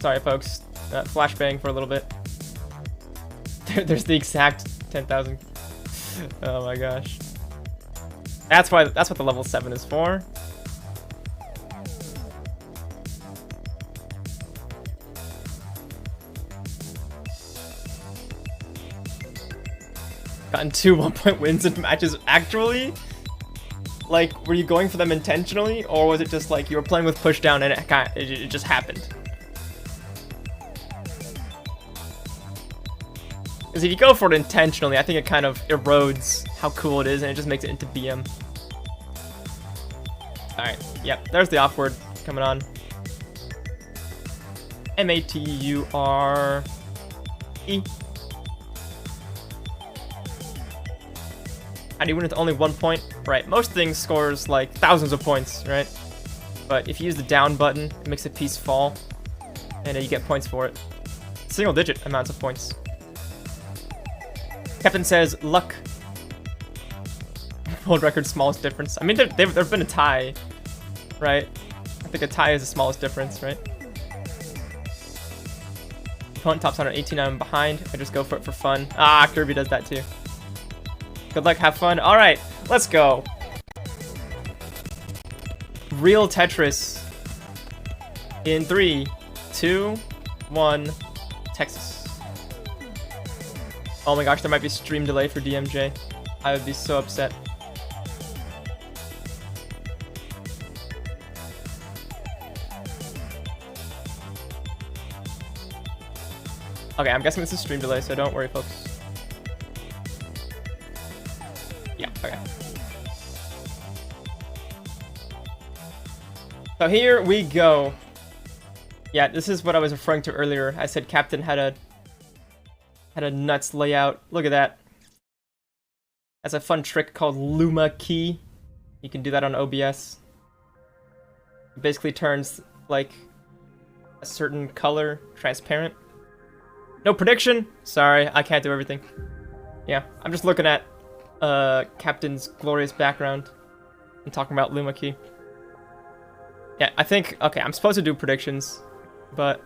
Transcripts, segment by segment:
Sorry, folks. Flashbang for a little bit. There's the exact 10,000. Oh my gosh. That's what the level 7 is for. Gotten 2 1-point wins in matches actually? Like, were you going for them intentionally, or was it just like you were playing with push down and it just happened? Because if you go for it intentionally, I think it kind of erodes how cool it is and it just makes it into BM. Alright, yep, there's the off word coming on. M-A-T-U-R-E. How do you win with only 1 point? Right, most things scores like thousands of points, right? But if you use the down button, it makes a piece fall, and you get points for it. Single digit amounts of points. Captain says, luck. World record smallest difference. I mean, there've been a tie, right? I think a tie is the smallest difference, right? Opponent tops 118, I'm behind. I just go for it for fun. Ah, Kirby does that too. Good luck, have fun. All right, let's go. Real Tetris. In 3, 2, 1, Texas. Oh my gosh, there might be stream delay for DMJ. I would be so upset. Okay, I'm guessing this is stream delay, so don't worry, folks. Yeah, okay. So here we go. Yeah, this is what I was referring to earlier. I said Captain had a nuts layout. Look at that. That's a fun trick called Luma Key. You can do that on OBS. It basically turns like a certain color transparent. No prediction? Sorry, I can't do everything. Yeah, I'm just looking at Captain's glorious background and talking about Luma Key. Yeah, I think, okay, I'm supposed to do predictions, but,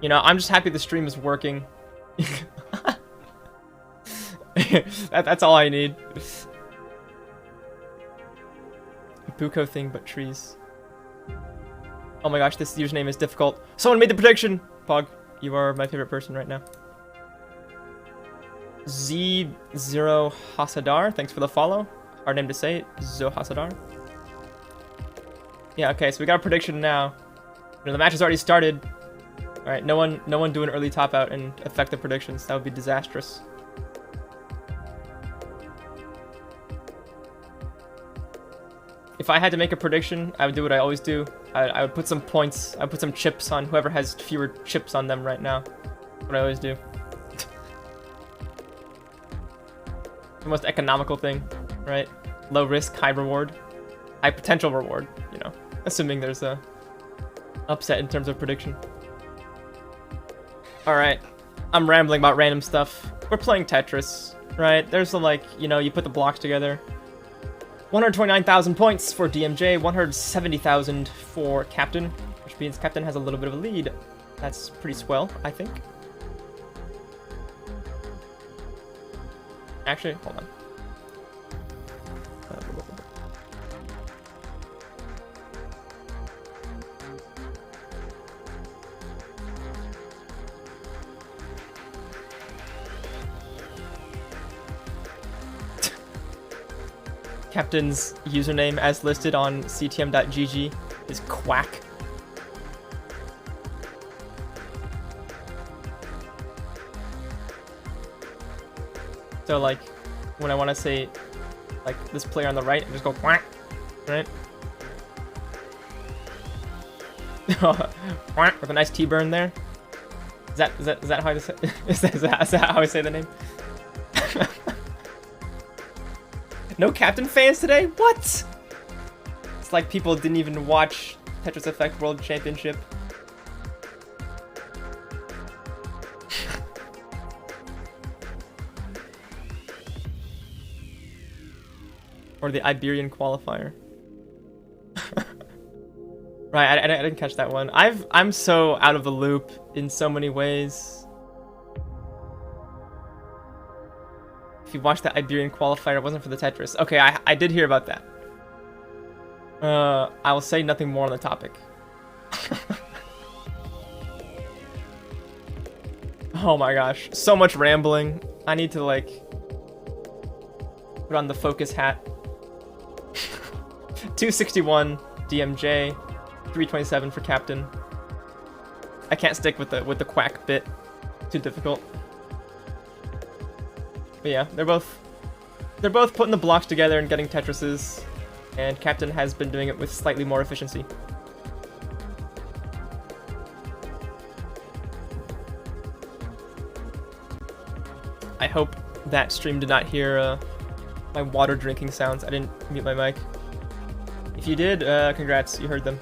you know, I'm just happy the stream is working. That's all I need. Buko thing, but trees. Oh my gosh, this username is difficult. Someone made the prediction! Pog, you are my favorite person right now. Z0 Hasadar, thanks for the follow. Hard name to say, Zo Hasadar. Yeah, okay, so we got a prediction now. You know, the match has already started. Alright, no one do an early top out and affect the predictions. That would be disastrous. If I had to make a prediction, I would do what I always do. I would put some points, I would put some chips on whoever has fewer chips on them right now. That's what I always do. The most economical thing, right? Low risk, high reward. High potential reward, you know. Assuming there's a upset in terms of prediction. Alright, I'm rambling about random stuff. We're playing Tetris, right? There's the, like, you know, you put the blocks together. 129,000 points for DMJ, 170,000 for Captain, which means Captain has a little bit of a lead. That's pretty swell, I think. Actually, hold on. Captain's username as listed on ctm.gg is Quack. So like, when I want to say, like, this player on the right, I just go Quack, right? Quack, with a nice T-burn there. Is that how I say? Is that how I say the name? No Captain fans today? What? It's like people didn't even watch Tetris Effect World Championship. Or the Iberian qualifier. Right, I didn't catch that one. I'm so out of the loop in so many ways. If you watched the Iberian qualifier, it wasn't for the Tetris. Okay, I did hear about that. I will say nothing more on the topic. Oh my gosh, so much rambling. I need to like put on the focus hat. 261 DMJ, 327 for captain. I can't stick with the quack bit. Too difficult. But yeah, they're both putting the blocks together and getting Tetrises, and captain has been doing it with slightly more efficiency. I hope that stream did not hear my water drinking sounds. I didn't mute my mic. If you did, congrats, you heard them.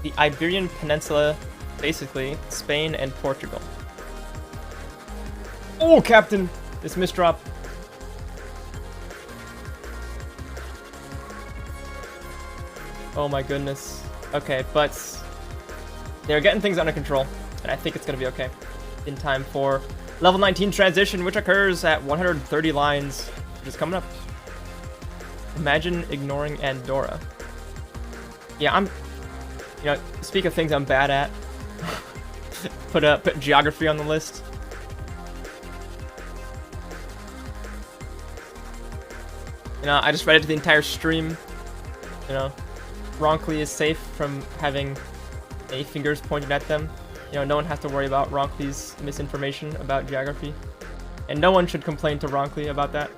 The Iberian Peninsula, basically Spain and Portugal. Oh, captain! This misdrop. Oh my goodness. Okay, but they're getting things under control, and I think it's gonna be okay in time for level 19 transition, which occurs at 130 lines, which is coming up. Imagine ignoring Andorra. Yeah, you know, speak of things I'm bad at. Put geography on the list. You know, I just read it to the entire stream. You know, Ronkley is safe from having any fingers pointed at them. You know, no one has to worry about Ronkley's misinformation about geography. And no one should complain to Ronkley about that.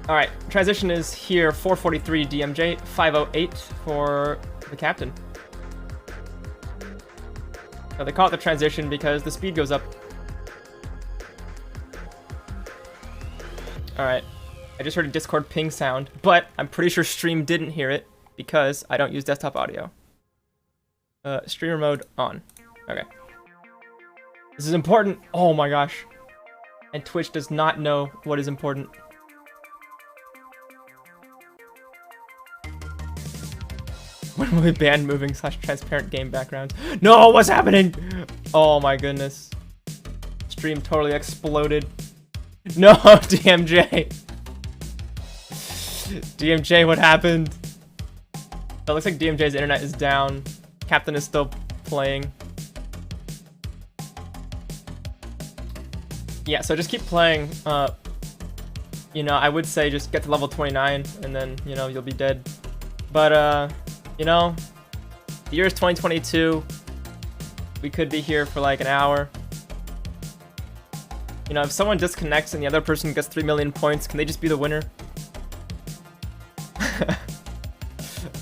Alright, transition is here, 443 DMJ, 508 for the captain. Now they call it the transition because the speed goes up. Alright, I just heard a Discord ping sound, but I'm pretty sure stream didn't hear it because I don't use desktop audio. Streamer mode on. Okay. This is important. Oh my gosh. And Twitch does not know what is important. When will we ban moving / transparent game backgrounds? No, what's happening? Oh my goodness. Stream totally exploded. No, DMJ. DMJ, what happened? It looks like DMJ's internet is down. Captain is still playing. Yeah, so just keep playing. You know, I would say just get to level 29 and then, you know, you'll be dead. But, you know, the year is 2022. We could be here for like an hour. You know, if someone disconnects and the other person gets 3 million points, can they just be the winner?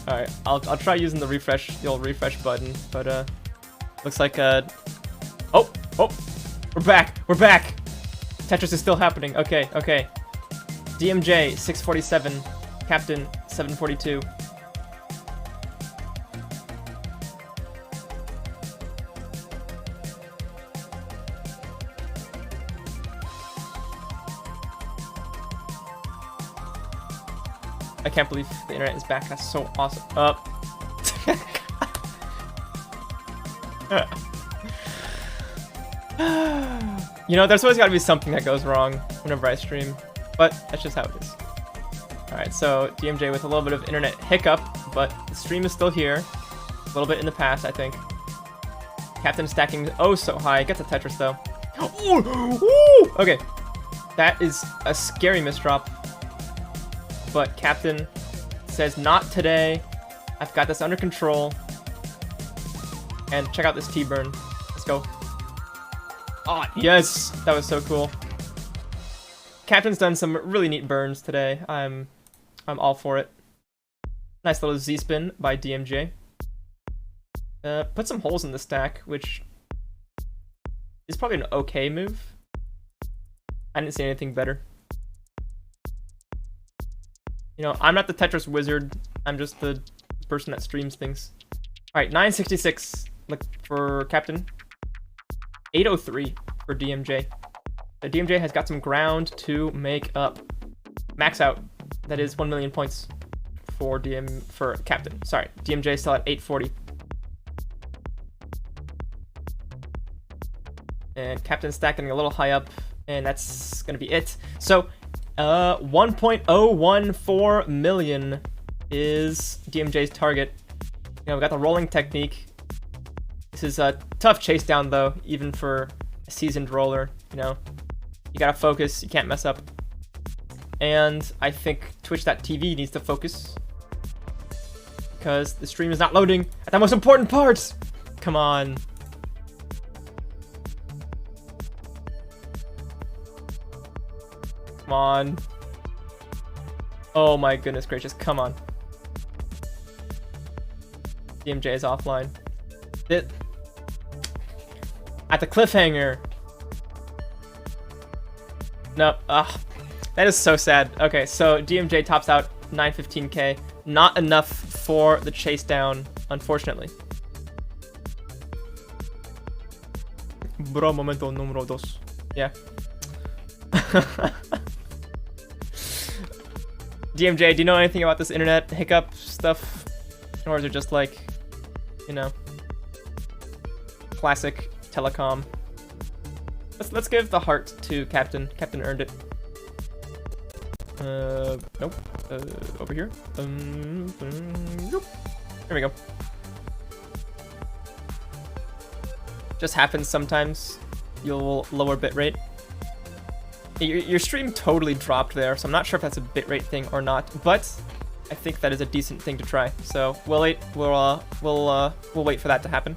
Alright, I'll try using the old refresh button, but looks like oh, we're back. Tetris is still happening. Okay. DMJ 647, Captain 742. I can't believe the internet is back. That's so awesome. You know, there's always got to be something that goes wrong whenever I stream, but that's just how it is. Alright, so DMJ with a little bit of internet hiccup, but the stream is still here. A little bit in the past, I think. Captain stacking oh so high. Gets a Tetris though. Ooh! Okay, that is a scary misdrop. But Captain says, not today. I've got this under control. And check out this T-burn. Let's go. Oh, yes! That was so cool. Captain's done some really neat burns today. I'm all for it. Nice little Z-spin by DMJ. Put some holes in the stack, which is probably an okay move. I didn't see anything better. You know, I'm not the Tetris wizard. I'm just the person that streams things. All right, 966 look for Captain. 803 for DMJ. The DMJ has got some ground to make up. Max out. That is 1 million points for Captain. Sorry, DMJ still at 840. And Captain's stacking a little high up, and that's gonna be it. So, 1.014 million is DMJ's target. You know, we got the rolling technique. This is a tough chase down though, even for a seasoned roller. You know, you gotta focus. You can't mess up. And I think Twitch.tv needs to focus because the stream is not loading at the most important part. Come on. Come on. Oh my goodness gracious, come on. DMJ is offline. At the cliffhanger. No, that is so sad. Okay, so DMJ tops out 915k. Not enough for the chase down, unfortunately. Bro, momento número dos. Yeah. DMJ, do you know anything about this internet hiccup stuff? Or is it just like, you know, classic telecom? Let's give the heart to Captain. Captain earned it. Nope. Over here. Nope. There we go. Just happens sometimes. You'll lower bitrate. Your stream totally dropped there, so I'm not sure if that's a bitrate thing or not, but I think that is a decent thing to try. So we'll wait. We'll wait for that to happen.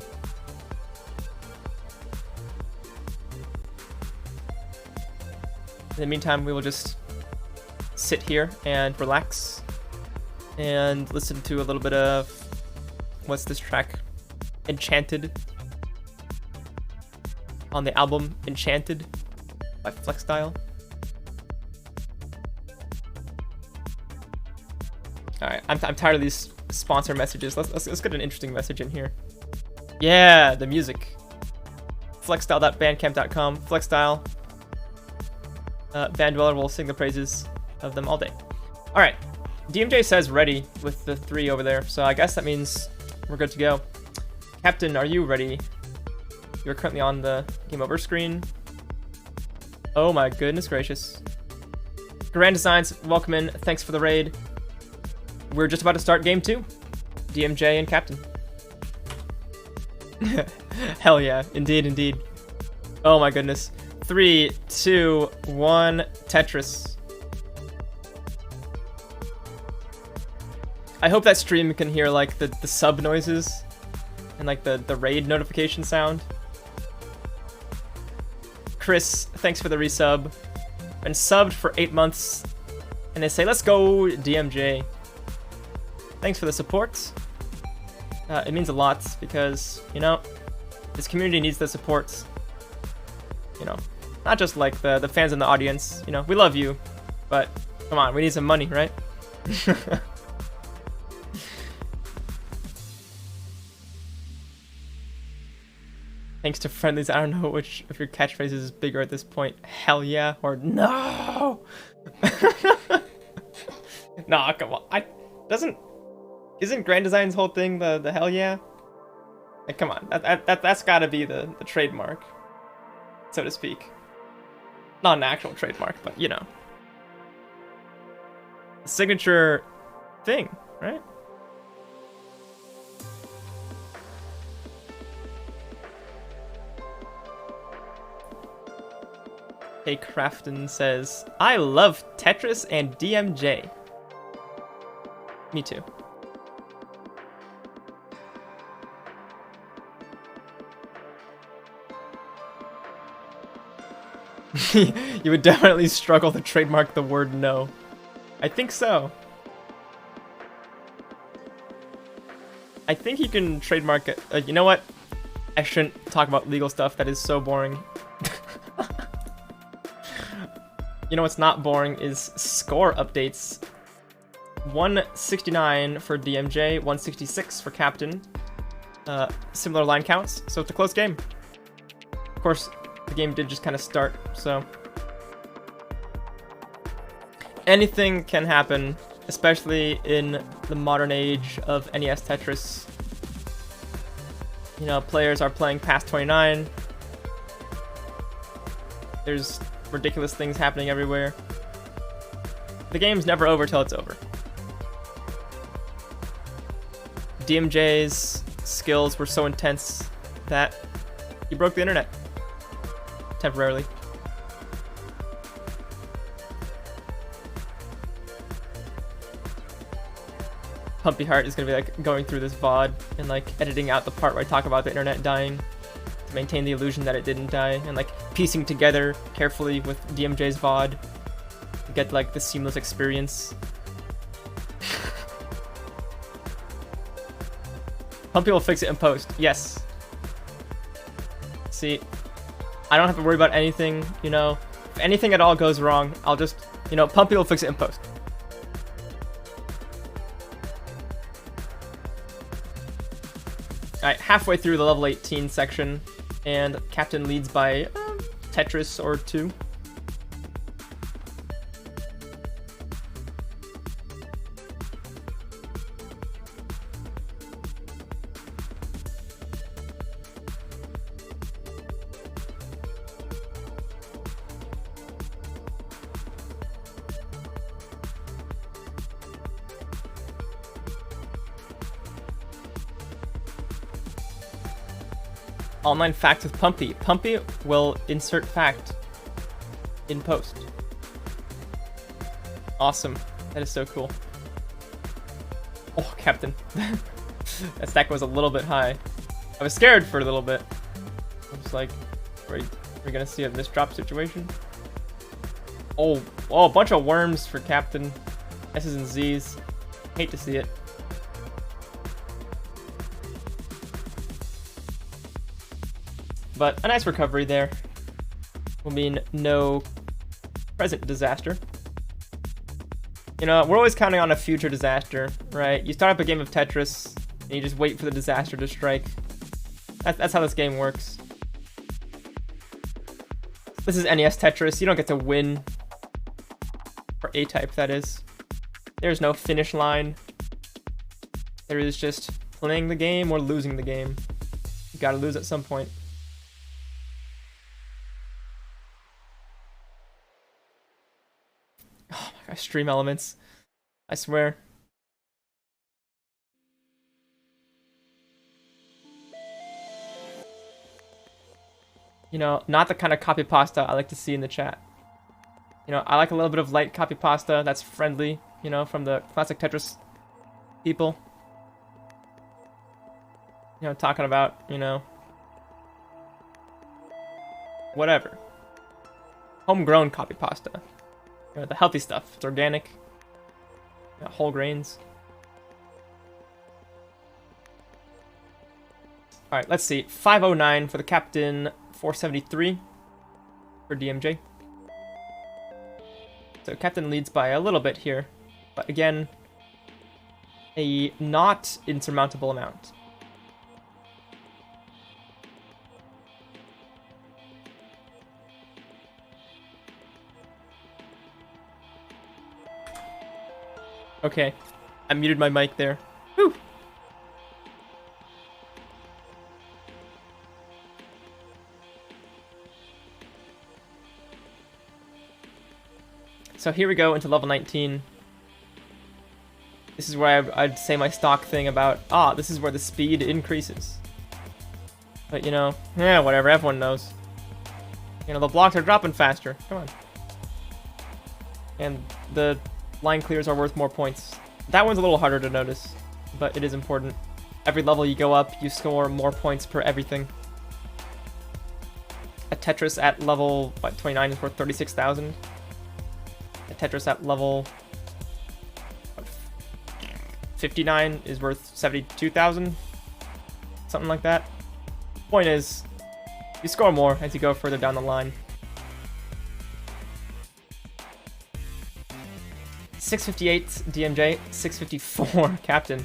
In the meantime, we will just sit here and relax and listen to a little bit of what's this track? Enchanted on the album Enchanted by Flexstyle. All right, I'm tired of these sponsor messages. Let's get an interesting message in here. Yeah, the music. Flexstyle.bandcamp.com. Flexstyle. Bandweller will sing the praises of them all day. All right, DMJ says ready with the 3 over there, so I guess that means we're good to go. Captain, are you ready? You're currently on the game over screen. Oh my goodness gracious. Grand Designs, welcome in. Thanks for the raid. We're just about to start game 2. DMJ and Captain. Hell yeah, indeed, indeed. Oh my goodness. 3, 2, 1, Tetris. I hope that stream can hear like the sub noises and like the raid notification sound. Chris, thanks for the resub. Been subbed for 8 months. And they say, let's go, DMJ. Thanks for the support. It means a lot because, you know, this community needs the support. You know, not just like the fans in the audience. You know, we love you, but come on, we need some money, right? Thanks to friendlies. I don't know which of your catchphrases is bigger at this point. Hell yeah or no. Nah, come on. Isn't Grand Design's whole thing the hell yeah? Like, come on, that's gotta be the trademark, so to speak. Not an actual trademark, but you know, the signature thing, right? Hey, Crafton says, I love Tetris and DMJ. Me too. You would definitely struggle to trademark the word no. I think so. I think you can trademark it. You know what? I shouldn't talk about legal stuff. That is so boring. You know what's not boring is score updates. 169 for DMJ, 166 for Captain. Similar line counts, so it's a close game. Of course, the game did just kind of start, so anything can happen, especially in the modern age of NES Tetris. You know, players are playing past 29. There's ridiculous things happening everywhere. The game's never over till it's over. DMJ's skills were so intense that he broke the internet. Temporarily. Pumpy Heart is gonna be like going through this VOD and like editing out the part where I talk about the internet dying to maintain the illusion that it didn't die, and like piecing together carefully with DMJ's VOD to get like the seamless experience. Pumpy will fix it in post. Yes. See, I don't have to worry about anything, you know. If anything at all goes wrong, I'll just, you know, Pumpy will fix it in post. Alright, halfway through the level 18 section, and Captain leads by Tetris or 2. Online fact with Pumpy. Pumpy will insert fact in post. Awesome. That is so cool. Oh, Captain. That stack was a little bit high. I was scared for a little bit. I was like, are we gonna see a misdrop situation? Oh, a bunch of worms for Captain. S's and Z's. Hate to see it. But a nice recovery there will mean no present disaster. You know, we're always counting on a future disaster, right? You start up a game of Tetris, and you just wait for the disaster to strike. That's how this game works. This is NES Tetris. You don't get to win. For A-Type, that is. There's no finish line. There is just playing the game or losing the game. You gotta lose at some point. Oh my gosh, stream elements. I swear. You know, not the kind of copy pasta I like to see in the chat. You know, I like a little bit of light copy pasta that's friendly, you know, from the classic Tetris people. You know, talking about, you know, whatever. Homegrown copy pasta. You know, the healthy stuff. It's organic. You know, whole grains. Alright, let's see. 509 for the Captain, 473 for DMJ. So Captain leads by a little bit here. But again, a not insurmountable amount. Okay, I muted my mic there. Whew. So here we go into level 19. This is where I'd say my stock thing about, this is where the speed increases. But you know, yeah, whatever, everyone knows. You know, the blocks are dropping faster, come on. And the line clears are worth more points. That one's a little harder to notice, but it is important. Every level you go up, you score more points per everything. A Tetris at level, what, 29 is worth 36,000. A Tetris at level 50 59 is worth 72,000. Something like that. Point is, you score more as you go further down the line. 658 DMJ, 654 Captain.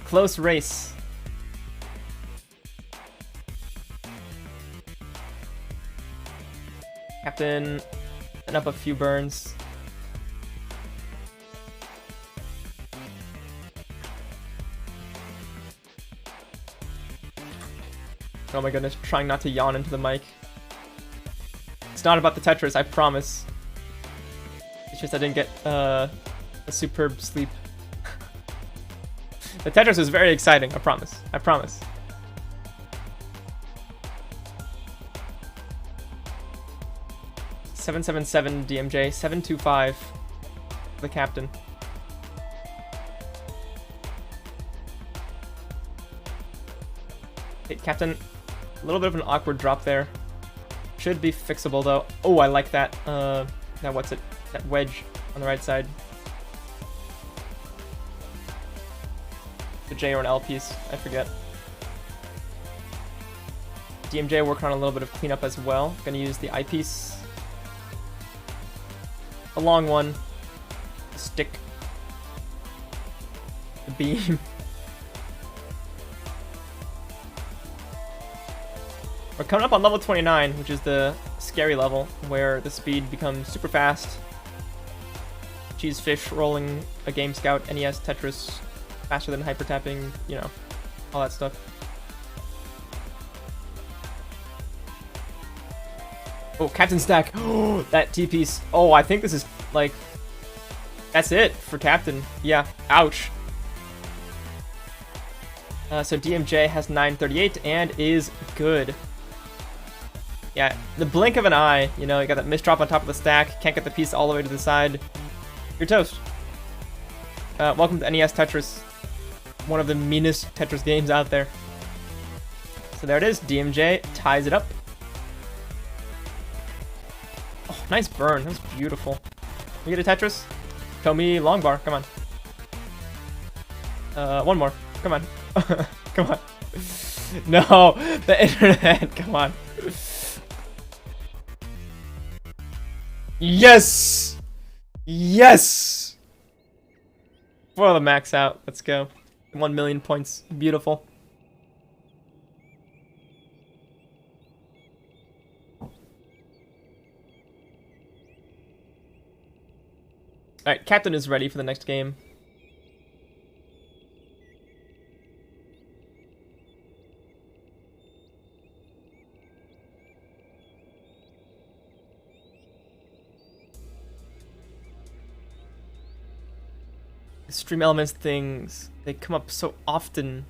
Close race. Captain, and up a few burns. Oh my goodness, trying not to yawn into the mic. It's not about the Tetris, I promise. It's just I didn't get a superb sleep. The Tetris was very exciting, I promise. I promise. $777 DMJ, 725 the Captain. Okay, Captain, a little bit of an awkward drop there. Should be fixable though. Oh, I like that. Now what's it? That wedge on the right side. The J or an L piece, I forget. DMJ working on a little bit of cleanup as well. Gonna use the I piece. A long one. The stick. The beam. We're coming up on level 29, which is the scary level, where the speed becomes super fast. Cheesefish rolling a Game Scout, NES, Tetris, faster than hyper tapping, you know, all that stuff. Oh, Captain Stack. Oh, that T-piece. Oh, I think this is, like, that's it for Captain. Yeah, ouch. So DMJ has 938 and is good. Yeah, the blink of an eye, you know, you got that misdrop on top of the stack, can't get the piece all the way to the side. You're toast. Welcome to NES Tetris. One of the meanest Tetris games out there. So there it is, DMJ ties it up. Oh, nice burn, that was beautiful. We get a Tetris? Tomy long bar, come on. One more, come on. Come on. No, the internet, come on. Yes! Yes! For the max out, let's go. 1 million points, beautiful. Alright, Captain is ready for the next game. Stream elements things, they come up so often.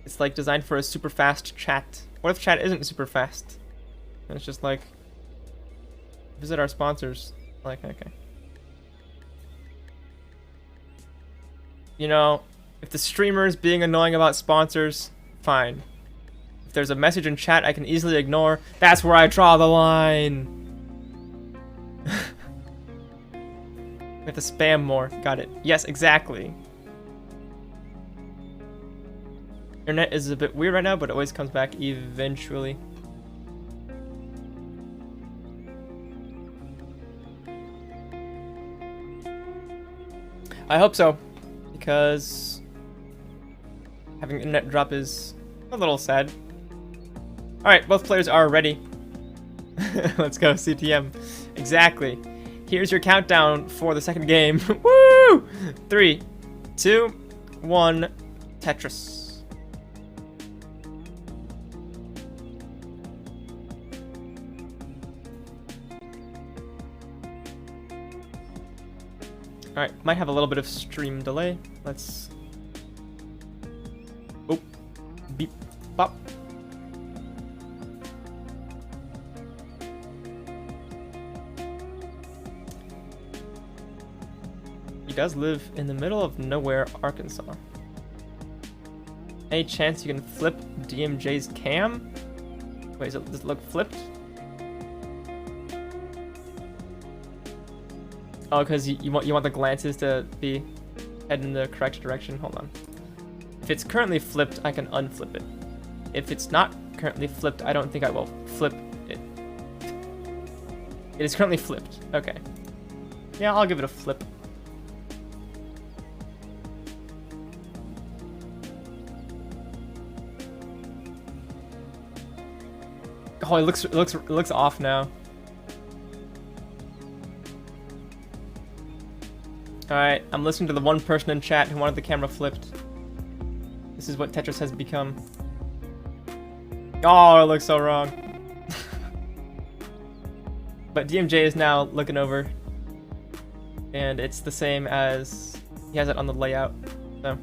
It's like designed for a super fast chat. What if chat isn't super fast? And it's just like, visit our sponsors. Like, okay. You know, if the streamer's being annoying about sponsors, fine. If there's a message in chat I can easily ignore, that's where I draw the line. We have to spam more. Got it. Yes, exactly. Internet is a bit weird right now, but it always comes back eventually. I hope so, because having internet drop is a little sad. Alright, both players are ready. Let's go, CTM. Exactly. Here's your countdown for the second game. Woo! 3, 2, 1, Tetris. Alright, might have a little bit of stream delay. Let's... Oh. Beep. Bop. Does live in the middle of nowhere, Arkansas. Any chance you can flip DMJ's cam? Wait, does it look flipped? Oh, because you want the glances to be head in the correct direction. Hold on. If it's currently flipped, I can unflip it. If it's not currently flipped, I don't think I will flip it. It is currently flipped. Okay. Yeah, I'll give it a flip. Oh, it looks off now. Alright, I'm listening to the one person in chat who wanted the camera flipped. This is what Tetris has become. Oh, it looks so wrong. But DMJ is now looking over. And it's the same as he has it on the layout. So.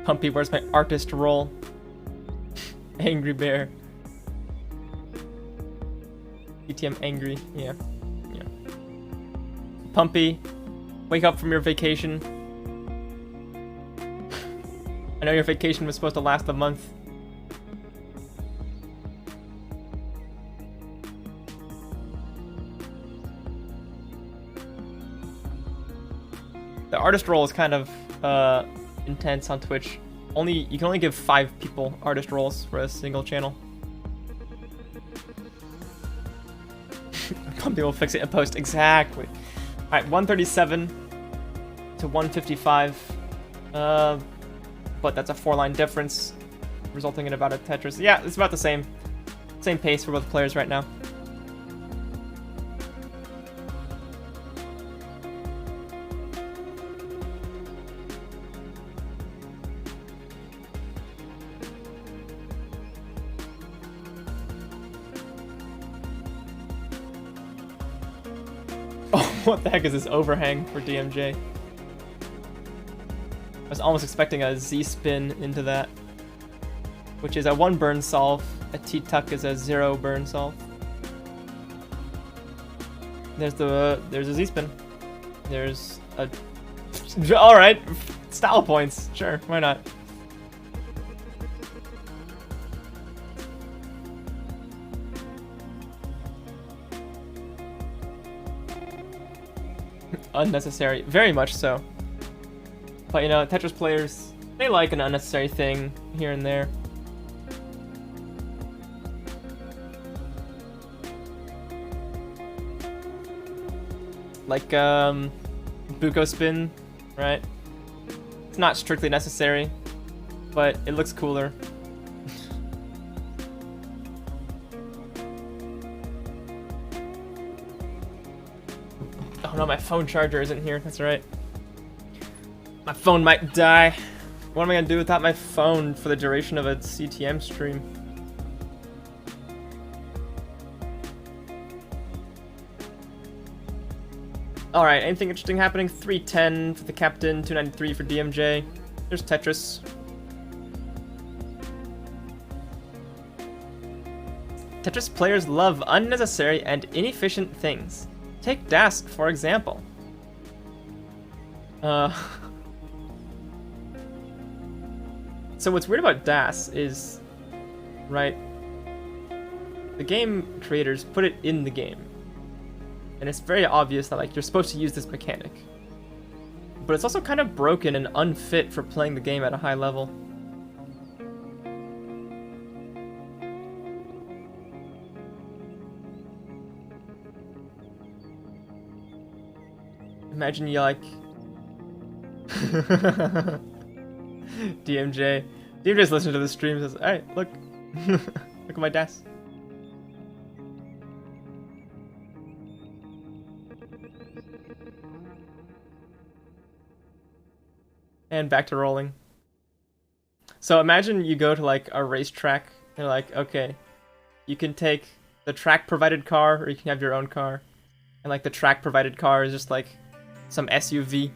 Pumpy, where's my artist roll? Angry bear. DTM angry, yeah. Pumpy, wake up from your vacation. I know your vacation was supposed to last a month. The artist role is kind of intense on Twitch. You can only give 5 people artist roles for a single channel. Pumpy will fix it in post. Exactly. Alright, 137 to 155. But that's a 4-line difference, resulting in about a Tetris. Yeah, it's about the same pace for both players right now. What the heck is this overhang for DMJ? I was almost expecting a Z-spin into that, which is a 1 burn solve. A T-tuck is a 0 burn solve. There's a Z-spin. There's a... Alright, style points. Sure, why not? Unnecessary, very much so. But you know, Tetris players, they like an unnecessary thing here and there. Like Buko spin, right? It's not strictly necessary, but it looks cooler. Oh no, my phone charger isn't here. That's right. My phone might die. What am I gonna do without my phone for the duration of a CTM stream? Alright, anything interesting happening? 310 for the captain, 293 for DMJ. There's Tetris. Tetris players love unnecessary and inefficient things. Take Dask, for example. So what's weird about DAS is, right, the game creators put it in the game. And it's very obvious that, like, you're supposed to use this mechanic. But it's also kind of broken and unfit for playing the game at a high level. Imagine you, like... DMJ's listening to the stream and says, alright, look. Look at my DAS. And back to rolling. So imagine you go to like a racetrack. They're like, okay, you can take the track provided car or you can have your own car. And like the track provided car is just like some SUV.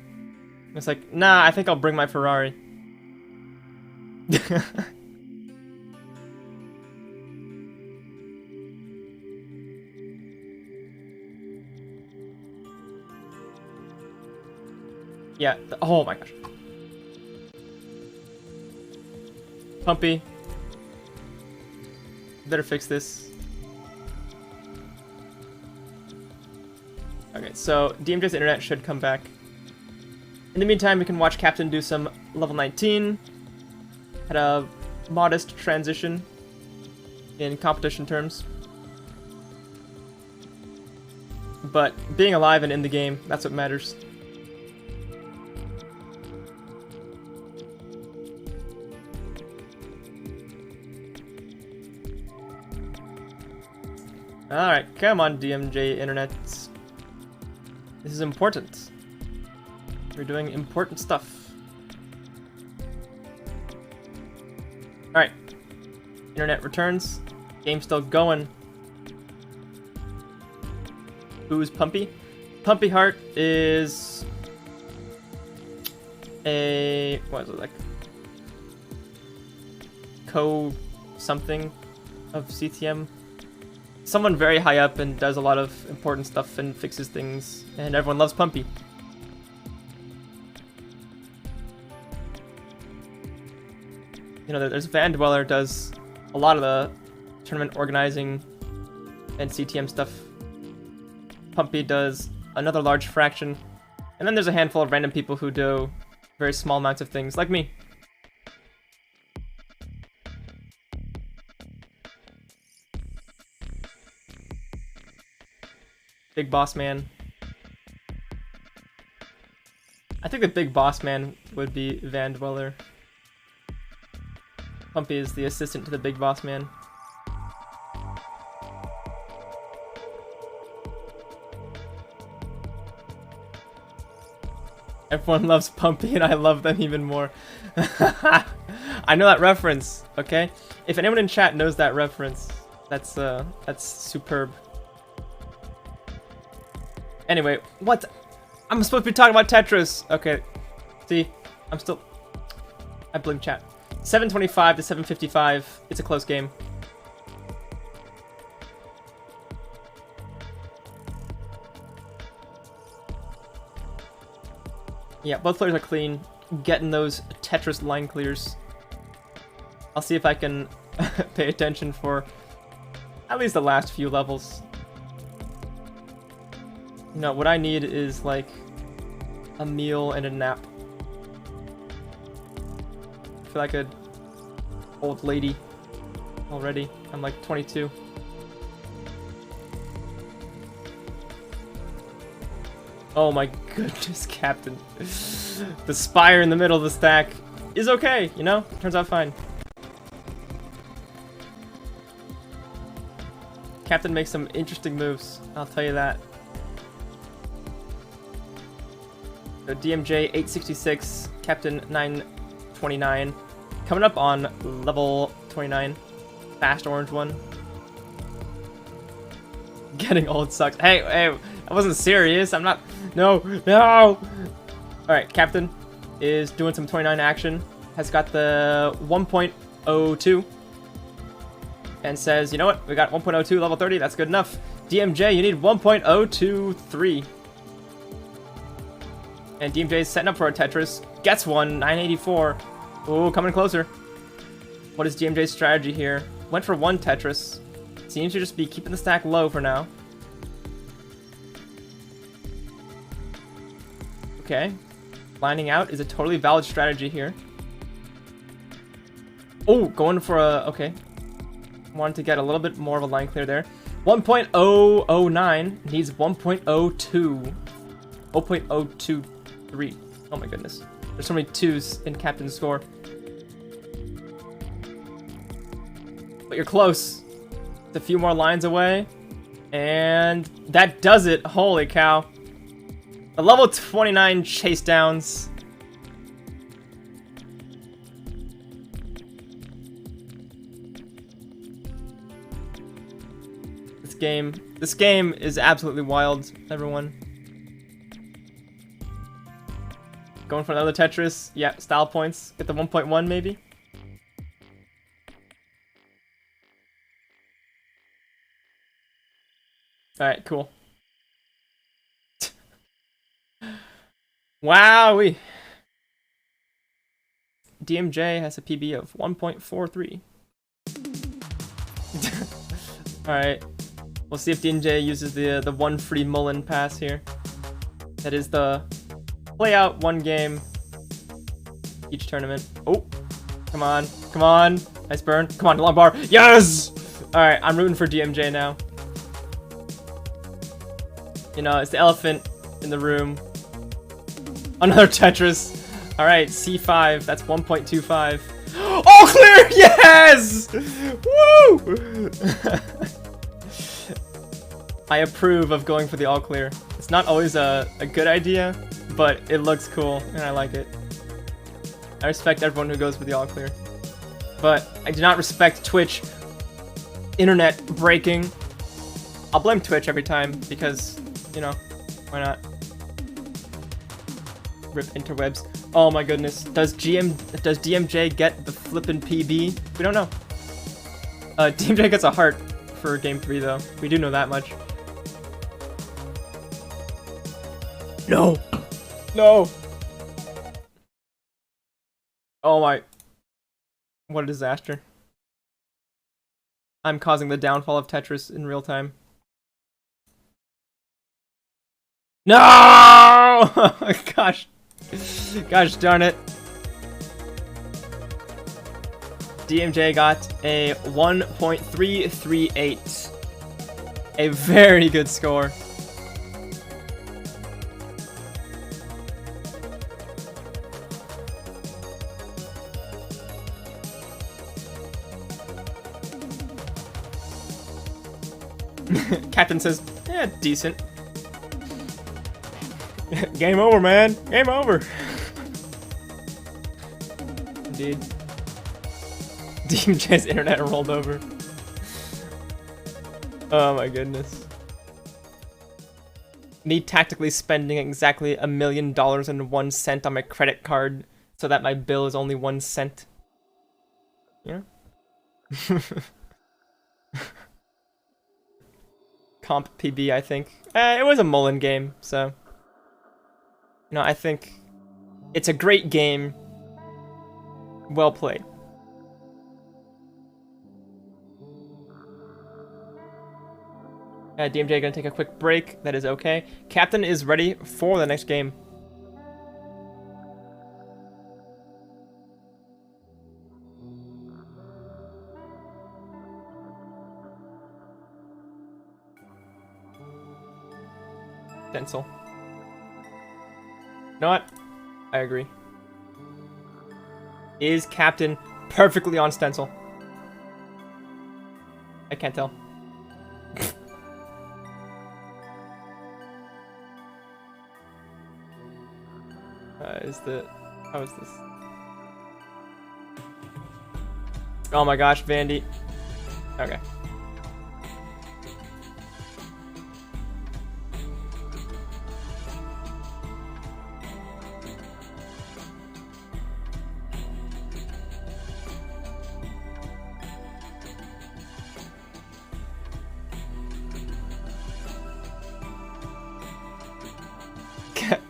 And it's like, nah, I think I'll bring my Ferrari. Yeah, oh my gosh. Pumpy. Better fix this. Okay, so DMJ's internet should come back. In the meantime, we can watch Captain do some level 19. Had a modest transition in competition terms. But being alive and in the game, that's what matters. Alright, come on DMJ internet. This is important. We're doing important stuff. Alright. Internet returns. Game's still going. Who's Pumpy? Pumpy Heart is a... what is it, like? Co-something of CTM. Someone very high up and does a lot of important stuff and fixes things, and everyone loves Pumpy. You know, there's Van Dweller does a lot of the tournament organizing and CTM stuff. Pumpy does another large fraction, and then there's a handful of random people who do very small amounts of things, like me. Big Boss Man. I think the Big Boss Man would be Van Dweller. Pumpy is the assistant to the Big Boss Man. Everyone loves Pumpy and I love them even more. I know that reference, okay? If anyone in chat knows that reference, that's superb. Anyway, what? I'm supposed to be talking about Tetris. Okay. See, I blink chat. 725 to 755. It's a close game. Yeah, both players are clean. Getting those Tetris line clears. I'll see if I can pay attention for at least the last few levels. You know, what I need is, like, a meal and a nap. I feel like an old lady already. I'm like 22. Oh my goodness, Captain. The spire in the middle of the stack is okay, you know? Turns out fine. Captain makes some interesting moves, I'll tell you that. So DMJ 866, Captain 929. Coming up on level 29. Fast orange one. Getting old sucks. Hey, I wasn't serious. I'm not. No. Alright, Captain is doing some 29 action. Has got the 1.02. And says, you know what? We got 1.02 level 30. That's good enough. DMJ, you need 1.023. And DMJ is setting up for a Tetris. Gets one, 984. Ooh, coming closer. What is DMJ's strategy here? Went for one Tetris. Seems to just be keeping the stack low for now. Okay. Lining out is a totally valid strategy here. Oh, going for a... okay. Wanted to get a little bit more of a line clear there. 1.009 needs 1.02. 0.023. Oh my goodness. There's so many twos in Captain's score. But you're close. It's a few more lines away. And that does it. Holy cow. The level 29 chase downs. This game is absolutely wild, everyone. Going for another Tetris. Yeah, style points. Get the 1.1 maybe. Alright, cool. Wowee. DMJ has a PB of 1.43. Alright. We'll see if DMJ uses the one free Mullen pass here. That is the play out one game each tournament. Oh, come on, come on. Nice burn. Come on, long bar. Yes! Alright, I'm rooting for DMJ now. You know, it's the elephant in the room. Another Tetris. Alright, C5. That's 1.25. All clear! Yes! Woo! I approve of going for the all clear. It's not always a good idea, but it looks cool, and I like it. I respect everyone who goes for the all clear. But I do not respect Twitch internet breaking. I'll blame Twitch every time, because, you know, why not? Rip interwebs. Oh my goodness. Does DMJ get the flippin' PB? We don't know. DMJ gets a heart for game 3 though. We do know that much. No! No! Oh my. What a disaster. I'm causing the downfall of Tetris in real time. No! Gosh. Gosh darn it. DMJ got a 1.338. A very good score. Captain says, yeah, decent. Game over, man. Game over. Indeed. DMJ's internet rolled over. Oh my goodness. Me tactically spending exactly $1 million and 1 cent on my credit card so that my bill is only 1 cent. Yeah. Comp PB, I think. It was a Mullen game, so. You know, I think it's a great game. Well played. DMJ gonna take a quick break. That is okay. Captain is ready for the next game. Stencil. You know what? I agree. Is Captain perfectly on stencil? I can't tell. How is this? Oh my gosh, Vandy. Okay.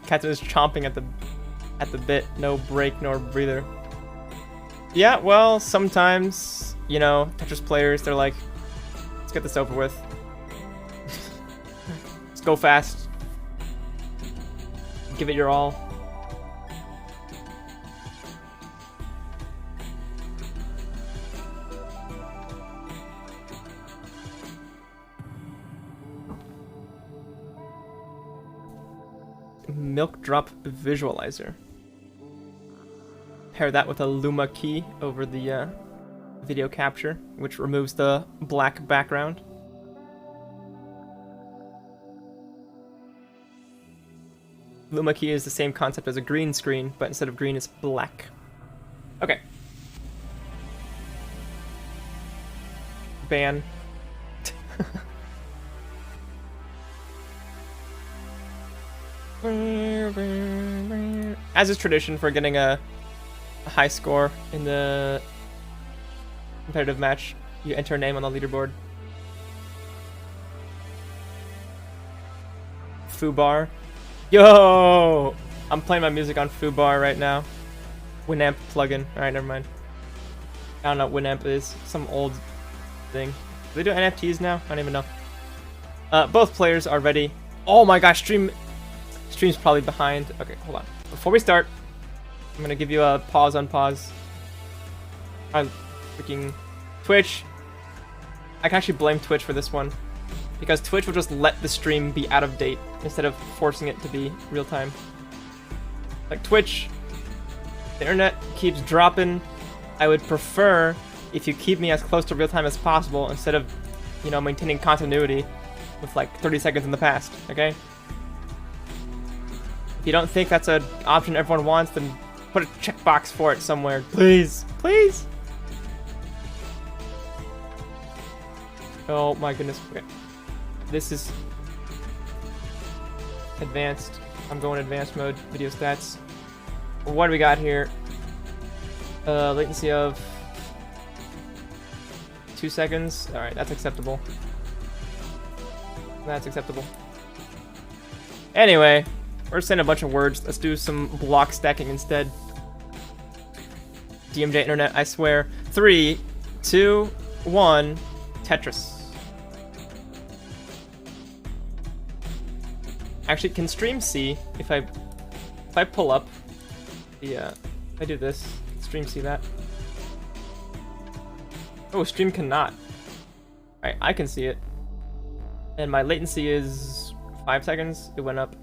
Captain is chomping at the bit, no break nor breather. Yeah, well, sometimes, you know, Tetris players, they're like, let's get this over with. Let's go fast. Give it your all. Milk drop visualizer. Pair that with a Luma key over the video capture, which removes the black background. Luma key is the same concept as a green screen, but instead of green, it's black. Okay. Ban. As is tradition for getting a high score in the competitive match, you enter a name on the leaderboard. Foobar. Yo! I'm playing my music on Foobar right now. Winamp plugin. Alright, never mind. I don't know what Winamp is. Some old thing. Do they do NFTs now? I don't even know. Both players are ready. Oh my gosh, stream's probably behind. Okay, hold on. Before we start, I'm gonna give you a pause on pause. I'm freaking Twitch. I can actually blame Twitch for this one, because Twitch will just let the stream be out of date instead of forcing it to be real time. Like Twitch, the internet keeps dropping. I would prefer if you keep me as close to real time as possible instead of, you know, maintaining continuity with like 30 seconds in the past, okay? If you don't think that's an option everyone wants, then put a checkbox for it somewhere. Please, please. Oh my goodness. Okay. This is advanced. I'm going advanced mode, video stats. What do we got here? Latency of 2 seconds. Alright, that's acceptable. That's acceptable. Anyway, we're saying a bunch of words. Let's do some block stacking instead. DMJ internet, I swear. 3, 2, 1, Tetris. Actually, can stream see if I pull up the if I do this, stream see that? Oh, stream cannot. Alright, I can see it. And my latency is 5 seconds. It went up.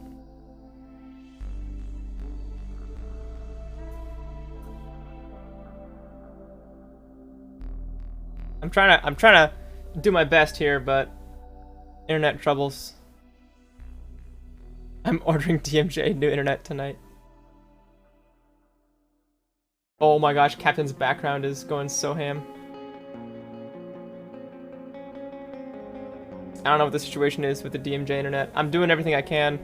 I'm trying to do my best here, but internet troubles. I'm ordering DMJ new internet tonight. Oh my gosh, Captain's background is going so ham. I don't know what the situation is with the DMJ internet. I'm doing everything I can.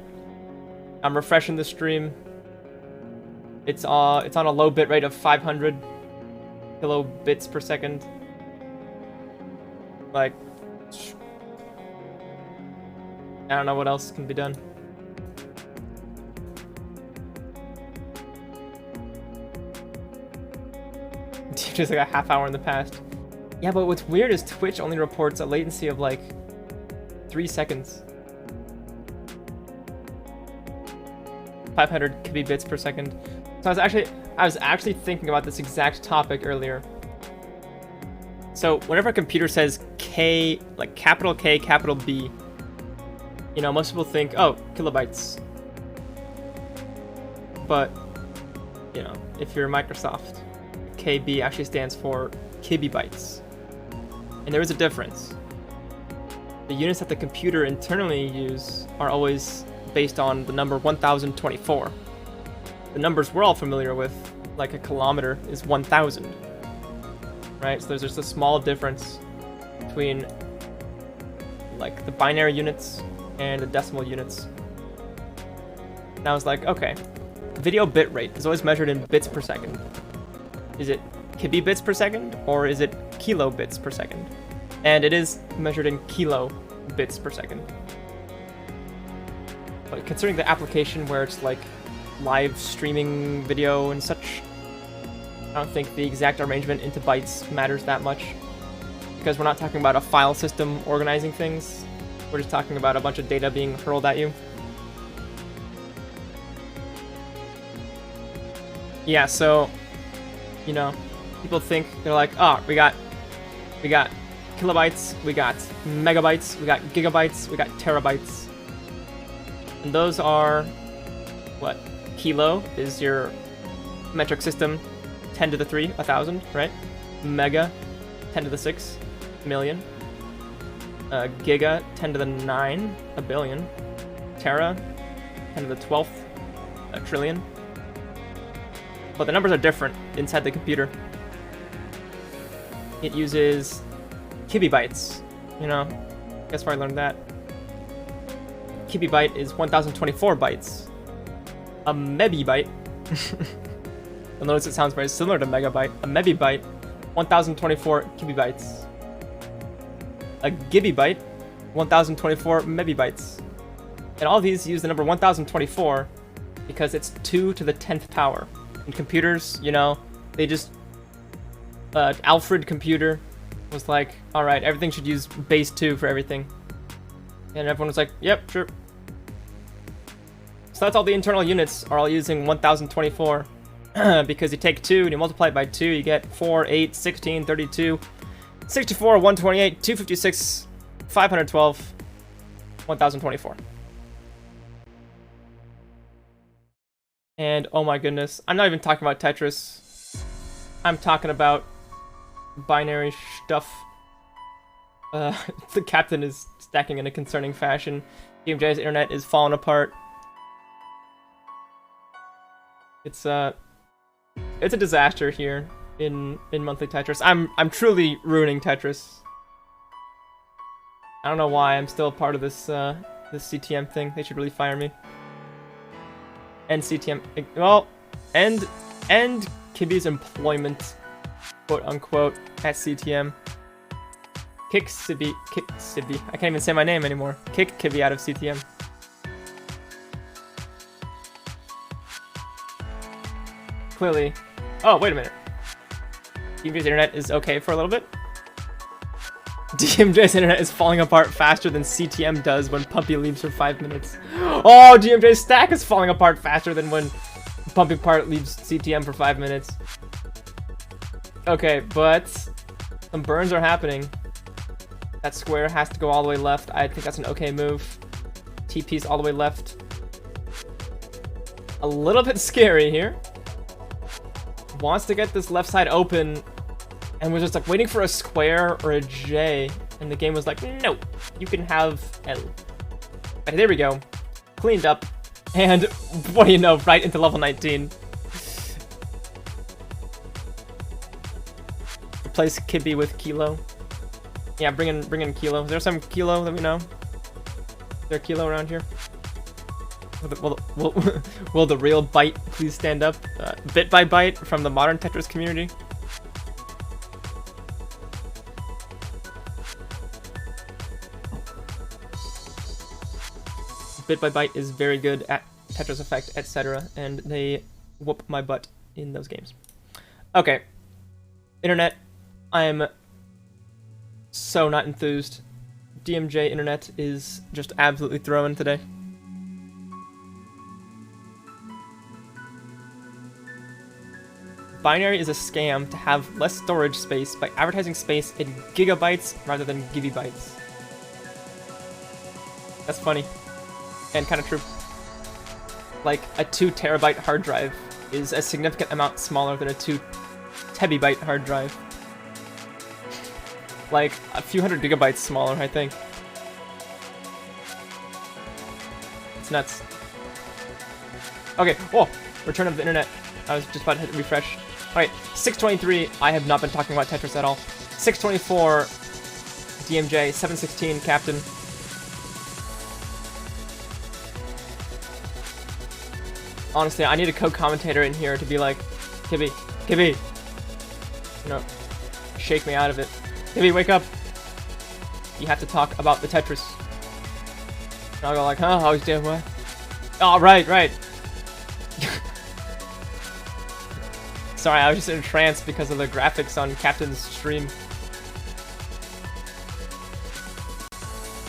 I'm refreshing the stream. It's on a low bit rate of 500 kilobits per second. Like, I don't know what else can be done. Just like a half hour in the past. Yeah, but what's weird is Twitch only reports a latency of like 3 seconds. 500 Kibi bits per second. So I was actually thinking about this exact topic earlier. So whenever a computer says K, like capital K, capital B, you know, most people think, oh, kilobytes. But, you know, if you're Microsoft, KB actually stands for Kibi bytes. And there is a difference. The units that the computer internally use are always based on the number 1024. The numbers we're all familiar with, like a kilometer, is 1000. Right? So there's just a small difference between like the binary units and the decimal units. And I was like, okay, video bit rate is always measured in bits per second. Is it Kibi bits per second, or is it kilobits per second? And it is measured in kilobits per second. But considering the application where it's like live streaming video and such, I don't think the exact arrangement into bytes matters that much, because we're not talking about a file system organizing things. We're just talking about a bunch of data being hurled at you. Yeah, so, you know, people think, they're like, oh, we got kilobytes, we got megabytes, we got gigabytes, we got terabytes. And those are, what? Kilo is your metric system, 10 to the 3, 1,000, right? Mega, 10 to the 6, million. Giga, 10 to the 9, a billion. Tera, 10 to the 12th, a trillion. But the numbers are different inside the computer. It uses Kibi bytes, you know, guess where I learned that. Kibi byte is 1024 bytes. A mebibyte, you'll notice it sounds very similar to megabyte. A mebibyte, 1024 Kibi bytes. A gibibyte, 1024 mebibytes. And all these use the number 1024 because it's 2 to the 10th power. In computers, you know, they just... Alfred computer was like, alright, everything should use base 2 for everything. And everyone was like, yep, sure. So that's all the internal units are all using 1024. Because you take 2 and you multiply it by 2, you get 4, 8, 16, 32, 64, 128, 256, 512, 1024. And oh my goodness, I'm not even talking about Tetris. I'm talking about binary stuff. The captain is stacking in a concerning fashion. DMJ's internet is falling apart. It's a disaster here in monthly Tetris. I'm truly ruining Tetris. I don't know why I'm still a part of this this CTM thing. They should really fire me. End CTM. Well, end Kibi's employment, quote unquote, at CTM. Kick Kibi. I can't even say my name anymore. Kick Kibi out of CTM. Clearly. Oh, wait a minute. DMJ's internet is okay for a little bit. DMJ's internet is falling apart faster than CTM does when Pumpy leaves for 5 minutes. Oh, DMJ's stack is falling apart faster than when Pumpy Part leaves CTM for 5 minutes. Okay, but some burns are happening. That square has to go all the way left. I think that's an okay move. TP's all the way left. A little bit scary here. Wants to get this left side open and was just like waiting for a square or a J, and the game was like, no, you can have L. But there we go. Cleaned up, and what do you know, right into level 19. Replace Kibi with Kilo. Yeah, bring in Kilo. Is there some Kilo? Let me know. Is there Kilo around here? Will the real Byte please stand up? Bit by Byte from the modern Tetris community. Bit by Byte is very good at Tetris Effect, etc., and they whoop my butt in those games. Okay. Internet. I'm so not enthused. DMJ internet is just absolutely throwing today. Binary is a scam to have less storage space by advertising space in gigabytes rather than gigabytes. That's funny. And kind of true. Like, a 2 terabyte hard drive is a significant amount smaller than a 2 tebibyte hard drive. Like, a few hundred gigabytes smaller, I think. It's nuts. Okay, whoa! Return of the internet. I was just about to hit refresh. Alright, 623, I have not been talking about Tetris at all. 624, DMJ, 716, Captain. Honestly, I need a co-commentator in here to be like, Kibi, you know, shake me out of it. Kibi, wake up. You have to talk about the Tetris. And I'll go like, huh, how's doing what? Oh, right. Sorry, I was just in a trance because of the graphics on Captain's stream.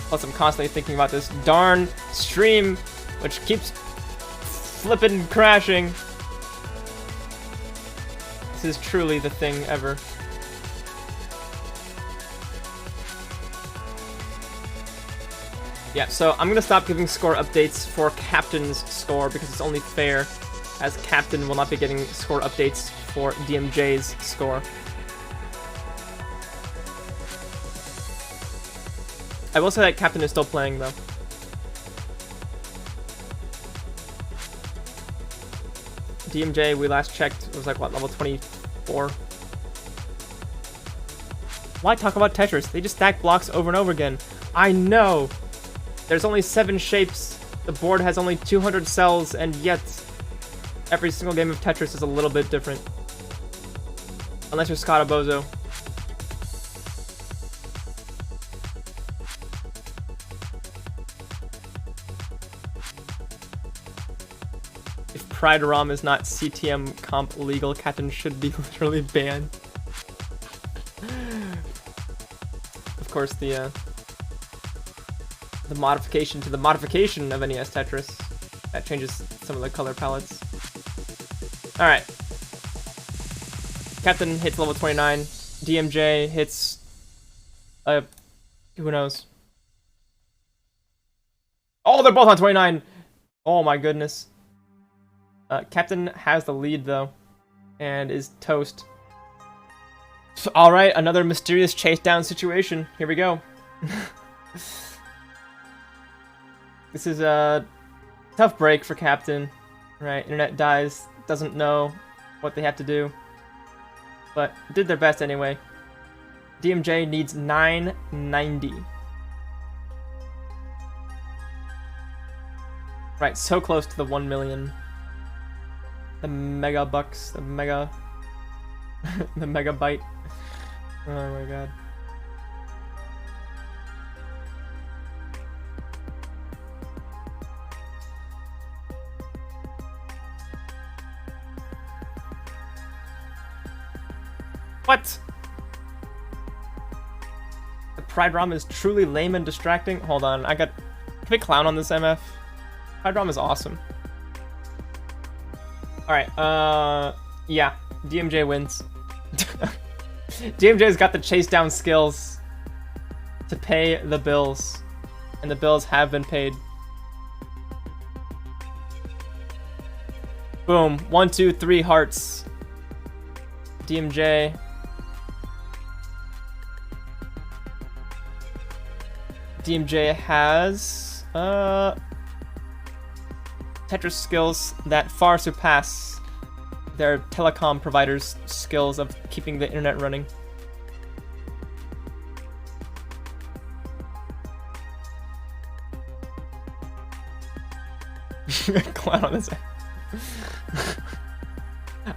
Plus, I'm constantly thinking about this darn stream, which keeps flippin' crashing. This is truly the thing ever. Yeah, so I'm gonna stop giving score updates for Captain's score because it's only fair, as Captain will not be getting score updates for DMJ's score. I will say that Captain is still playing, though. DMJ, we last checked, it was like, what, level 24? Why talk about Tetris? They just stack blocks over and over again. I know! There's only 7 shapes, the board has only 200 cells, and yet every single game of Tetris is a little bit different. Unless you're Scott Bozo. If Pride ROM is not CTM comp legal, Captain should be literally banned. Of course, the the modification to the modification of NES Tetris. That changes some of the color palettes. Alright. Captain hits level 29. DMJ hits... who knows? Oh, they're both on 29! Oh my goodness. Captain has the lead, though. And is toast. Alright, another mysterious chase down situation. Here we go. This is a tough break for Captain. Right, internet dies, doesn't know what they have to do. But did their best anyway. DMJ needs 990. Right, so close to the 1 million. The mega bucks, the mega... the megabyte. Oh my god. What? The Pride ROM is truly lame and distracting? Hold on, can we clown on this MF? Pride ROM is awesome. Alright, yeah, DMJ wins. DMJ's got the chase down skills to pay the bills, and the bills have been paid. Boom, 1, 2, 3 hearts. DMJ. DMJ has Tetris skills that far surpass their telecom providers' skills of keeping the internet running. Clown on this.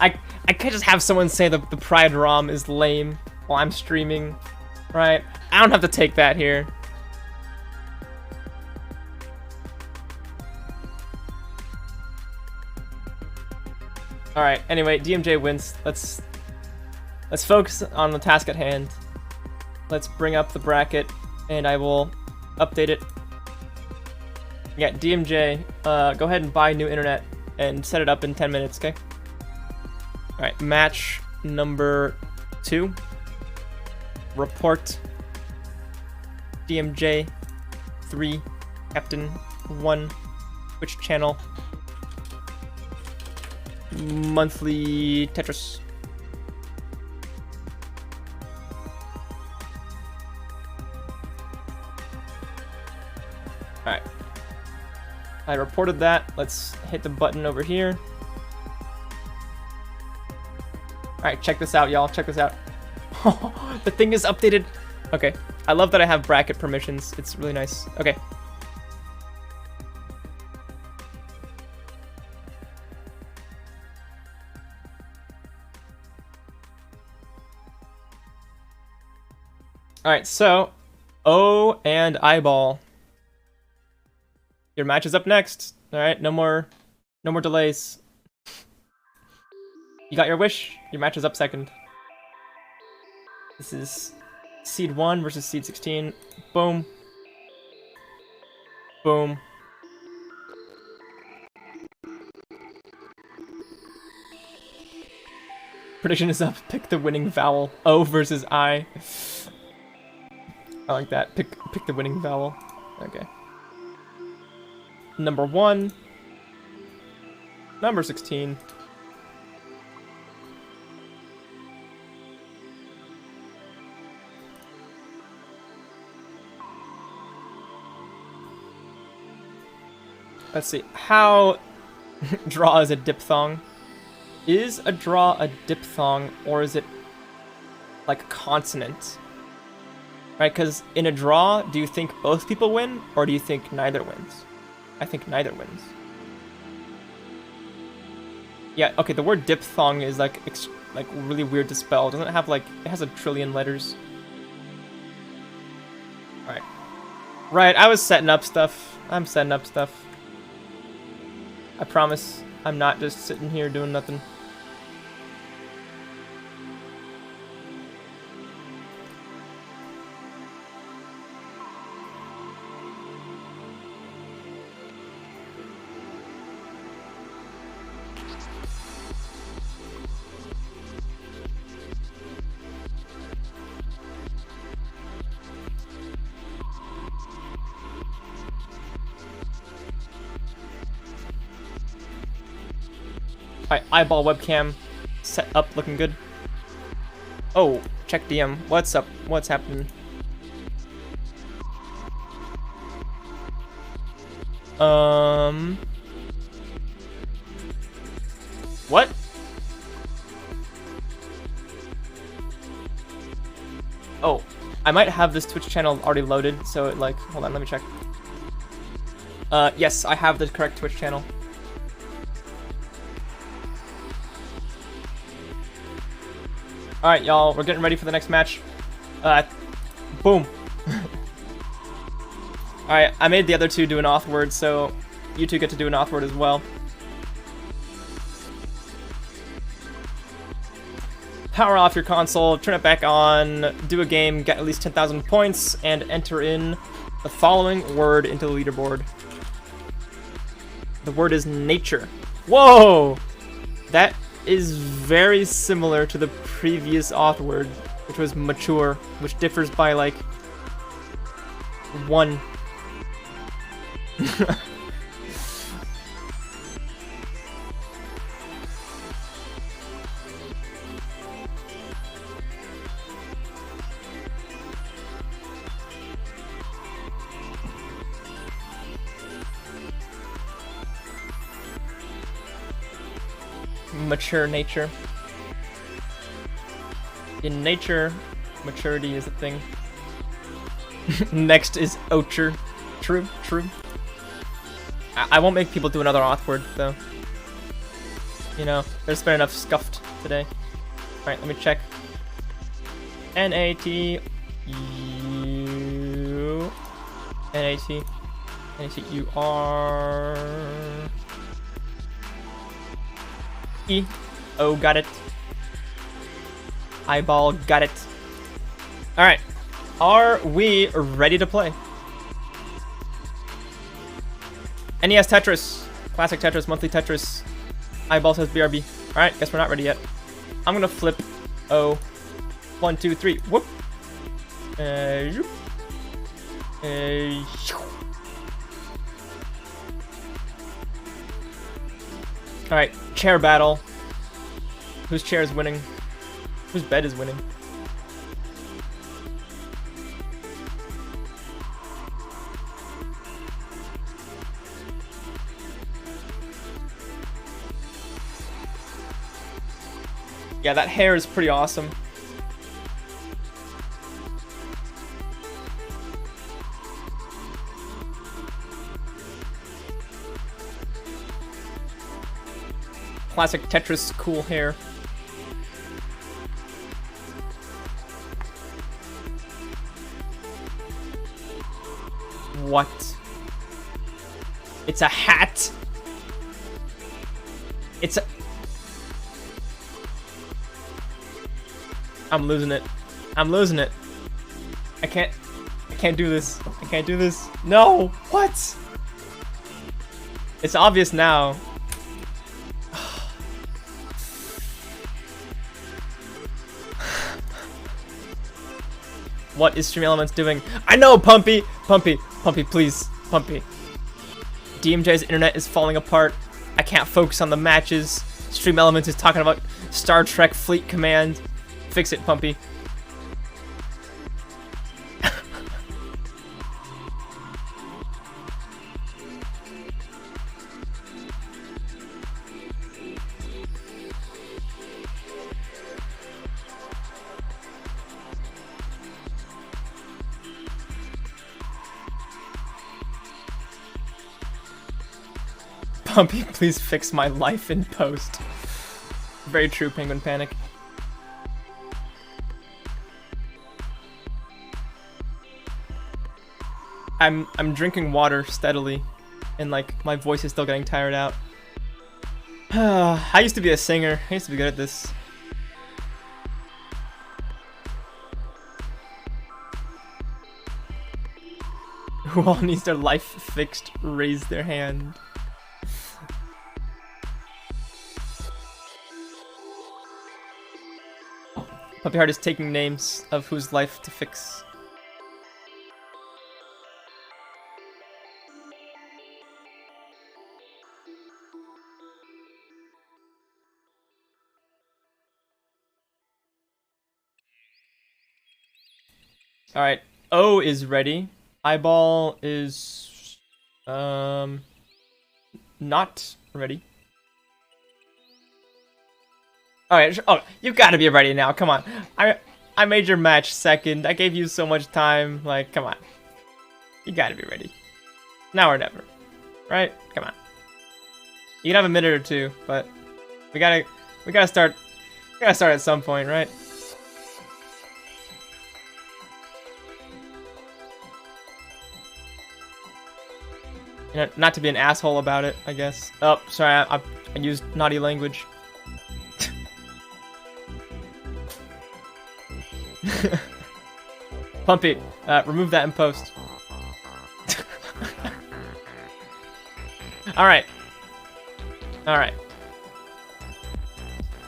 I can't just have someone say the Pride ROM is lame while I'm streaming, right? I don't have to take that here. Alright, anyway, DMJ wins. Let's focus on the task at hand. Let's bring up the bracket, and I will update it. Yeah, DMJ, go ahead and buy new internet and set it up in 10 minutes, okay? Alright, match number 2. Report. DMJ 3, Captain 1, Twitch channel. Monthly Tetris. Alright. I reported that. Let's hit the button over here. Alright, check this out, y'all. Check this out. The thing is updated. Okay. I love that I have bracket permissions. It's really nice. Okay. Alright, so O and iBall. Your match is up next. Alright, no more delays. You got your wish, your match is up second. This is Seed 1 versus Seed 16. Boom. Boom. Prediction is up. Pick the winning vowel. O versus I. I like that. Pick the winning vowel. Okay. Number 1. Number 16. Let's see. How draw is a diphthong? Is a draw a diphthong, or is it like a consonant? Right, because in a draw, do you think both people win, or do you think neither wins? I think neither wins. Yeah, okay, the word diphthong is like really weird to spell. Doesn't it have like, it has a trillion letters. Alright. Right, I was setting up stuff. I'm setting up stuff. I promise I'm not just sitting here doing nothing. Alright, iBall webcam set up, looking good. Oh, check DM. What's up? What's happening? What? Oh, I might have this Twitch channel already loaded, so it like, hold on, let me check. Yes, I have the correct Twitch channel. Alright, y'all, we're getting ready for the next match. Boom. Alright, I made the other two do an auth word, so you two get to do an auth word as well. Power off your console, turn it back on, do a game, get at least 10,000 points, and enter in the following word into the leaderboard. The word is nature. Whoa! That is very similar to the previous auth word, which was mature, which differs by like 1. Mature nature. In nature, maturity is a thing. Next is Ocher. True, true. I won't make people do another auth word, though. You know, there's been enough scuffed today. Alright, let me check. N-A-T-U... N-A-T... N-A-T-U-R... E. Oh, got it. iBall, got it. Alright. Are we ready to play? NES Tetris. Classic Tetris, monthly Tetris. iBall says BRB. Alright, guess we're not ready yet. I'm gonna flip. Oh. 1, 2, 3. Whoop. Alright, chair battle. Whose chair is winning? Whose bed is winning? Yeah, that hair is pretty awesome. Classic Tetris cool hair. What? It's a hat? It's a... I'm losing it. I'm losing it. I can't do this. I can't do this. No! What? It's obvious now. What is Stream Elements doing? I know, Pumpy! Pumpy, Pumpy, please. Pumpy. DMJ's internet is falling apart. I can't focus on the matches. Stream Elements is talking about Star Trek Fleet Command. Fix it, Pumpy. Pumpy, please fix my life in post. Very true, Penguin Panic. I'm drinking water steadily, and like my voice is still getting tired out. I used to be a singer. I used to be good at this. Who all needs their life fixed? Raise their hand. Puppy Heart is taking names of whose life to fix. Alright, O is ready. iBall is not ready. Alright, oh, you gotta be ready now, come on. I made your match second. I gave you so much time. Like, come on. You gotta be ready. Now or never. Right? Come on. You can have a minute or two, but we gotta start at some point, right? You know, not to be an asshole about it, I guess. Oh, sorry, I used naughty language. Pumpy, remove that in post. Alright. Alright.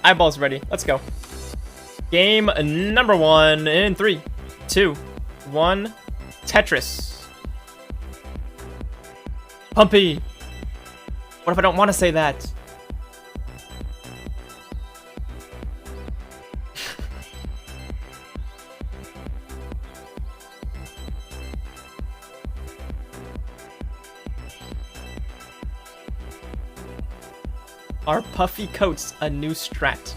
iBall's ready. Let's go. Game number 1 in 3, 2, 1. Tetris. Pumpy! What if I don't want to say that? Are puffy coats a new strat?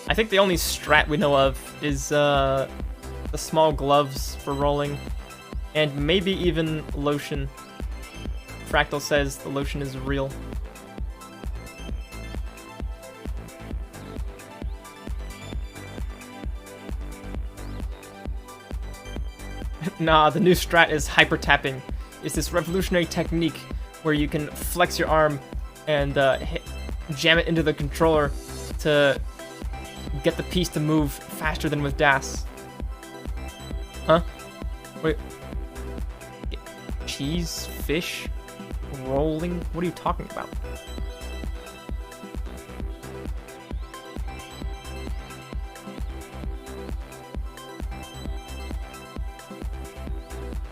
I think the only strat we know of is the small gloves for rolling, and maybe even lotion. Fractal says the lotion is real. Nah, the new strat is hyper tapping. It's this revolutionary technique where you can flex your arm and jam it into the controller to get the piece to move faster than with DAS. Huh? Wait. Cheese? Fish? Rolling? What are you talking about?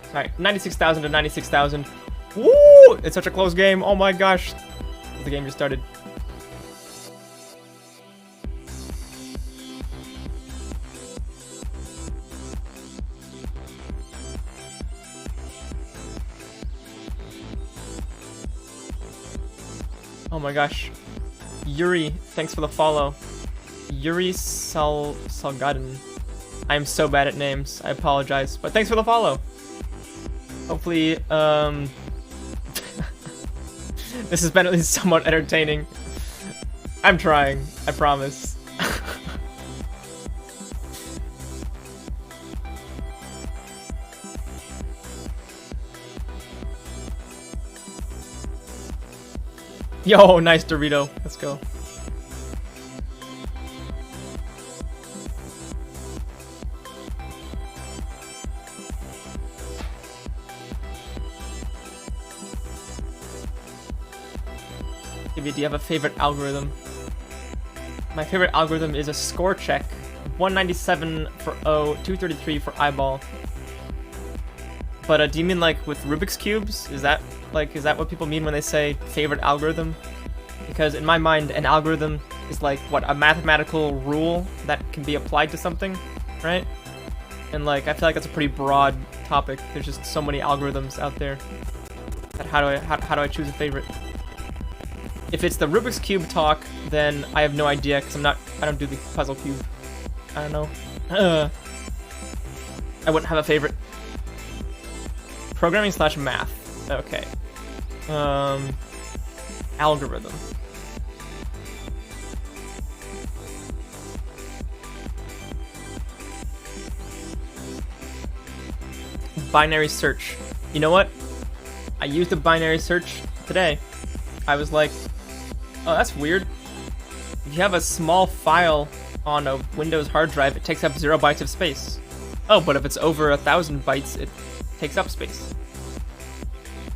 Alright, 96,000 to 96,000. Woo! It's such a close game. Oh my gosh. The game just started. Oh my gosh. Yuri, thanks for the follow. Yuri Salgadin. I am so bad at names. I apologize. But thanks for the follow. Hopefully, this has been at least somewhat entertaining. I'm trying. I promise. Yo, nice Dorito. Let's go. Kibi, do you have a favorite algorithm? My favorite algorithm is a score check. 197 for O, 233 for iBall. But do you mean like with Rubik's Cubes? Is that what people mean when they say favorite algorithm? Because in my mind, an algorithm is like, what, a mathematical rule that can be applied to something, right? And like, I feel like that's a pretty broad topic. There's just so many algorithms out there. How do I choose a favorite? If it's the Rubik's Cube talk, then I have no idea, because I don't do the puzzle cube. I don't know. I wouldn't have a favorite. Programming / math. Okay. Algorithm. Binary search. You know what? I used a binary search today. I was like, oh, that's weird. If you have a small file on a Windows hard drive, it takes up 0 bytes of space. Oh, but if it's over 1,000 bytes, it takes up space.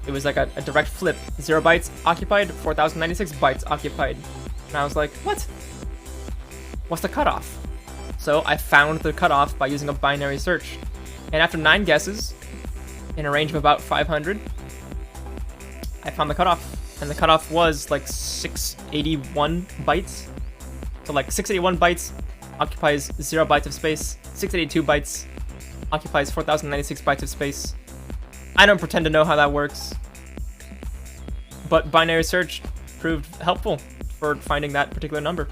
It was like a direct flip. 0 bytes occupied, 4,096 bytes occupied. And I was like, what? What's the cutoff? So I found the cutoff by using a binary search. And after 9 guesses, in a range of about 500, I found the cutoff. And the cutoff was like 681 bytes. So like 681 bytes occupies 0 bytes of space. 682 bytes occupies 4096 bytes of space. I don't pretend to know how that works, but binary search proved helpful for finding that particular number,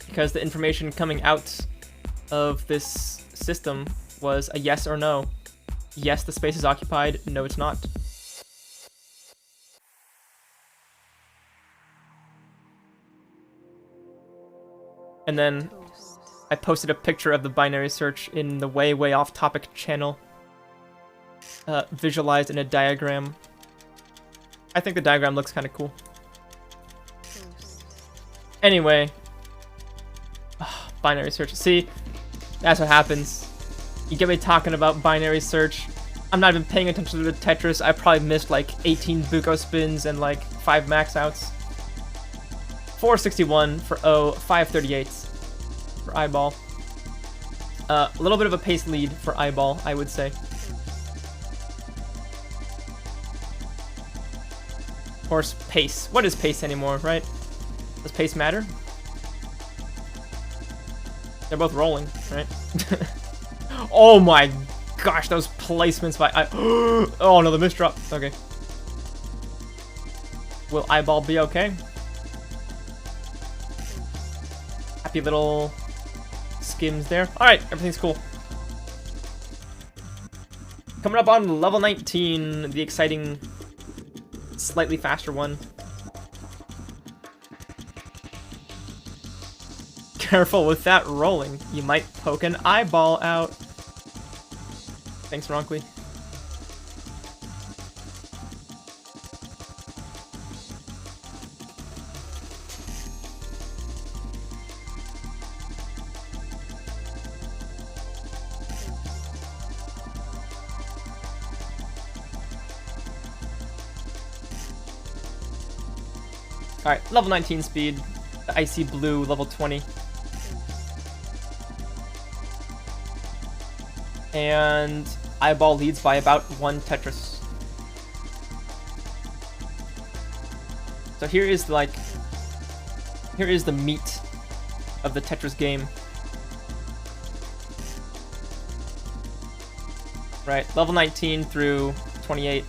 because the information coming out of this system was a yes or no. Yes, the space is occupied. No, it's not. And then I posted a picture of the binary search in the way off topic channel, visualized in a diagram. I think the diagram looks kind of cool. Anyway, binary search. See, that's what happens. You get me talking about binary search. I'm not even paying attention to the Tetris. I probably missed like 18 Buko spins and like 5 max outs. 461 for O, 538 for iBall. A little bit of a pace lead for iBall, I would say. Of course, pace. What is pace anymore, right? Does pace matter? They're both rolling, right? Oh my gosh, those placements by oh no, the misdrop. Okay. Will iBall be okay? Happy little skims there. Alright, everything's cool. Coming up on level 19, the exciting, slightly faster one. Careful with that rolling. You might poke an eyeball out. Thanks, Ronkley. Alright, level 19 speed. The icy blue, level 20. And iBall leads by about 1 Tetris. So here is the meat of the Tetris game. Right, level 19 through 28.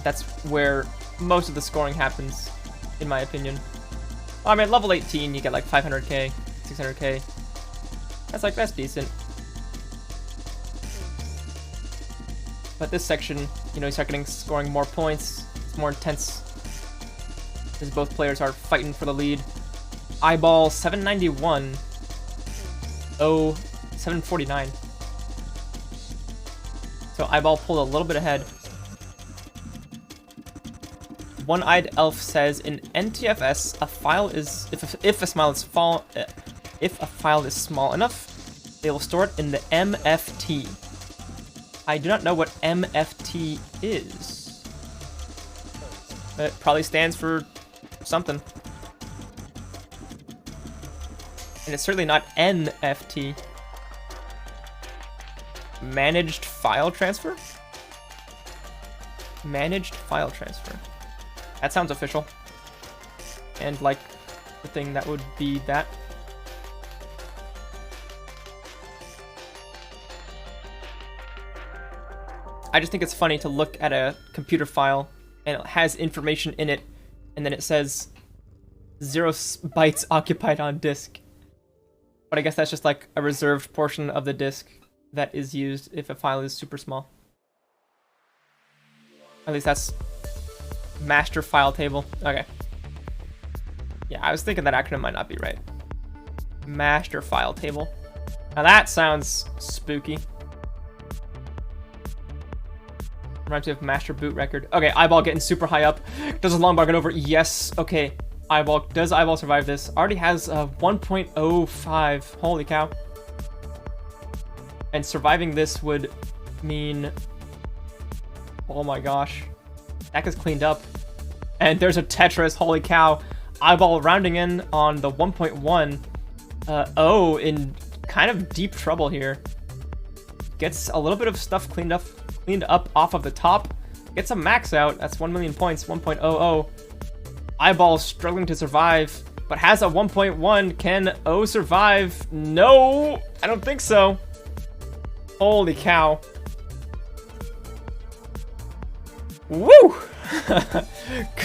That's where most of the scoring happens, in my opinion. I mean, level 18, you get like 500k, 600k. That's decent. But this section, you know, you start scoring more points. It's more intense, as both players are fighting for the lead. iBall 791. Oh, 749. So iBall pulled a little bit ahead. One-eyed elf says in NTFS a file is if a file is small enough, they will store it in the MFT. I do not know what MFT is. It probably stands for something. And it's certainly not NFT. Managed file transfer? Managed file transfer. That sounds official. And like the thing that would be that. I just think it's funny to look at a computer file and it has information in it, and then it says 0 bytes occupied on disk. But I guess that's just like a reserved portion of the disk that is used if a file is super small. At least that's master file table. Okay. Yeah, I was thinking that acronym might not be right. Master file table. Now that sounds spooky. Reminds me of master boot record. Okay, iBall getting super high up. Does a long bar get over? Yes. Okay. Does iBall survive this? Already has a 1.05. Holy cow. And surviving this would mean, oh my gosh, that gets cleaned up. And there's a Tetris. Holy cow. iBall rounding in on the 1.1. Oh, in kind of deep trouble here. Gets a little bit of stuff cleaned up off of the top. Gets a max out. That's 1 million points. 1.00. iBall struggling to survive. but has a 1.1. Can O survive? No, I don't think so. Holy cow. Woo!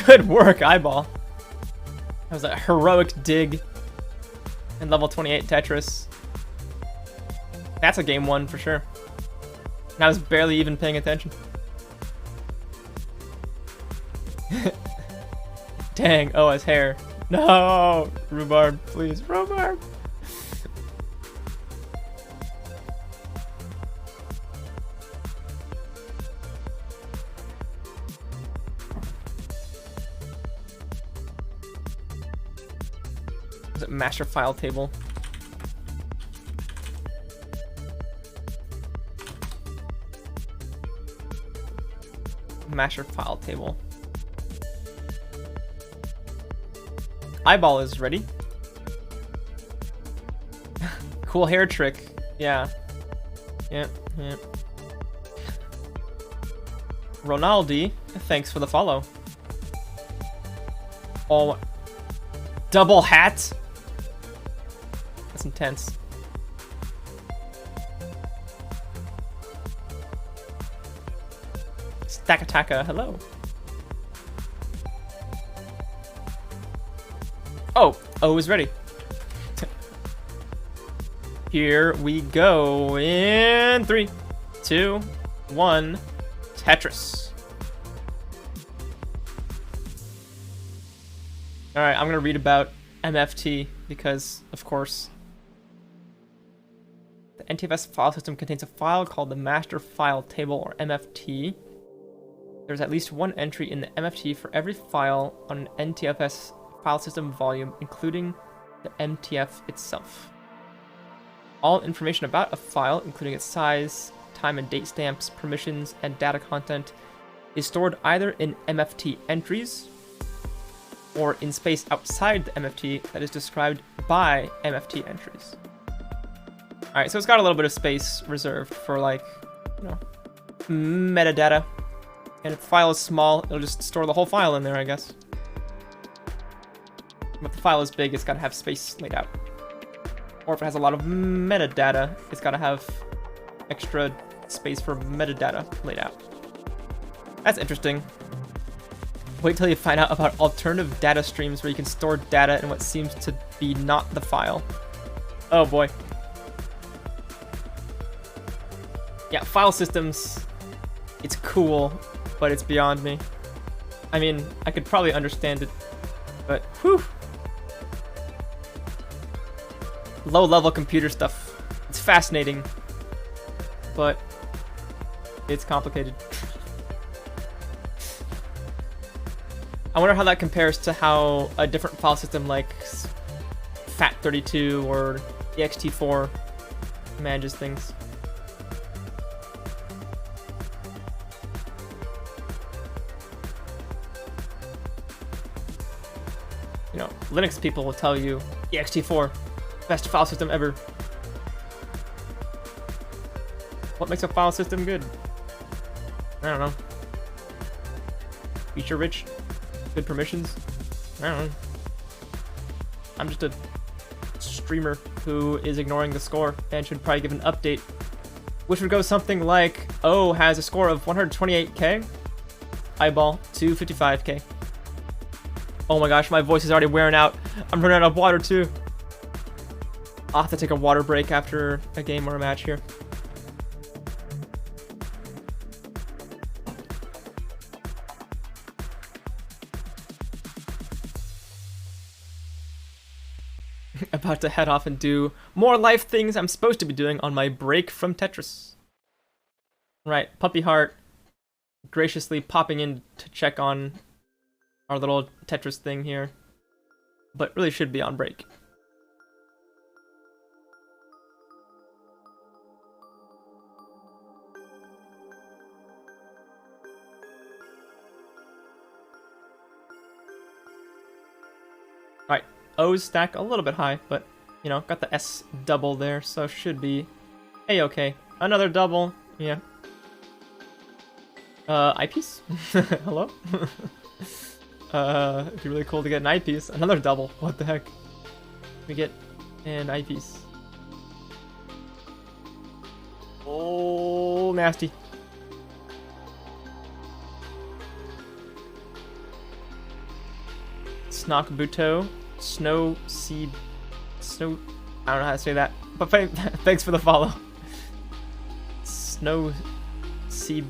Good work, iBall. That was a heroic dig in level 28 Tetris. That's a game one for sure. And I was barely even paying attention. Dang, oh, his hair. No! Rhubarb, please, rhubarb! Is it master file table? Master file table. iBall is ready. Cool hair trick. Yeah. Yeah. Ronaldi, thanks for the follow. Oh, double hat? That's intense. Stack-a-taka, hello. Oh, O is ready. Here we go in 3, 2, 1, Tetris. Alright, I'm gonna read about MFT because, of course, the NTFS file system contains a file called the master file table, or MFT. There's at least one entry in the MFT for every file on an NTFS file system volume, including the MTF itself. All information about a file, including its size, time and date stamps, permissions, and data content, is stored either in MFT entries or in space outside the MFT that is described by MFT entries. Alright, so it's got a little bit of space reserved for, like, you know, metadata. And if the file is small, it'll just store the whole file in there, I guess. But if the file is big, it's gotta have space laid out. Or if it has a lot of metadata, it's gotta have extra space for metadata laid out. That's interesting. Wait till you find out about alternative data streams where you can store data in what seems to be not the file. Oh boy. Yeah, file systems, it's cool, but it's beyond me. I mean, I could probably understand it, but whew. Low-level computer stuff. It's fascinating, but it's complicated. I wonder how that compares to how a different file system like FAT32 or ext4 manages things. You know, Linux people will tell you ext4, best file system ever. What makes a file system good? I don't know. Feature rich? Good permissions? I don't know. I'm just a streamer who is ignoring the score and should probably give an update, which would go something like, O has a score of 128k, iBall 255k. Oh my gosh, my voice is already wearing out. I'm running out of water too. I'll have to take a water break after a game or a match here. About to head off and do more life things I'm supposed to be doing on my break from Tetris. Right, Puppy Heart graciously popping in to check on our little Tetris thing here, but really should be on break. Alright, O's stack a little bit high, but, you know, got the S double there, so should be A-okay. Another double, yeah. Eyepiece? Hello? It'd be really cool to get an eyepiece. Another double. What the heck? We get an eyepiece. Oh, nasty. Snockbuto. Snow seed. Snow. I don't know how to say that. But thanks for the follow. Snow seed.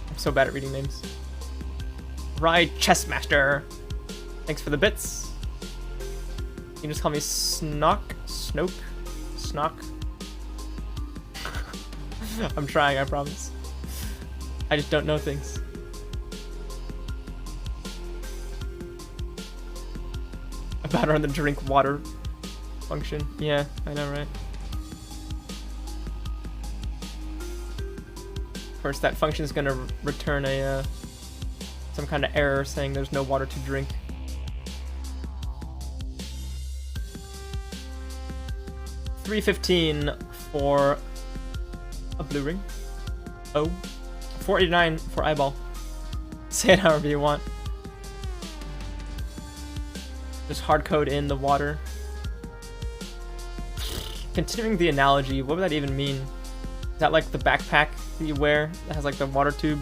I'm so bad at reading names. Ride Chessmaster. Thanks for the bits. You can just call me Snock. Snoke. Snock. I'm trying, I promise. I just don't know things. About on the drink water function. Yeah, I know, right? Of course, that function is gonna return a some kind of error saying there's no water to drink. $3.15 for a blue ring. Oh, $4.89 for iBall. Say it however you want. Just hard code in the water. Continuing the analogy, what would that even mean? Is that like the backpack that you wear that has like the water tube?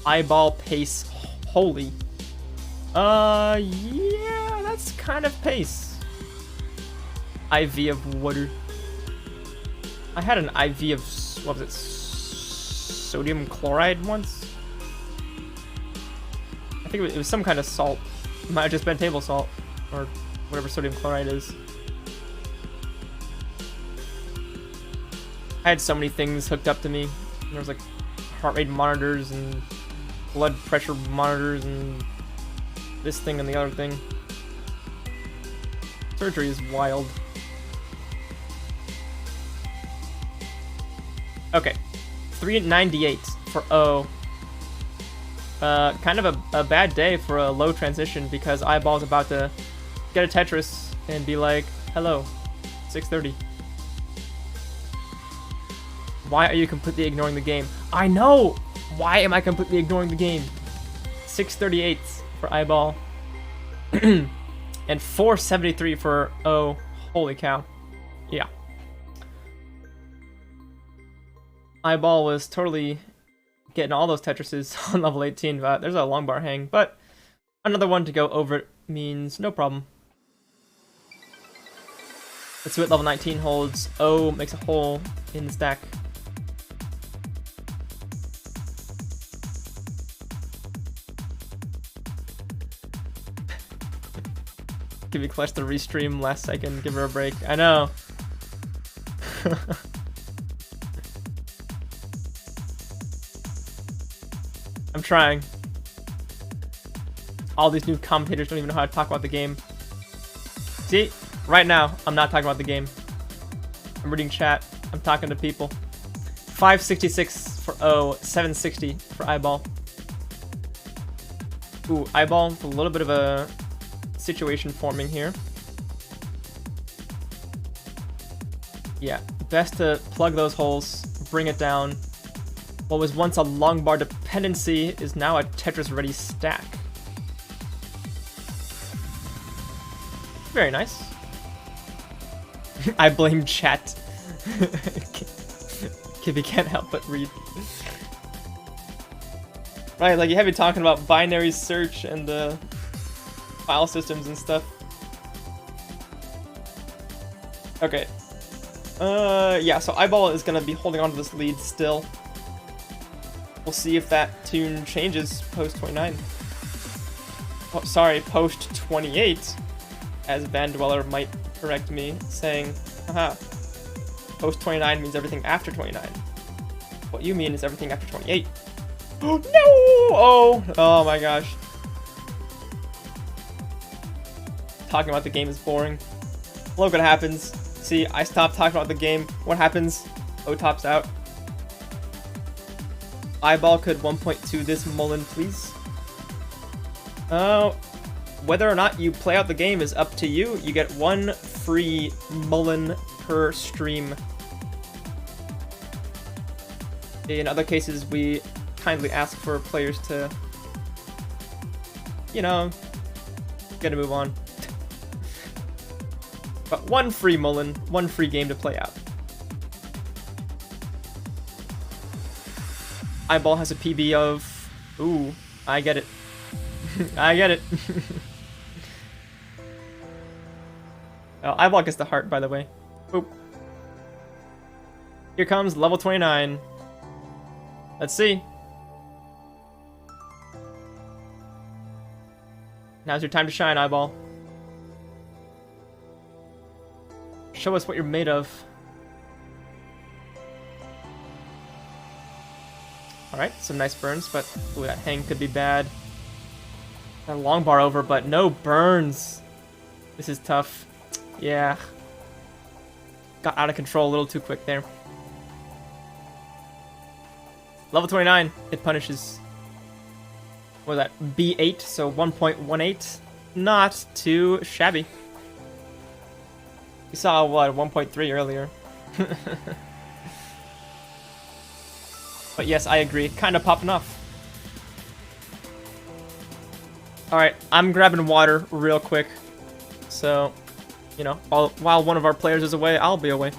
iBall pace. Holy. Yeah, that's kind of pace. IV of water. I had an IV of, what was it, sodium chloride once? I think it was some kind of salt. It might have just been table salt, or whatever sodium chloride is. I had so many things hooked up to me. There was like heart rate monitors and blood pressure monitors and this thing and the other thing. Surgery is wild. Okay, $3.98 for O. Kind of a bad day for a low transition because iBall's about to get a Tetris and be like, hello, 6:30. Why are you completely ignoring the game? I know! Why am I completely ignoring the game? 638 for iBall. And 473 for O. Holy cow. Yeah. iBall was totally getting all those Tetrises on level 18. But there's a long bar hang, but another one to go over it means no problem. Let's see what level 19 holds. O makes a hole in the stack. Kibi clutched the restream last second. Give her a break. I know. I'm trying. All these new commentators don't even know how to talk about the game. See? Right now, I'm not talking about the game. I'm reading chat. I'm talking to people. 566 for O. 760 for iBall. Ooh, iBall with a little bit of a situation forming here. Yeah, best to plug those holes, bring it down. What was once a long bar dependency is now a Tetris ready stack. Very nice. I blame chat. Kibi can't help but read. Right, like you have me talking about binary search and the file systems and stuff. Okay. Yeah, so iBall is gonna be holding on to this lead still. We'll see if that tune changes post 29. Oh, sorry, post 28, as Van Dweller might correct me, saying, haha, post 29 means everything after 29. What you mean is everything after 28. Oh, no! Oh my gosh. Talking about the game is boring. Look what happens. See, I stop talking about the game. What happens? O tops out. iBall could 1.2 this Mullen, please. Whether or not you play out the game is up to you. You get one free Mullen per stream. In other cases, we kindly ask for players to, you know, gotta move on. But one free Mullen, one free game to play out. iBall has a PB of... Ooh, I get it. I get it. Oh, iBall gets the heart, by the way. Oop. Here comes level 29. Let's see. Now's your time to shine, iBall. Show us what you're made of. Alright, some nice burns, but ooh, that hang could be bad. That long bar over, but no burns. This is tough. Yeah. Got out of control a little too quick there. Level 29, it punishes. What was that? B8, so 1.18. Not too shabby. We saw, what, 1.3 earlier. But yes, I agree. Kind of popping off. Alright, I'm grabbing water real quick. So, you know, while one of our players is away, I'll be away.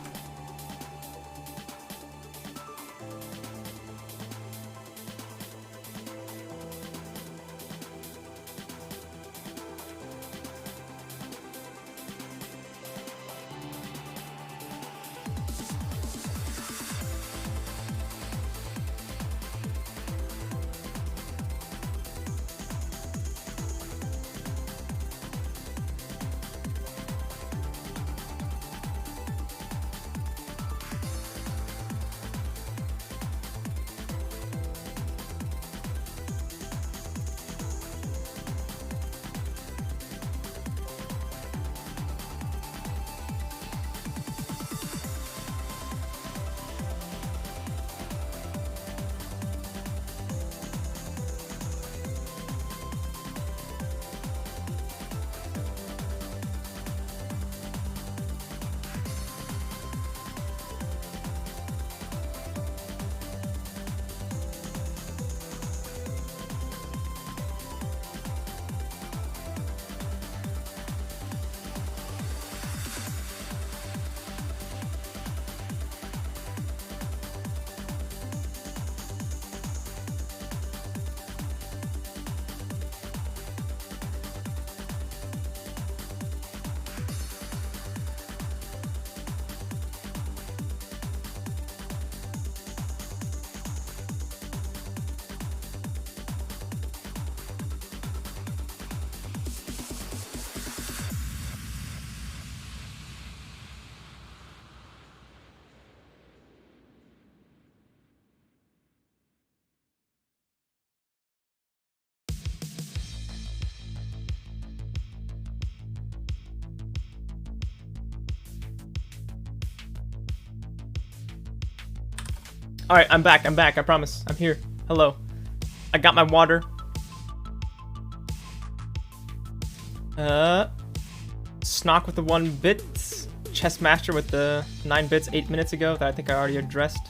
Alright, I'm back, I promise. I'm here. Hello. I got my water. Snock with the 1 bit. Chessmaster with the 9 bits 8 minutes ago that I think I already addressed.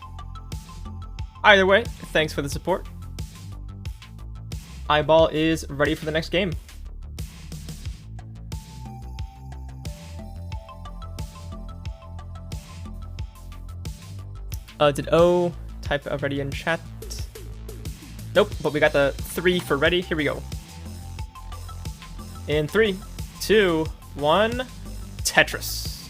Either way, thanks for the support. iBall is ready for the next game. Did O type already in chat? Nope, but we got the 3 for ready. Here we go. In 3, 2, 1, Tetris.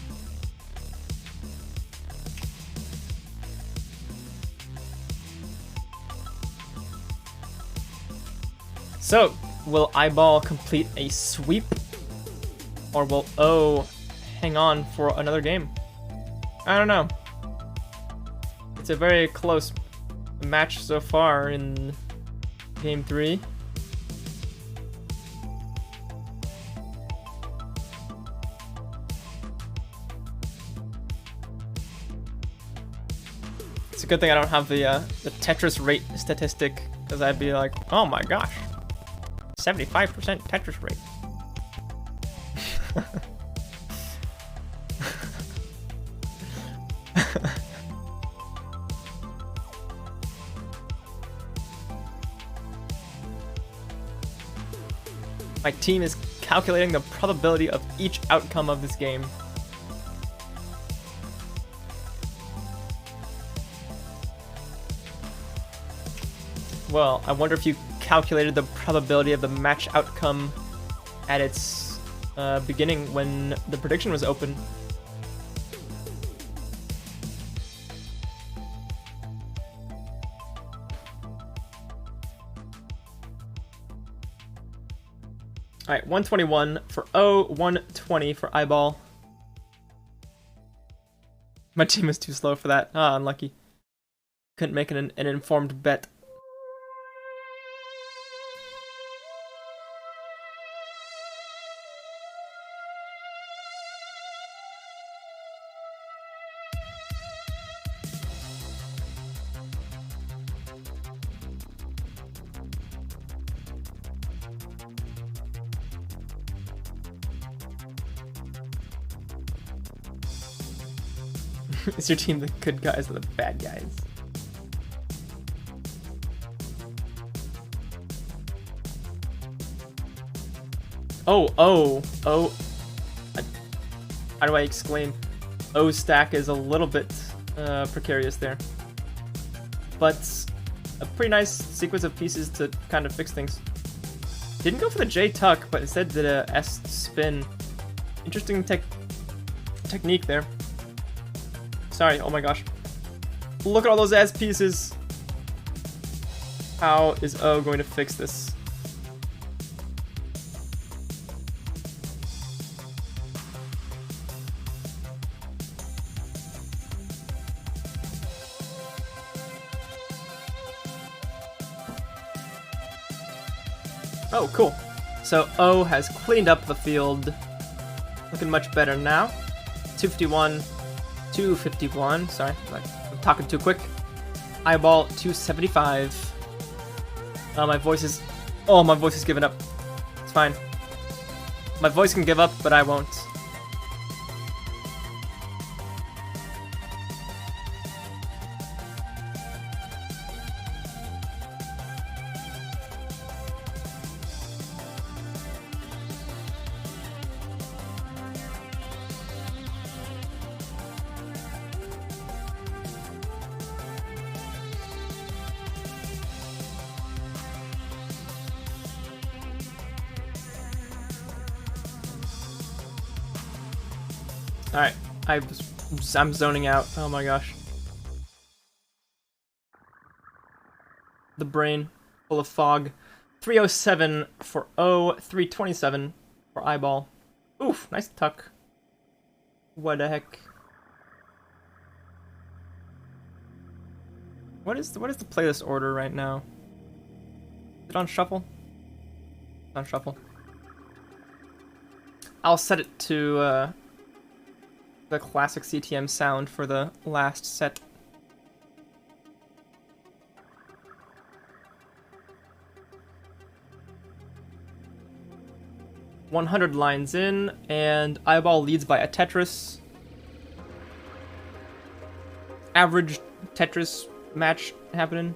So, will iBall complete a sweep? Or will O hang on for another game? I don't know. It's a very close match so far in game 3. It's a good thing I don't have the Tetris rate statistic, because I'd be like, oh my gosh, 75% Tetris rate. My team is calculating the probability of each outcome of this game. Well, I wonder if you calculated the probability of the match outcome at its beginning when the prediction was open. Alright, 121 for O, 120 for iBall. My team is too slow for that. Ah, unlucky. Couldn't make an informed bet. Is your team the good guys or the bad guys? Oh. How do I exclaim? O stack is a little bit precarious there. But a pretty nice sequence of pieces to kind of fix things. Didn't go for the J tuck, but instead did a S spin. Interesting technique there. Sorry, oh my gosh. Look at all those S pieces. How is O going to fix this? Oh, cool. So O has cleaned up the field. Looking much better now. 251. 251, sorry, I'm talking too quick. iBall 275. My voice is giving up. It's fine. My voice can give up, but I won't. Alright, I'm zoning out. Oh my gosh. The brain full of fog. 307 for O, 327 for iBall. Oof, nice tuck. What the heck? What is the playlist order right now? Is it on shuffle? It's on shuffle. I'll set it to the classic CTM sound for the last set. .100 lines in, and iBall leads by a Tetris. Average Tetris match happening.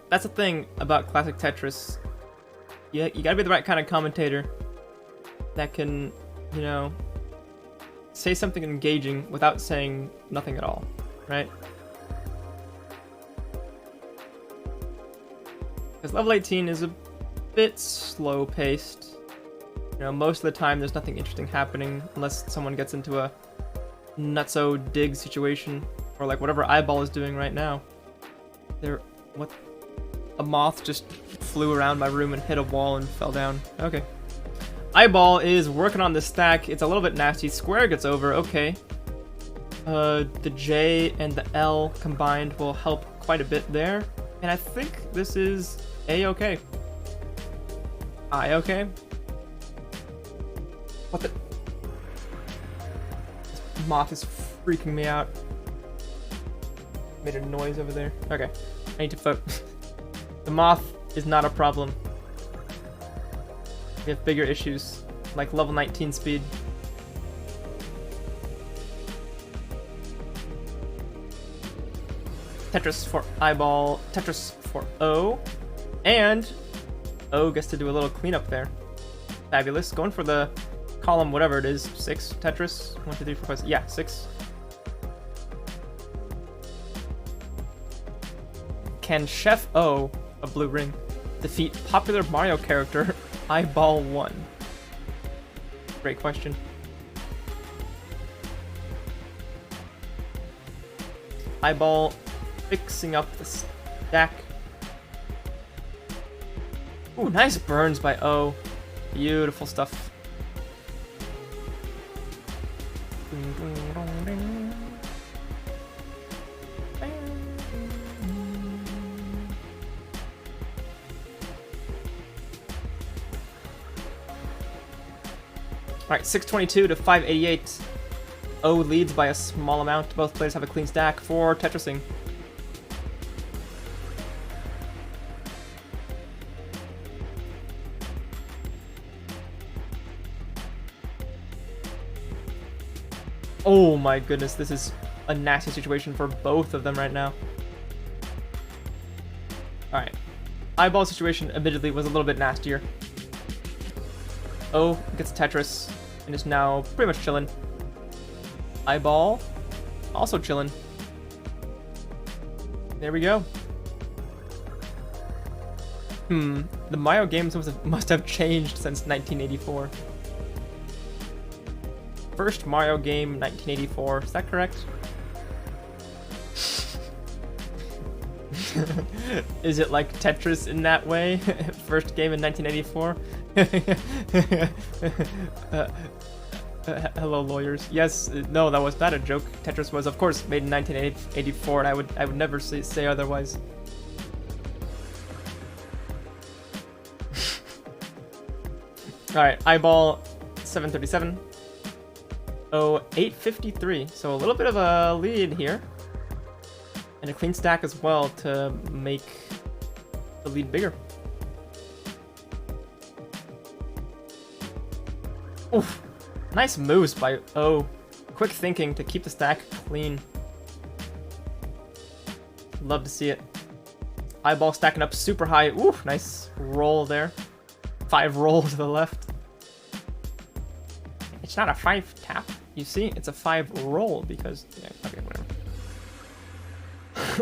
That's the thing about classic Tetris. You gotta be the right kind of commentator that can, you know, say something engaging without saying nothing at all, right? Because level 18 is a bit slow-paced. You know, most of the time there's nothing interesting happening unless someone gets into a nutso dig situation, or like whatever iBall is doing right now. What? A moth just flew around my room and hit a wall and fell down. Okay. iBall is working on this stack. It's a little bit nasty. Square gets over. Okay. The J and the L combined will help quite a bit there. And I think this is A-okay. I-okay? What the? This moth is freaking me out. Made a noise over there. Okay. I need to focus. The moth is not a problem. We have bigger issues, like level 19 speed. Tetris for iBall, Tetris for O, and O gets to do a little cleanup there. Fabulous. Going for the column, whatever it is, 6 Tetris. 1, 2, 3, 4, 5, 6. Yeah, 6. Can Chef O, a blue ring, defeat popular Mario character iBall 1? Great question. iBall fixing up the stack. Ooh, nice burns by O. Beautiful stuff. Alright, 622 to 588. O leads by a small amount. Both players have a clean stack for Tetrising. Oh my goodness, this is a nasty situation for both of them right now. Alright. iBall situation admittedly was a little bit nastier. O gets Tetris and is now pretty much chilling. iBall also chilling. There we go. The Mario games must have changed since 1984. First Mario game, 1984. Is that correct? Is it like Tetris in that way? First game in 1984? Hello, lawyers. Yes, no, that was not a joke. Tetris was, of course, made in 1984, and I would never say otherwise. All right, iBall 737. Oh, 853. So a little bit of a lead here, and a clean stack as well to make the lead bigger. Oof. Nice moves by O. Quick thinking to keep the stack clean. Love to see it. iBall stacking up super high. Ooh, nice roll there. 5 roll to the left. It's not a 5 tap, you see? It's a 5 roll because... Yeah, okay, whatever.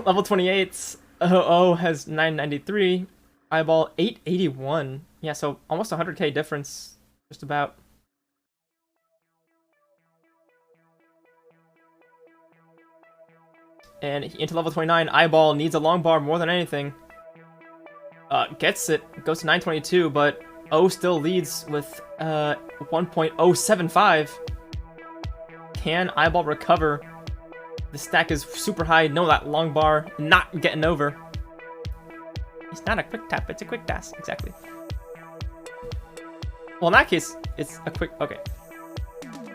Level 28. O has 993. iBall 881. Yeah, so almost 100k difference. Just about. And into level 29, iBall needs a long bar more than anything. Gets it, goes to 922, but O still leads with 1.075. Can iBall recover? The stack is super high. No, that long bar not getting over. It's not a quick tap, it's a quick dash. Exactly. Well, in that case, it's a quick... Okay.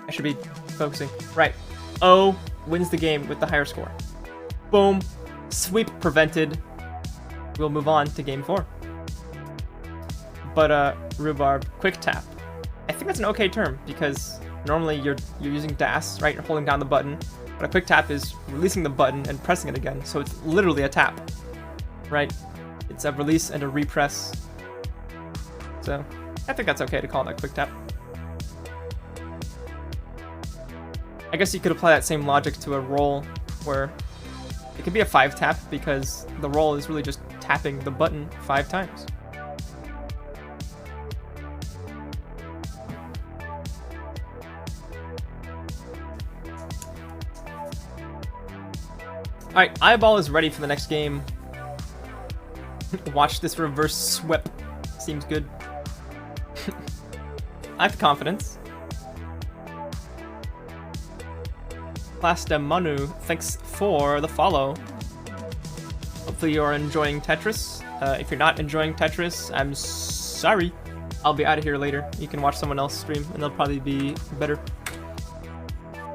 I should be focusing. Right. O wins the game with the higher score. Boom. Sweep prevented. We'll move on to game 4. But, Rhubarb, quick tap. I think that's an okay term, because normally you're using dash, right? You're holding down the button. But a quick tap is releasing the button and pressing it again, so it's literally a tap, right? It's a release and a repress. So, I think that's okay to call it a quick tap. I guess you could apply that same logic to a roll, where it could be a 5 tap, because the roll is really just tapping the button 5 times. Alright, iBall is ready for the next game. Watch this reverse sweep. Seems good. I have confidence. Plasta Manu, thanks for the follow. Hopefully you're enjoying Tetris. If you're not enjoying Tetris, I'm sorry. I'll be out of here later. You can watch someone else stream, and they'll probably be better.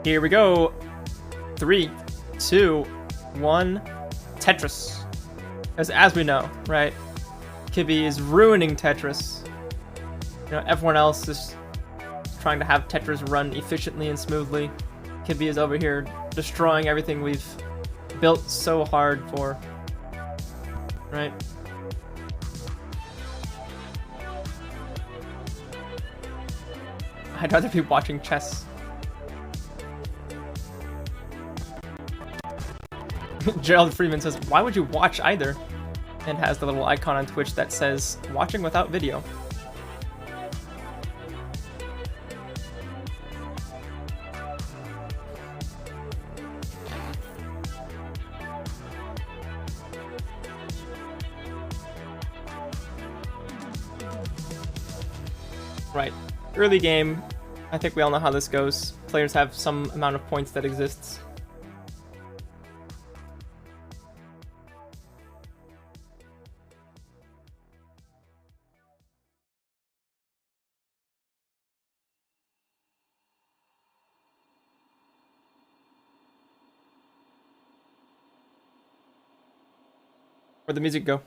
Here we go. 3, 2, 1. Tetris. As we know, right? Kibi is ruining Tetris. You know, everyone else is trying to have Tetris run efficiently and smoothly. Kibi is over here destroying everything we've built so hard for, right? I'd rather be watching chess. Gerald Freeman says, why would you watch either? And has the little icon on Twitch that says, watching without video. Right. Early game. I think we all know how this goes. Players have some amount of points that exists. Where'd the music go?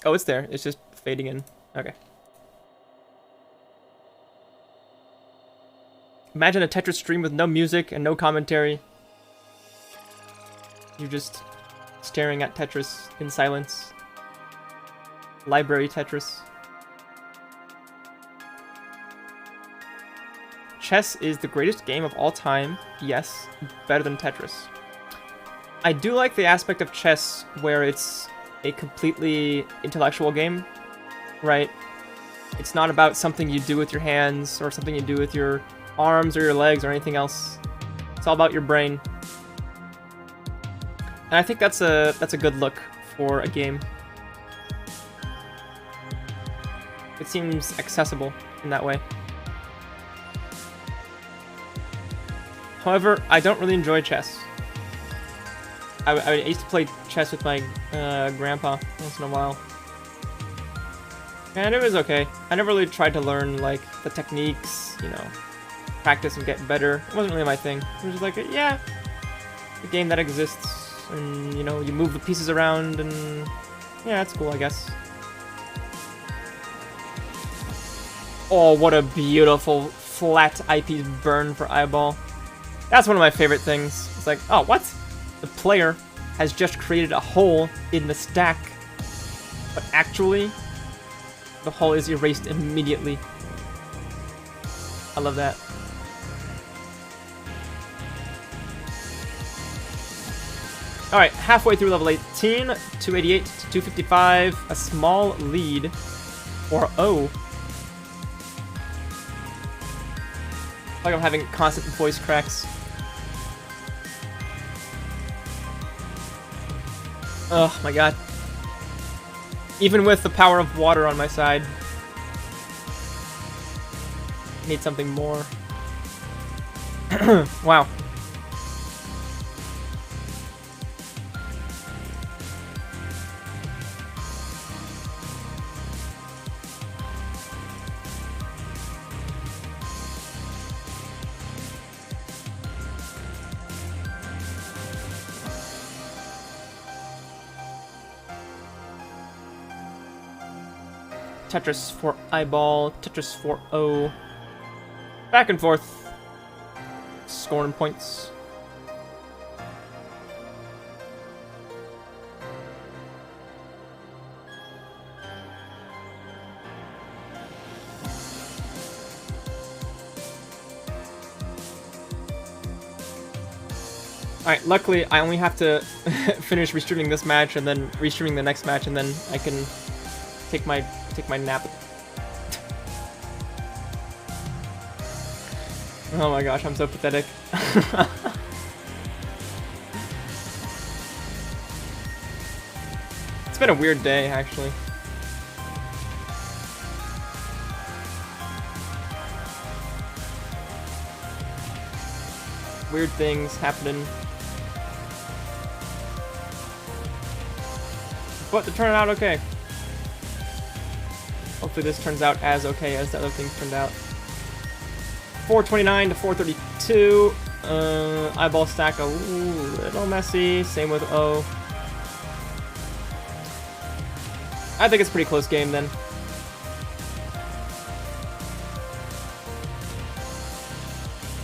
Oh, it's there. It's just fading in. Okay. Imagine a Tetris stream with no music and no commentary. You're just staring at Tetris in silence. Library Tetris. Chess is the greatest game of all time. Yes, better than Tetris. I do like the aspect of chess where it's a completely intellectual game, right? It's not about something you do with your hands or something you do with your arms or your legs or anything else. It's all about your brain. And I think that's a good look for a game. It seems accessible in that way. However, I don't really enjoy chess. I used to play chess with my grandpa once in a while. And it was okay. I never really tried to learn, like, the techniques, you know, practice and get better. It wasn't really my thing. It was just like, yeah, a game that exists, and, you know, you move the pieces around, and yeah, it's cool, I guess. Oh, what a beautiful flat eyepiece burn for iBall. That's one of my favorite things. It's like, oh, what? The player has just created a hole in the stack, but actually, the hole is erased immediately. I love that. Alright, halfway through level 18, 288 to 255, a small lead for O. Like I'm having constant voice cracks. Oh my god. Even with the power of water on my side. I need something more. Wow. Tetris for iBall, Tetris for O. Back and forth. Scoring points. Alright, luckily I only have to finish restreaming this match and then restreaming the next match, and then I can take my nap. Oh my gosh, I'm so pathetic. It's been a weird day, actually. Weird things happening. But they're turning out okay. Hopefully this turns out as okay as the other things turned out. 429 to 432. iBall stack a little messy. Same with O. I think it's a pretty close game then.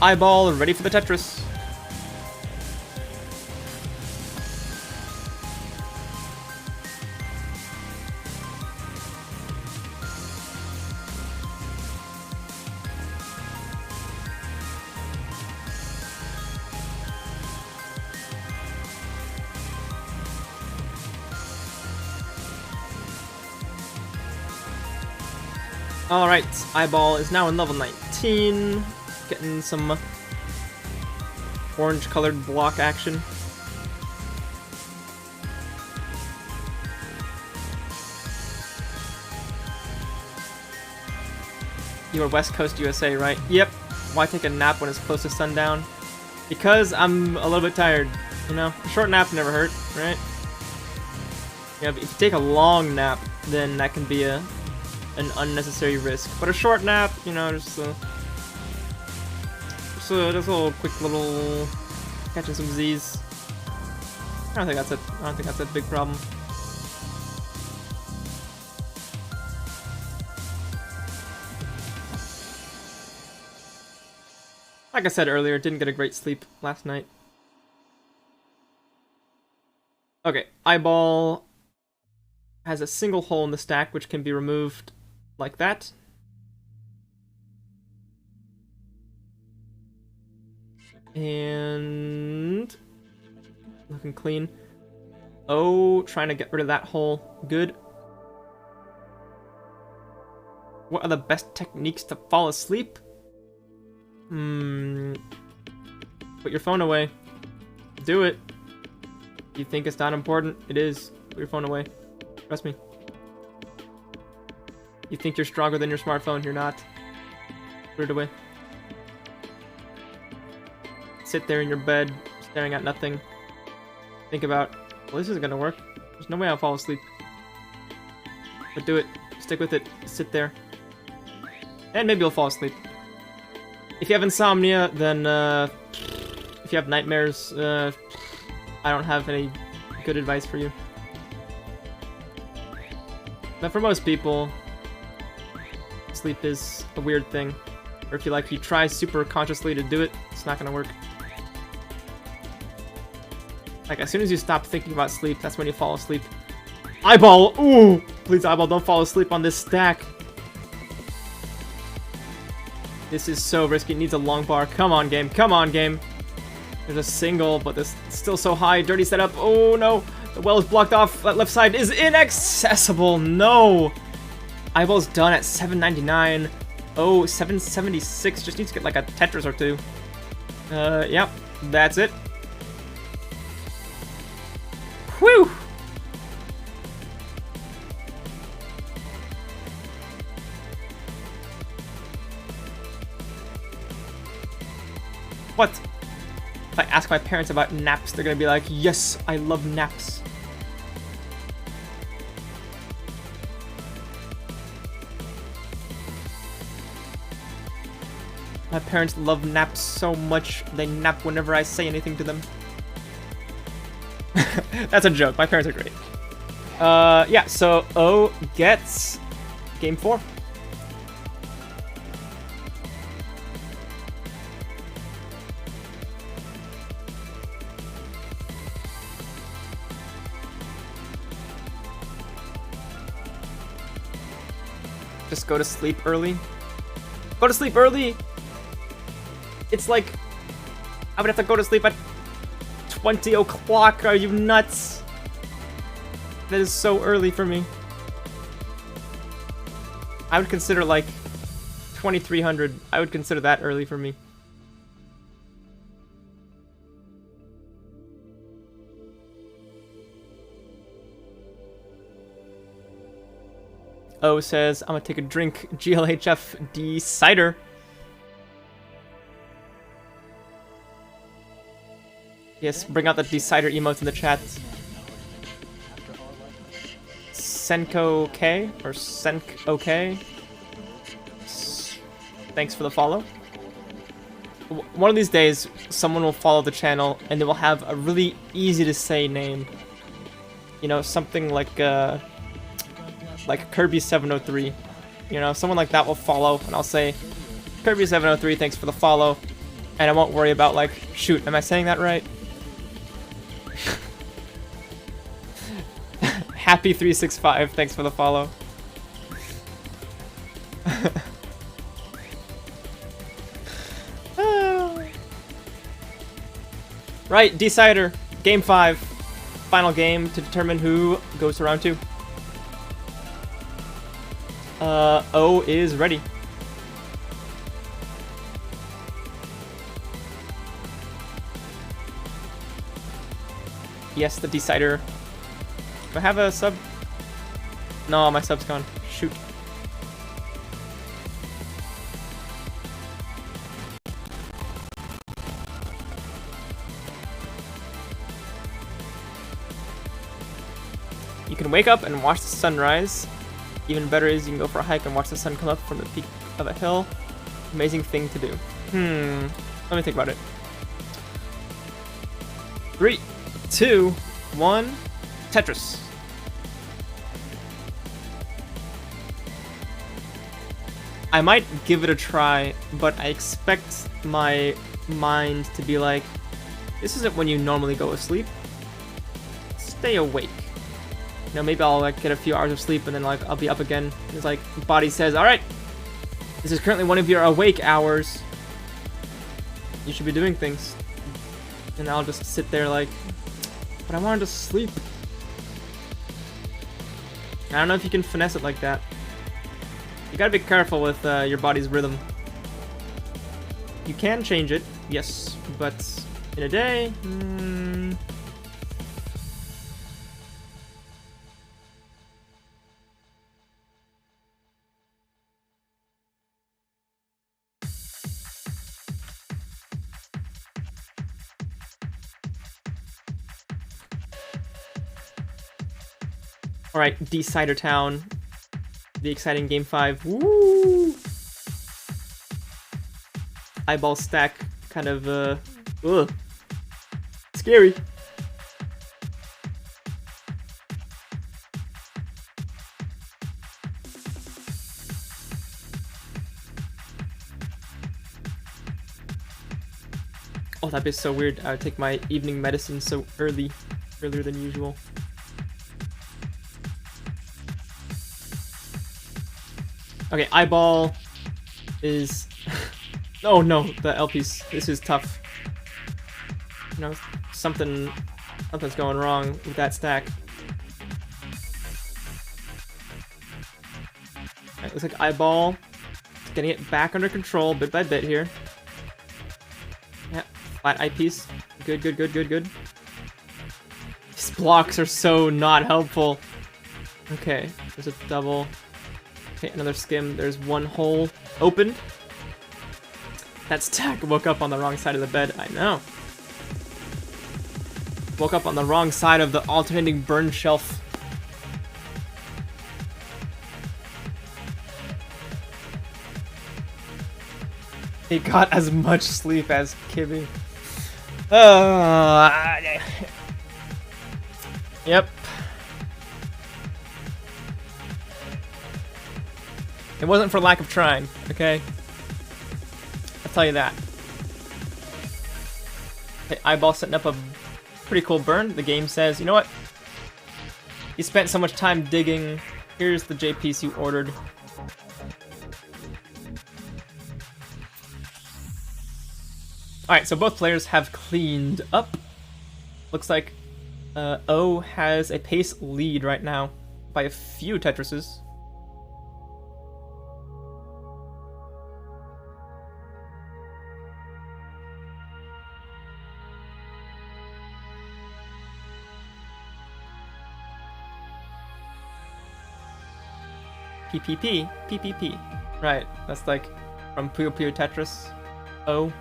iBall ready for the Tetris. Alright, iBall is now in level 19. Getting some orange-colored block action. You are West Coast USA, right? Yep. Why take a nap when it's close to sundown? Because I'm a little bit tired, you know? A short nap never hurt, right? Yeah, but if you take a long nap, then that can be an unnecessary risk. But a short nap, you know, just a little quick little catching some Z's. I don't think that's a big problem. Like I said earlier, didn't get a great sleep last night. Okay, iBall has a single hole in the stack which can be removed like that. And looking clean. Oh, trying to get rid of that hole. Good. What are the best techniques to fall asleep? Put your phone away. Do it. You think it's not important? It is. Put your phone away. Trust me. You think you're stronger than your smartphone? You're not. Put it away. Sit there in your bed, staring at nothing. Think about, well, this isn't gonna work. There's no way I'll fall asleep. But do it. Stick with it. Sit there. And maybe you'll fall asleep. If you have insomnia, then, if you have nightmares, I don't have any good advice for you. But for most people, sleep is a weird thing. Or if you try super consciously to do it, it's not gonna work. Like, as soon as you stop thinking about sleep, that's when you fall asleep. iBall! Ooh! Please, iBall, don't fall asleep on this stack. This is so risky. It needs a long bar. Come on, game. Come on, game. There's a single, but this is still so high. Dirty setup. Oh, no. The well is blocked off. That left side is inaccessible. No. iBall's done at 799. Oh, 776. Just needs to get like a Tetris or two. Yep. That's it. Whew. What? If I ask my parents about naps, they're gonna be like, yes, I love naps. My parents love naps so much, they nap whenever I say anything to them. That's a joke, my parents are great. Yeah, so O gets game 4. Just go to sleep early. Go to sleep early! It's like, I would have to go to sleep at 20 o'clock. Are you nuts? That is so early for me. I would consider like 2300. I would consider that early for me. O says, I'm gonna take a drink. GLHF cider. Yes, bring out the cider emotes in the chat. Senko K or Senk OK. Thanks for the follow. One of these days, someone will follow the channel and they will have a really easy to say name. You know, something like Kirby 703. You know, someone like that will follow and I'll say, Kirby 703, thanks for the follow. And I won't worry about like, shoot, am I saying that right? Happy 365, thanks for the follow. Right, decider, game 5, final game to determine who goes to round 2. O is ready. Yes, the decider. Do I have a sub? No, my sub's gone. Shoot. You can wake up and watch the sunrise. Even better is you can go for a hike and watch the sun come up from the peak of a hill. Amazing thing to do. Let me think about it. 3, 2, 1. Tetris. I might give it a try, but I expect my mind to be like, this isn't when you normally go to sleep. Stay awake. You know, maybe I'll like get a few hours of sleep and then like I'll be up again. It's like body says, all right, this is currently one of your awake hours. You should be doing things. And I'll just sit there like, but I wanted to sleep. I don't know if you can finesse it like that. You gotta be careful with your body's rhythm. You can change it, yes, but in a day, Alright, Decider Town. The exciting game 5. Woo! iBall stack, kind of, ugh. Scary. Oh, that'd be so weird. I would take my evening medicine so earlier than usual. Okay, iBall is... oh no, the LP's... This is tough. You know, something's going wrong with that stack. Alright, looks like iBall is getting it back under control bit by bit here. Yeah, flat eyepiece. Good, good, good, good, good. These blocks are so not helpful. Okay, there's a double... Okay, another skim. There's one hole opened. That stack woke up on the wrong side of the bed. I know. Woke up on the wrong side of the alternating burn shelf. He got as much sleep as Kibi. Yep. It wasn't for lack of trying, okay? I'll tell you that. Okay, iBall setting up a pretty cool burn. The game says, you know what? You spent so much time digging. Here's the J piece you ordered. Alright, so both players have cleaned up. Looks like O has a pace lead right now by a few Tetrises. PPP, PPP. Right, that's like from Puyo Puyo Tetris. O.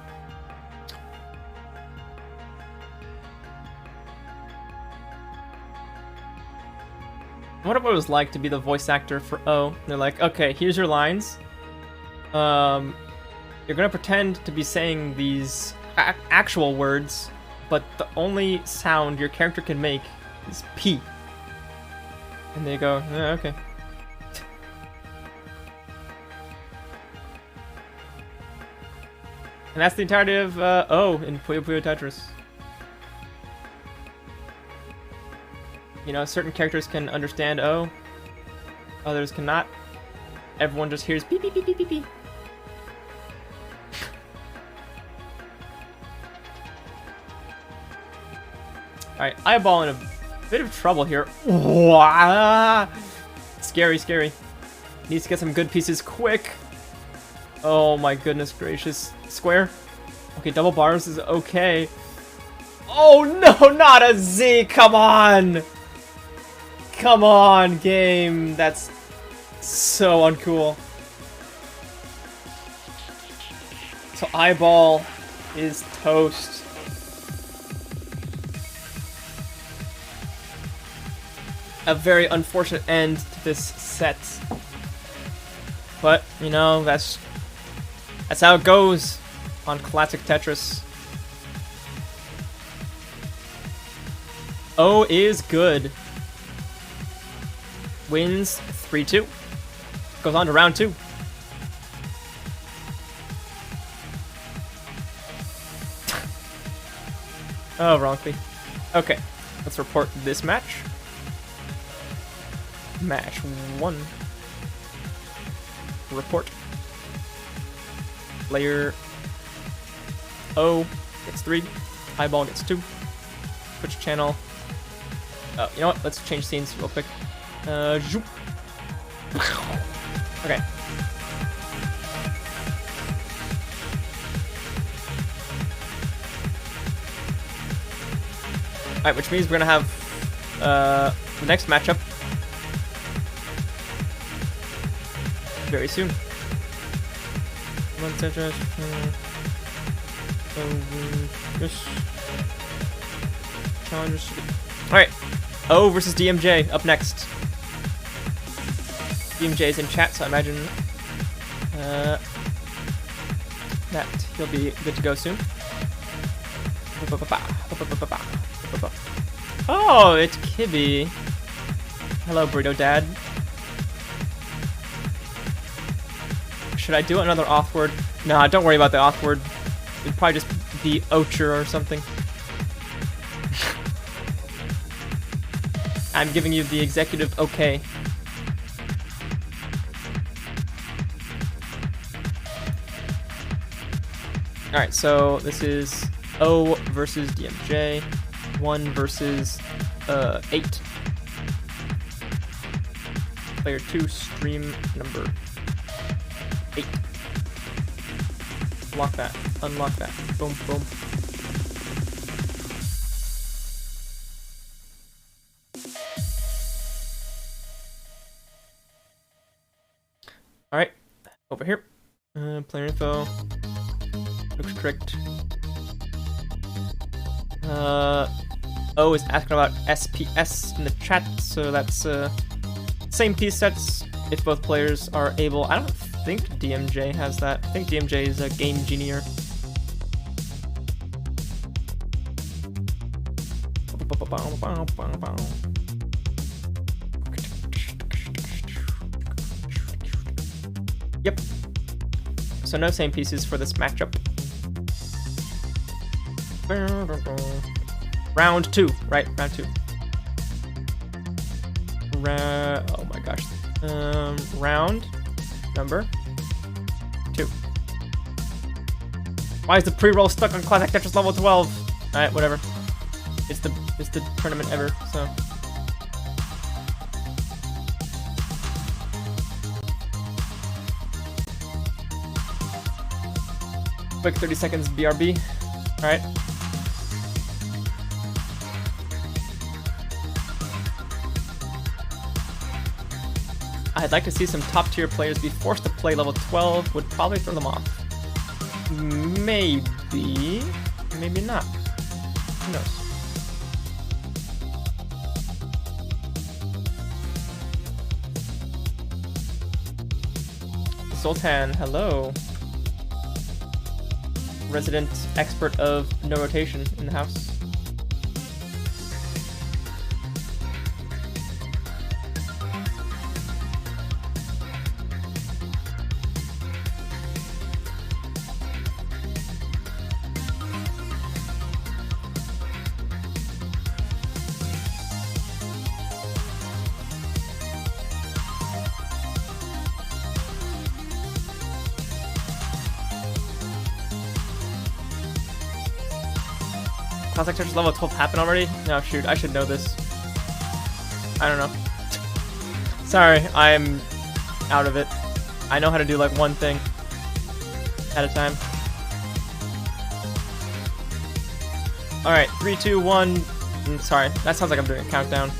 I wonder what it was like to be the voice actor for O. They're like, okay, here's your lines. You're gonna pretend to be saying these actual words, but the only sound your character can make is P. And they go, yeah, okay. And that's the entirety of O in Puyo Puyo Tetris. You know, certain characters can understand O, others cannot. Everyone just hears beep beep beep beep beep beep. Alright, iBall in a bit of trouble here. Scary, scary. Needs to get some good pieces quick. Oh my goodness gracious. Square. Okay, double bars is okay. Oh no, not a Z. Come on. Come on, game. That's so uncool. So iBall is toast. A very unfortunate end to this set. But, you know, that's how it goes on classic Tetris. O is good. Wins 3-2. Goes on to round 2. Oh, wrong thing. Okay, let's report this match. Match 1. Report. Player O gets 3. iBall gets 2. Switch channel. Oh, you know what? Let's change scenes real quick. Zoop. Okay. Alright, which means we're gonna have the next matchup very soon. Alright, O versus DMJ up next. DMJ is in chat, so I imagine that he'll be good to go soon. Oh, it's Kibi. Hello, Burrito Dad. Should I do another auth word? Nah, don't worry about the auth word. It'd probably just be Ocher or something. I'm giving you the executive okay. Alright, so this is O versus DMJ. 1 versus 8. Player 2, stream number 8. Lock that. Unlock that. Boom, boom. Alright. Over here. Player info. Looks correct. O is asking about SPS in the chat, so that's same piece sets if both players are able. I don't think DMJ has that. I think DMJ is a game engineer. Yep. So no same pieces for this matchup. Round 2, right? Round 2. Oh my gosh. Round number 2. Why is the pre-roll stuck on Classic Tetris level 12? Alright, whatever. It's the tournament ever, so. Quick 30 seconds BRB. Alright. I'd like to see some top tier players be forced to play level 12, would probably throw them off. Maybe. Maybe not. Who knows? Sultan, hello. Resident expert of no rotation in the house. Classic Tetris level 12 happened already? No, shoot, I should know this. I don't know. Sorry, I'm out of it. I know how to do like one thing at a time. Alright, 3, 2, 1. Sorry, that sounds like I'm doing a countdown.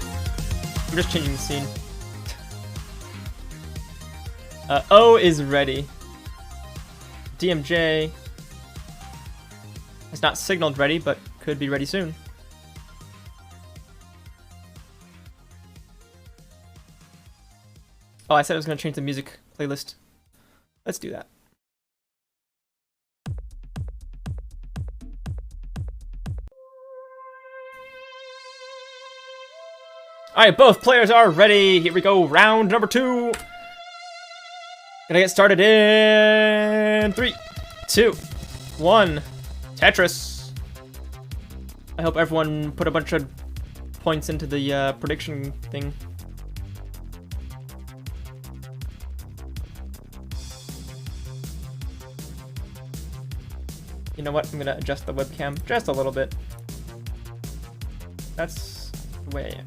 I'm just changing the scene. O is ready. DMJ is not signaled ready, but could be ready soon. Oh, I said I was going to change the music playlist. Let's do that. Alright, both players are ready. Here we go, round number 2. Gonna get started in 3, 2, 1. Tetris. I hope everyone put a bunch of points into the prediction thing. You know what? I'm gonna adjust the webcam just a little bit. That's the way I am.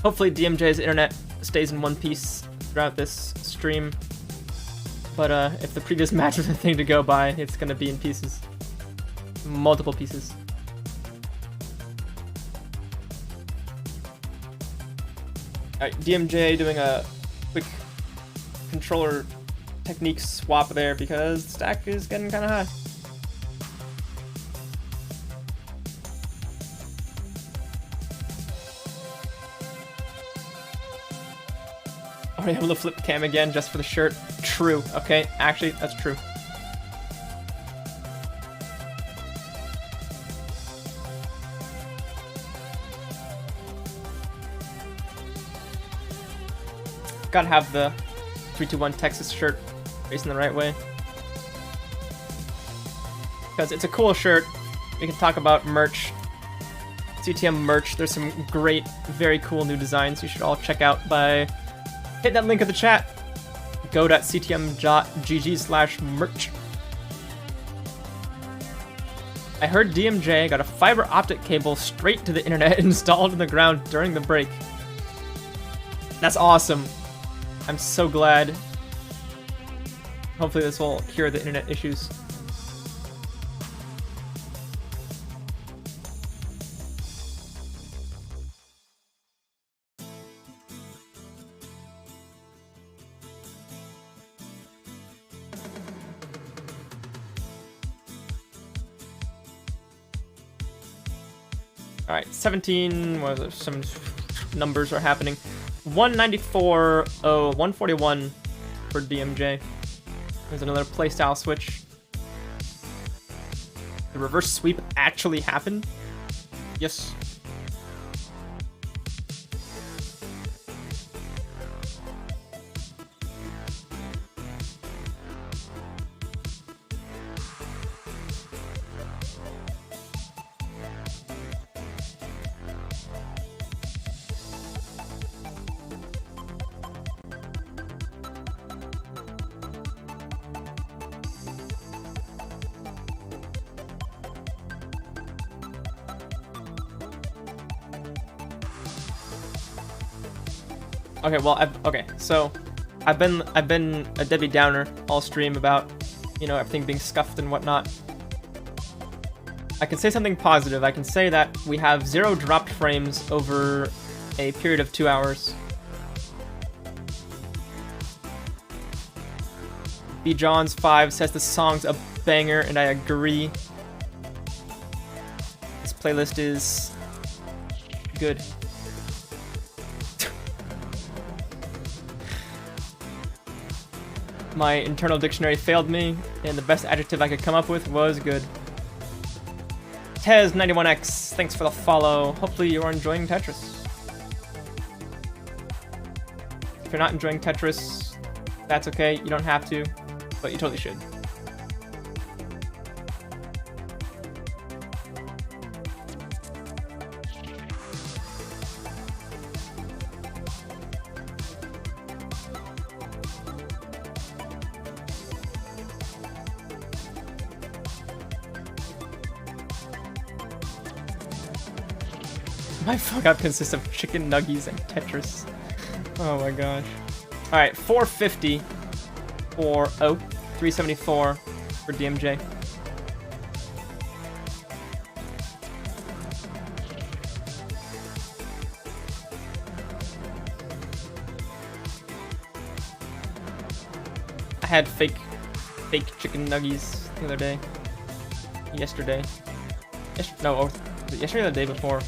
Hopefully DMJ's internet stays in one piece throughout this stream. But if the previous match was a thing to go by, it's gonna be in pieces. Multiple pieces. Alright, DMJ doing a quick controller technique swap there because the stack is getting kinda high. Are you able to flip cam again just for the shirt? True. Okay, actually, that's true. Gotta have the 321 Texas shirt facing the right way. Because it's a cool shirt. We can talk about merch. CTM merch. There's some great, very cool new designs you should all check out by hit that link in the chat. go.ctm.gg/merch. I heard DMJ got a fiber optic cable straight to the internet installed in the ground during the break. That's awesome. I'm so glad. Hopefully this will cure the internet issues. Alright, 17, what was it? Some numbers are happening. 194, 141 for DMJ. There's another playstyle switch. The reverse sweep actually happened? Yes. Okay, well, I've been a Debbie Downer all stream about, you know, everything being scuffed and whatnot. I can say something positive. I can say that we have 0 dropped frames over a period of 2 hours. B. Johns 5 says the song's a banger, and I agree. This playlist is good. My internal dictionary failed me, and the best adjective I could come up with was good. Tez91X, thanks for the follow. Hopefully you are enjoying Tetris. If you're not enjoying Tetris, that's okay. You don't have to, but you totally should. My fuck up consists of chicken nuggies and Tetris. Oh my gosh. Alright, 450 for O, 374 for DMJ. I had fake chicken nuggies the other day. Yesterday. No, was it yesterday or the day before?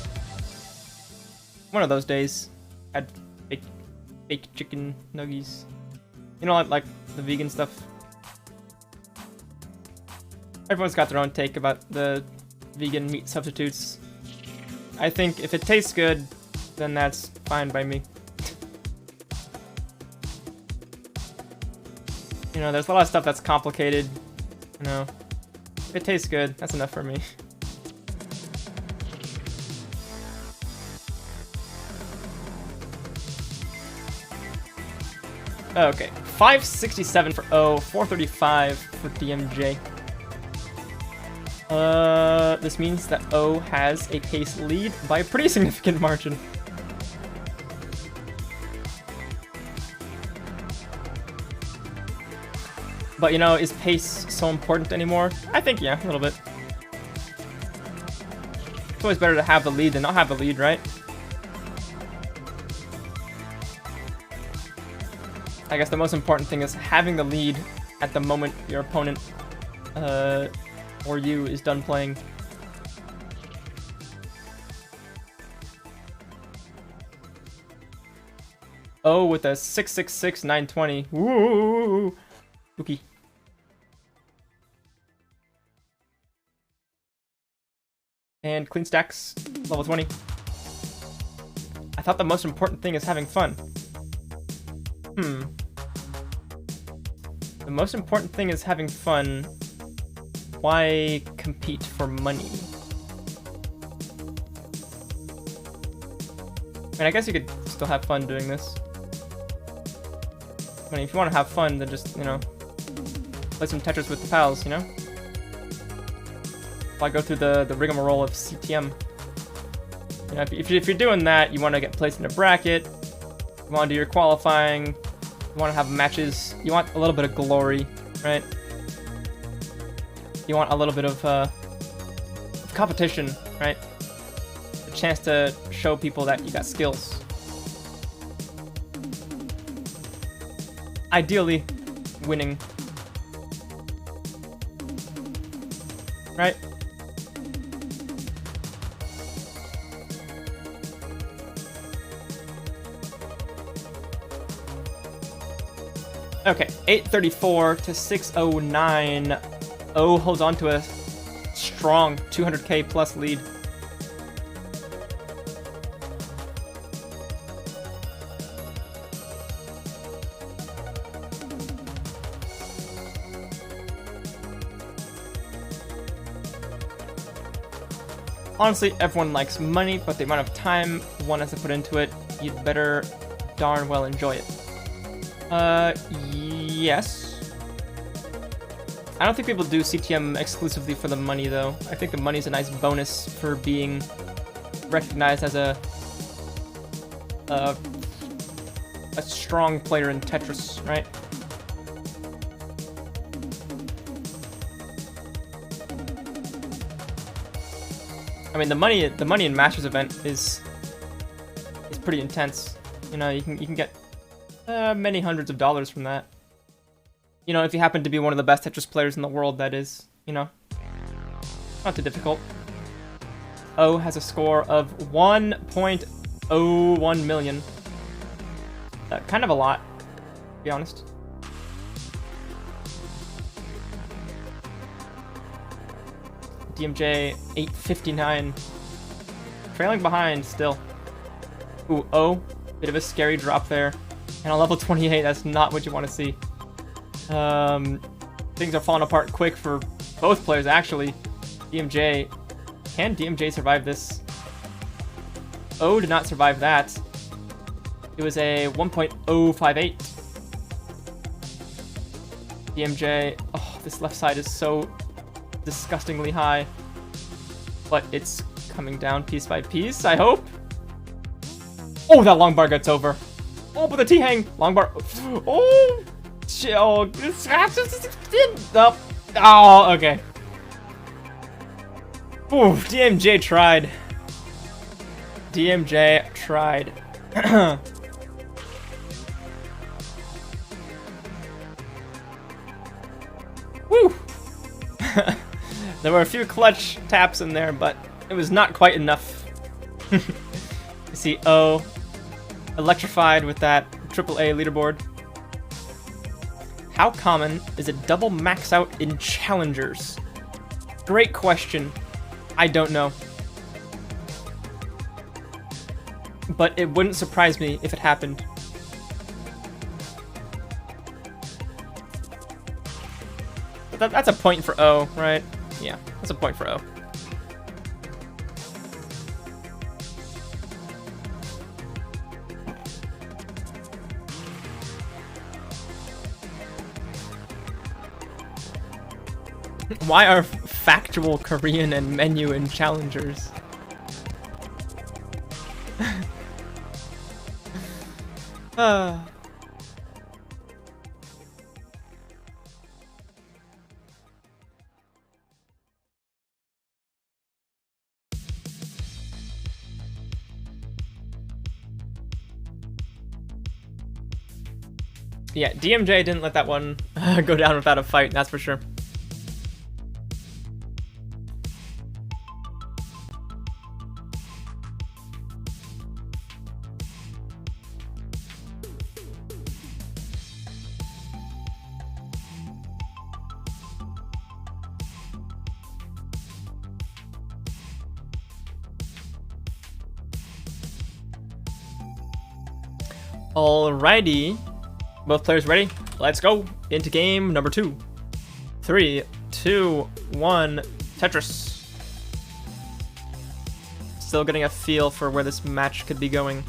One of those days. Had fake chicken nuggies. You know, like the vegan stuff. Everyone's got their own take about the vegan meat substitutes. I think if it tastes good, then that's fine by me. You know, there's a lot of stuff that's complicated. You know, if it tastes good, that's enough for me. Okay, 567 for O, 435 for DMJ. This means that O has a pace lead by a pretty significant margin. But you know, is pace so important anymore? I think yeah, a little bit. It's always better to have the lead than not have the lead, right? I guess the most important thing is having the lead at the moment your opponent or you is done playing. Oh, with a 666 920. Woo! Spooky. And clean stacks, level 20. I thought the most important thing is having fun. The most important thing is having fun. Why compete for money? I mean, I guess you could still have fun doing this. I mean, if you want to have fun, then just, you know, play some Tetris with the pals, you know? Why go through the rigmarole of CTM? You know, if you're doing that, you want to get placed in a bracket, you want to do your qualifying, you want to have matches, you want a little bit of glory, right? You want a little bit of competition, right? A chance to show people that you got skills. Ideally, winning. Right? Okay, 834 to 609. O holds on to a strong 200k plus lead. Honestly, everyone likes money, but the amount of time one has to put into it, you'd better darn well enjoy it. Yes. I don't think people do CTM exclusively for the money, though. I think the money's a nice bonus for being recognized as a strong player in Tetris, right? I mean, the money in Masters event is pretty intense. You know, you can get many hundreds of dollars from that. You know, if you happen to be one of the best Tetris players in the world, that is. You know, not too difficult. O has a score of 1.01 million. Kind of a lot, to be honest. DMJ 859. Trailing behind still. Ooh, O. Bit of a scary drop there. And on level 28, that's not what you want to see. Things are falling apart quick for both players, actually. DMJ. Can DMJ survive this? O did not survive that. It was a 1.058. DMJ. Oh, this left side is so disgustingly high. But it's coming down piece by piece, I hope. Oh, that long bar gets over. Oh, but the T-hang. Long bar. Oh, chill. Oh, oh, okay. Ooh, DMJ tried. DMJ tried. Woo! There were a few clutch taps in there, but it was not quite enough. You see O electrified with that AAA leaderboard. How common is a double max out in challengers? Great question. I don't know. But it wouldn't surprise me if it happened. But that's a point for O, right? Yeah, that's a point for O. Why are factual Korean and menu in challengers? Yeah, DMJ didn't let that one go down without a fight, that's for sure. Alrighty. Both players ready? Let's go into game number 2. 3, 2, 1, Tetris. Still getting a feel for where this match could be going.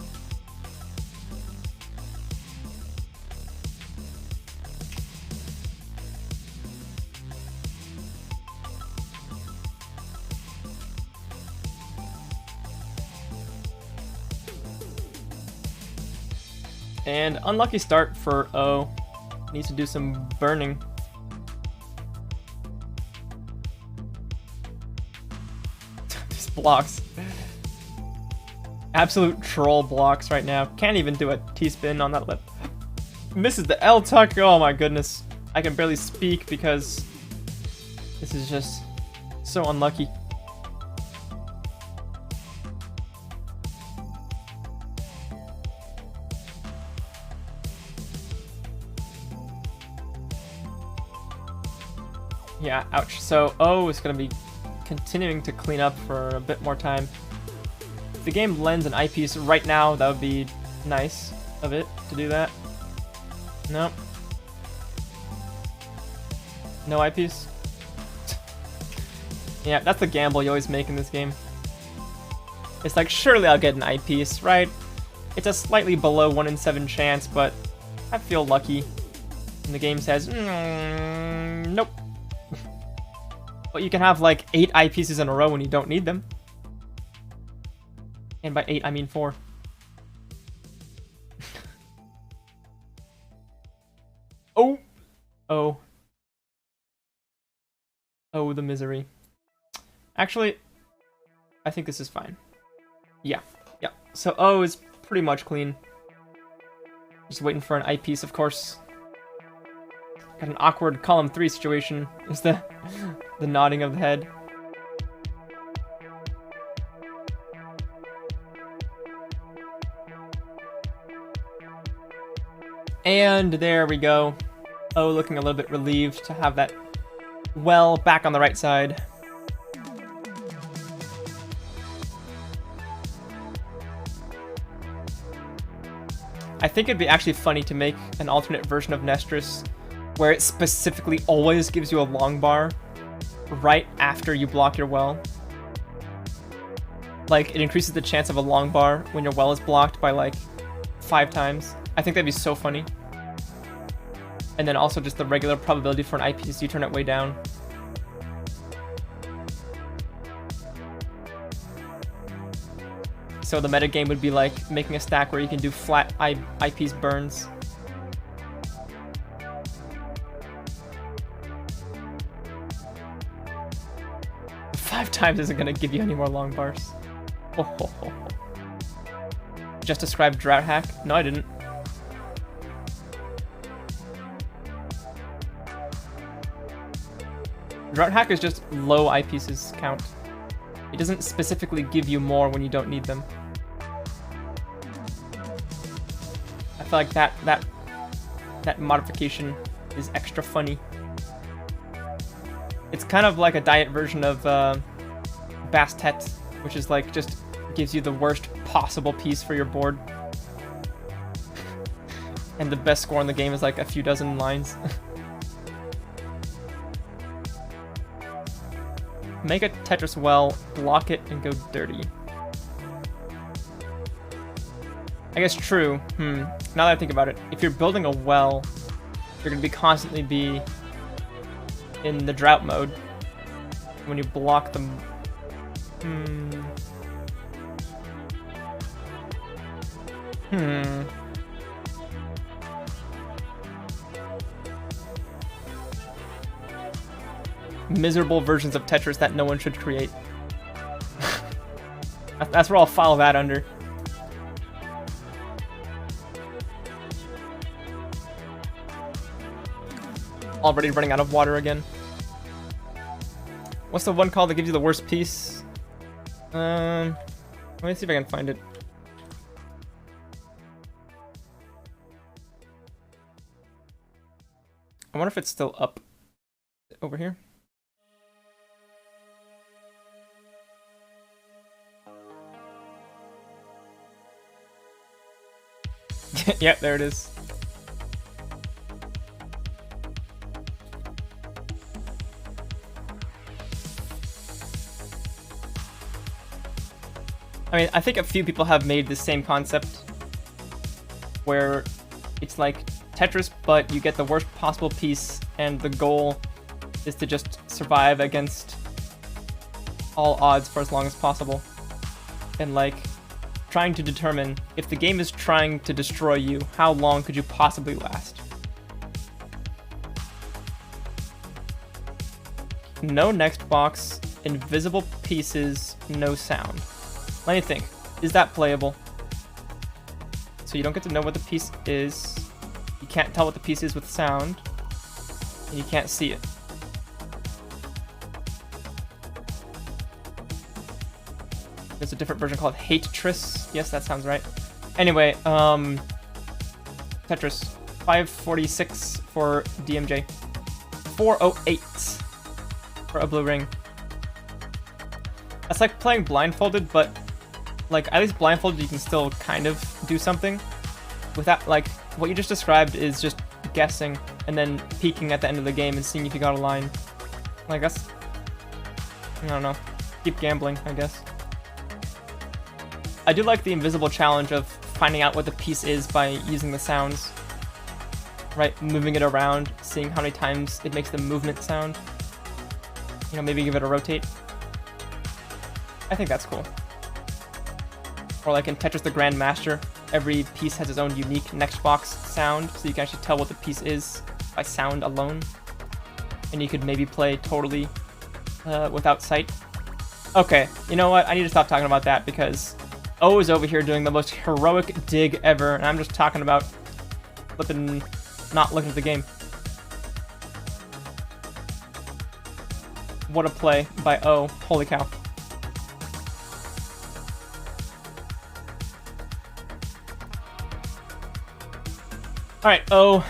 And unlucky start for O. Needs to do some burning. These blocks. Absolute troll blocks right now. Can't even do a T-spin on that lip. Misses the L tuck. Oh my goodness. I can barely speak because this is just so unlucky. Yeah, ouch. So O is going to be continuing to clean up for a bit more time. If the game lends an eyepiece right now, that would be nice of it to do that. Nope. No eyepiece. Yeah, that's the gamble you always make in this game. It's like, surely I'll get an eyepiece, right? It's a slightly below 1 in 7 chance, but I feel lucky. And the game says, nope. But you can have like 8 eyepieces in a row when you don't need them. And by 8, I mean 4. Oh! Oh. Oh, the misery. Actually, I think this is fine. Yeah. Yeah. So O is pretty much clean. Just waiting for an eyepiece, of course. Got an awkward column 3 situation. Is the nodding of the head. And there we go. O looking a little bit relieved to have that well back on the right side. I think it'd be actually funny to make an alternate version of Nestris where it specifically always gives you a long bar right after you block your well. Like, it increases the chance of a long bar when your well is blocked by like 5 times. I think that'd be so funny. And then also just the regular probability for an eyepiece, you turn it way down. So the metagame would be like making a stack where you can do flat eyepiece burns. Five times isn't gonna give you any more long bars. Oh, ho, ho, ho. Just described drought hack? No, I didn't. Drought hack is just low eyepieces count. It doesn't specifically give you more when you don't need them. I feel like that modification is extra funny. It's kind of like a diet version of Bastet, which is like just gives you the worst possible piece for your board. And the best score in the game is like a few dozen lines. Make a Tetris well, block it, and go dirty. I guess true. Now that I think about it, if you're building a well, you're going to be constantly be in the drought mode. When you block them... Miserable versions of Tetris that no one should create. That's where I'll file that under. Already running out of water again. What's the one called that gives you the worst piece? Let me see if I can find it. I wonder if it's still up over here. Yep, there it is. I mean, I think a few people have made the same concept where it's like Tetris, but you get the worst possible piece, and the goal is to just survive against all odds for as long as possible. And like, trying to determine if the game is trying to destroy you, how long could you possibly last? No next box, invisible pieces, no sound. Let me think. Is that playable? So you don't get to know what the piece is. You can't tell what the piece is with sound. And you can't see it. There's a different version called Tetris. Yes, that sounds right. Anyway, Tetris. 546 for DMJ. 408 for a blue ring. That's like playing blindfolded, but like at least blindfolded you can still kind of do something. Without, like, what you just described is just guessing and then peeking at the end of the game and seeing if you got a line. Like that's, I don't know. Keep gambling, I guess. I do like the invisible challenge of finding out what the piece is by using the sounds. Right, moving it around, seeing how many times it makes the movement sound. You know, maybe give it a rotate. I think that's cool. Or like in Tetris the Grandmaster, every piece has its own unique next box sound, so you can actually tell what the piece is by sound alone. And you could maybe play totally without sight. Okay, you know what? I need to stop talking about that because O is over here doing the most heroic dig ever, and I'm just talking about flipping, not looking at the game. What a play by O. Holy cow. Alright, O,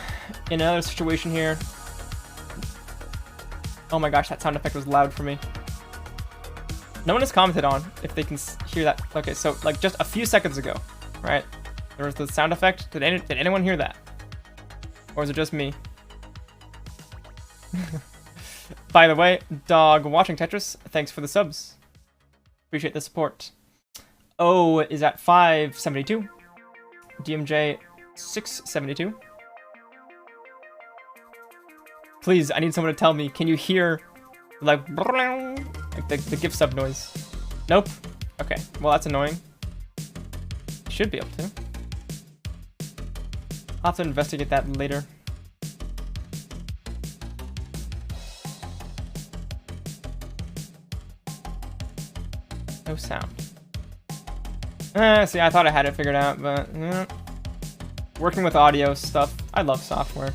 in another situation here. Oh my gosh, that sound effect was loud for me. No one has commented on if they can hear that. Okay, so like just a few seconds ago, right? There was the sound effect. Did anyone hear that? Or is it just me? By the way, dog watching Tetris, thanks for the subs. Appreciate the support. O is at 572. DMJ 672. Please, I need someone to tell me, can you hear like the GIF sub noise? Nope. Okay, well that's annoying. should be able to. I'll have to investigate that later. No sound. See, I thought I had it figured out, but working with audio stuff, I love software.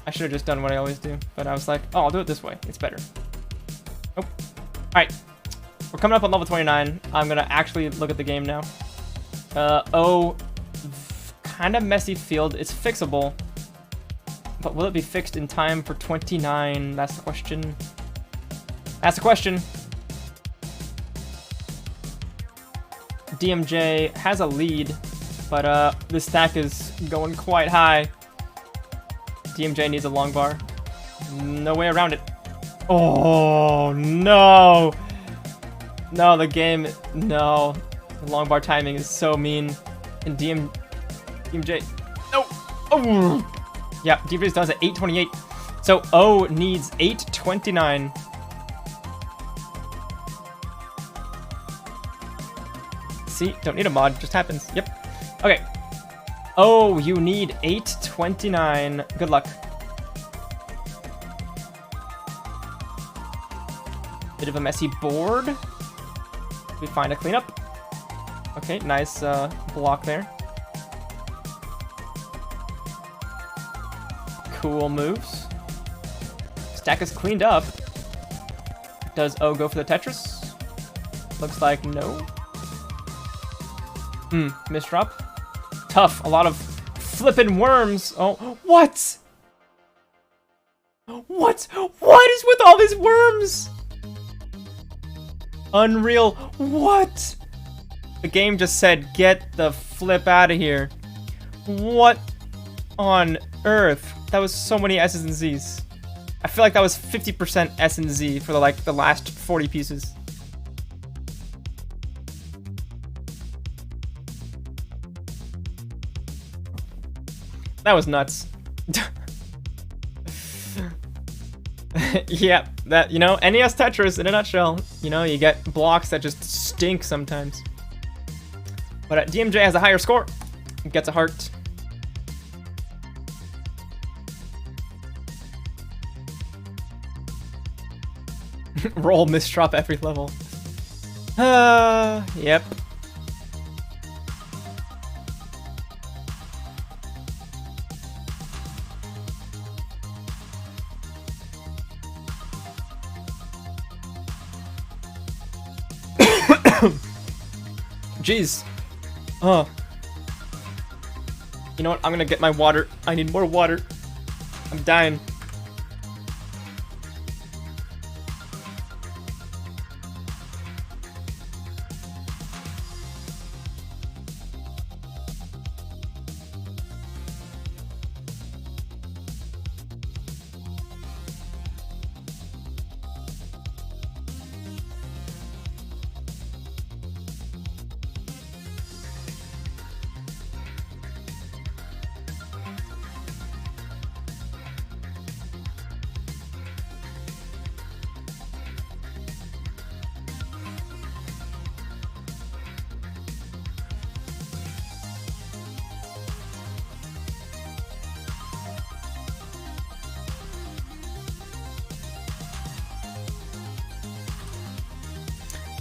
I should have just done what I always do, but I was like, oh, I'll do it this way. It's better. Nope. All right, we're coming up on level 29. I'm gonna actually look at the game now. Kind of messy field. It's fixable, but will it be fixed in time for 29? That's the question. That's the question. DMJ has a lead, but the stack is going quite high. DMJ needs a long bar. No way around it. Oh, no. No, the game, no. The long bar timing is so mean. And DMJ, no. Oh. Yeah, DMJ's done at 8:28. So O needs 8:29. See, don't need a mod, just happens. Yep. Okay. Oh, you need 8:29. Good luck. Bit of a messy board. We find a cleanup. Okay, nice block there. Cool moves. Stack is cleaned up. Does O go for the Tetris? Looks like no. Misdrop. Tough. A lot of flippin' worms. Oh, what? What? What is with all these worms? Unreal. What? The game just said, get the flip out of here. What on earth? That was so many S's and Z's. I feel like that was 50% S and Z for the last 40 pieces. That was nuts. Yeah, that, you know, NES Tetris in a nutshell. You know, you get blocks that just stink sometimes. But DMJ has a higher score. Gets a heart. Roll misdrop every level. Yep. Jeez. Oh. You know what? I'm gonna get my water. I need more water. I'm dying.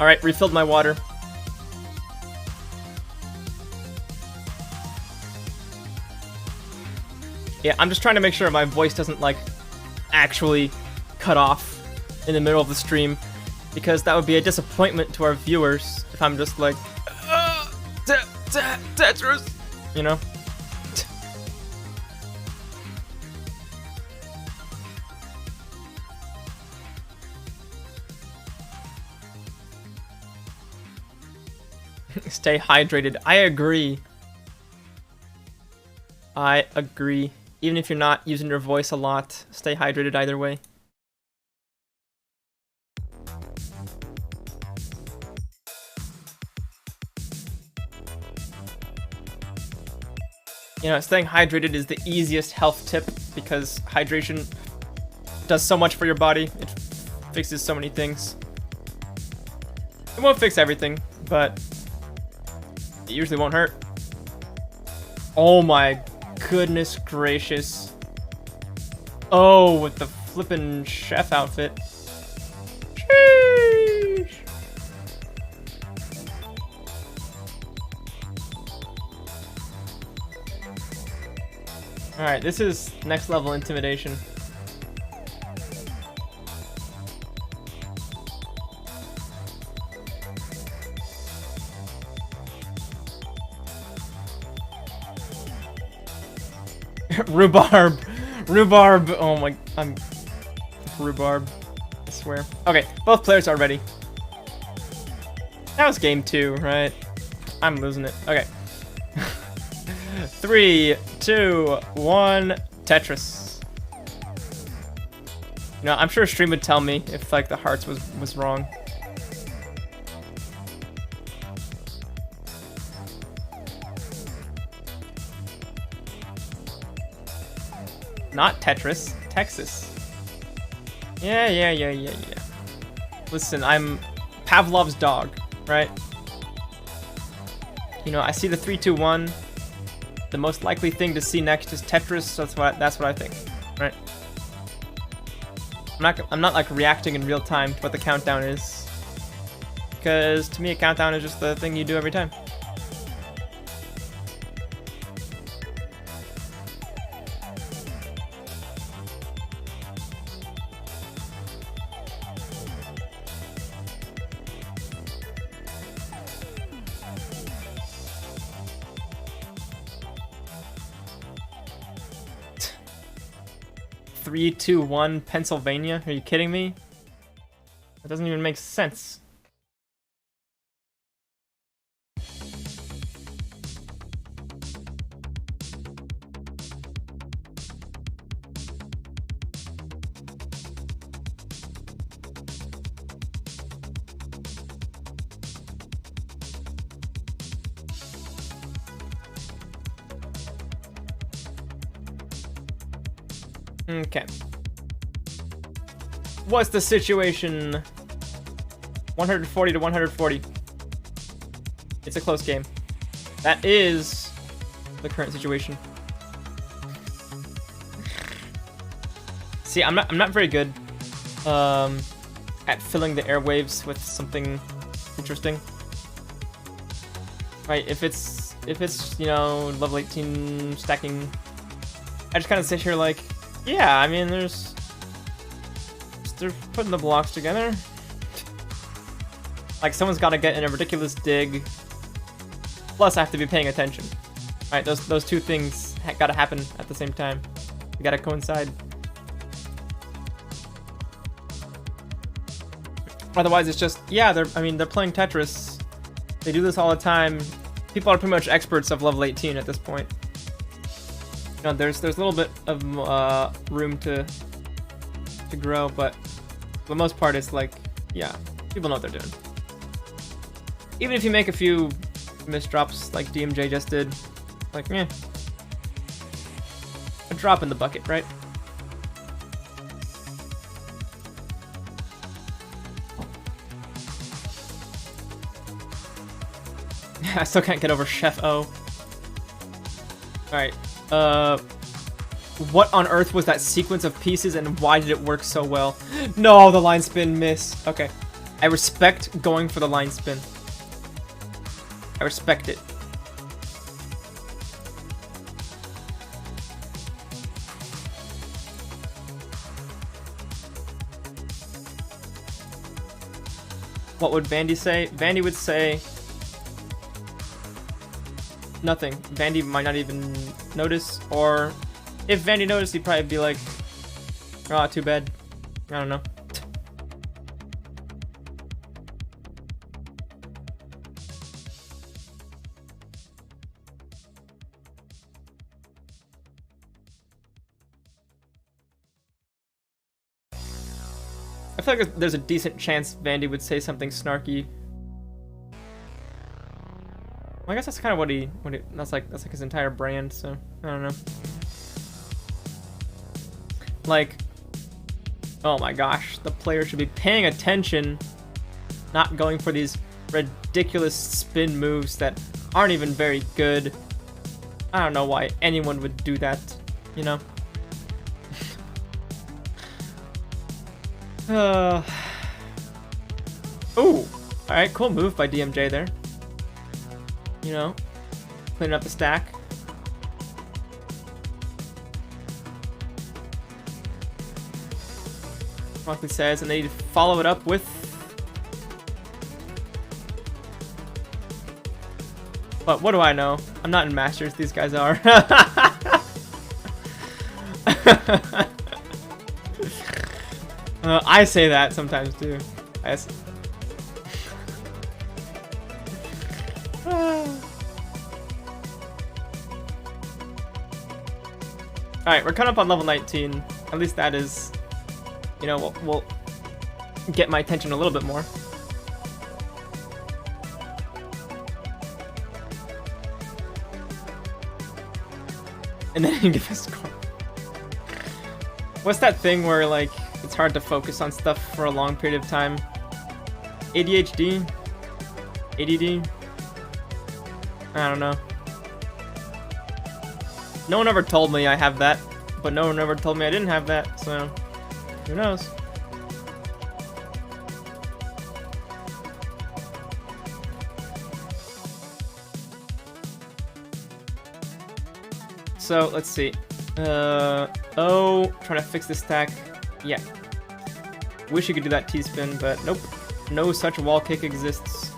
Alright, refilled my water. Yeah, I'm just trying to make sure my voice doesn't, like, actually cut off in the middle of the stream, because that would be a disappointment to our viewers if I'm just like, Tetris, you know? Stay hydrated. I agree. I agree. Even if you're not using your voice a lot, stay hydrated either way. You know, staying hydrated is the easiest health tip because hydration does so much for your body. It fixes so many things. It won't fix everything, but It usually won't hurt. Oh my goodness gracious. Oh, with the flippin' chef outfit. Sheesh. Alright, this is next level intimidation. Rhubarb. Rhubarb. Oh my, I'm rhubarb. I swear. Okay, both players are ready. That was game 2, right? I'm losing it. Okay. 3, 2, 1, Tetris. You know, I'm sure stream would tell me if like the hearts was wrong. Not Tetris, Texas. Yeah. Listen, I'm Pavlov's dog, right? You know, I see the 3, 2, 1. The most likely thing to see next is Tetris. So that's what I think, right? I'm not like reacting in real time to what the countdown is, because to me a countdown is just the thing you do every time. Three, 2, 1, Pennsylvania? Are you kidding me? That doesn't even make sense. Okay. What's the situation? 140 to 140. It's a close game. That is the current situation. See, I'm not very good at filling the airwaves with something interesting. Right, if it's you know, level 18 stacking, I just kind of sit here like, yeah, I mean, they're putting the blocks together. Like, someone's got to get in a ridiculous dig. Plus, I have to be paying attention. All right, those two things got to happen at the same time. They got to coincide. Otherwise, it's just, yeah, they're playing Tetris. They do this all the time. People are pretty much experts of level 18 at this point. You know, there's a little bit of room to grow, but for the most part, it's like, yeah, people know what they're doing. Even if you make a few misdrops like DMJ just did, like, a drop in the bucket, right? I still can't get over Chef O. Alright, what on earth was that sequence of pieces and why did it work so well? No, the line spin miss. Okay. I respect going for the line spin. I respect it. What would Vandy say? Vandy would say nothing. Vandy might not even notice, or if Vandy noticed, he'd probably be like, oh, too bad. I don't know. I feel like there's a decent chance Vandy would say something snarky. Well, I guess that's kind of what he that's like his entire brand, so I don't know. Like, oh my gosh, the player should be paying attention, not going for these ridiculous spin moves that aren't even very good. I don't know why anyone would do that, you know? Ooh, alright, cool move by DMJ there. You know, cleaning up the stack. Monthly says, and they need to follow it up with... But what do I know? I'm not in Masters, these guys are. I say that sometimes too. Alright, we're coming up on level 19. At least that is... You know, we'll get my attention a little bit more. And then you give a score. What's that thing where, like, it's hard to focus on stuff for a long period of time? ADHD? ADD? I don't know. No one ever told me I have that, but no one ever told me I didn't have that, so... Who knows? So, let's see. Oh, trying to fix this stack. Yeah. Wish you could do that T-spin, but nope. No such wall kick exists.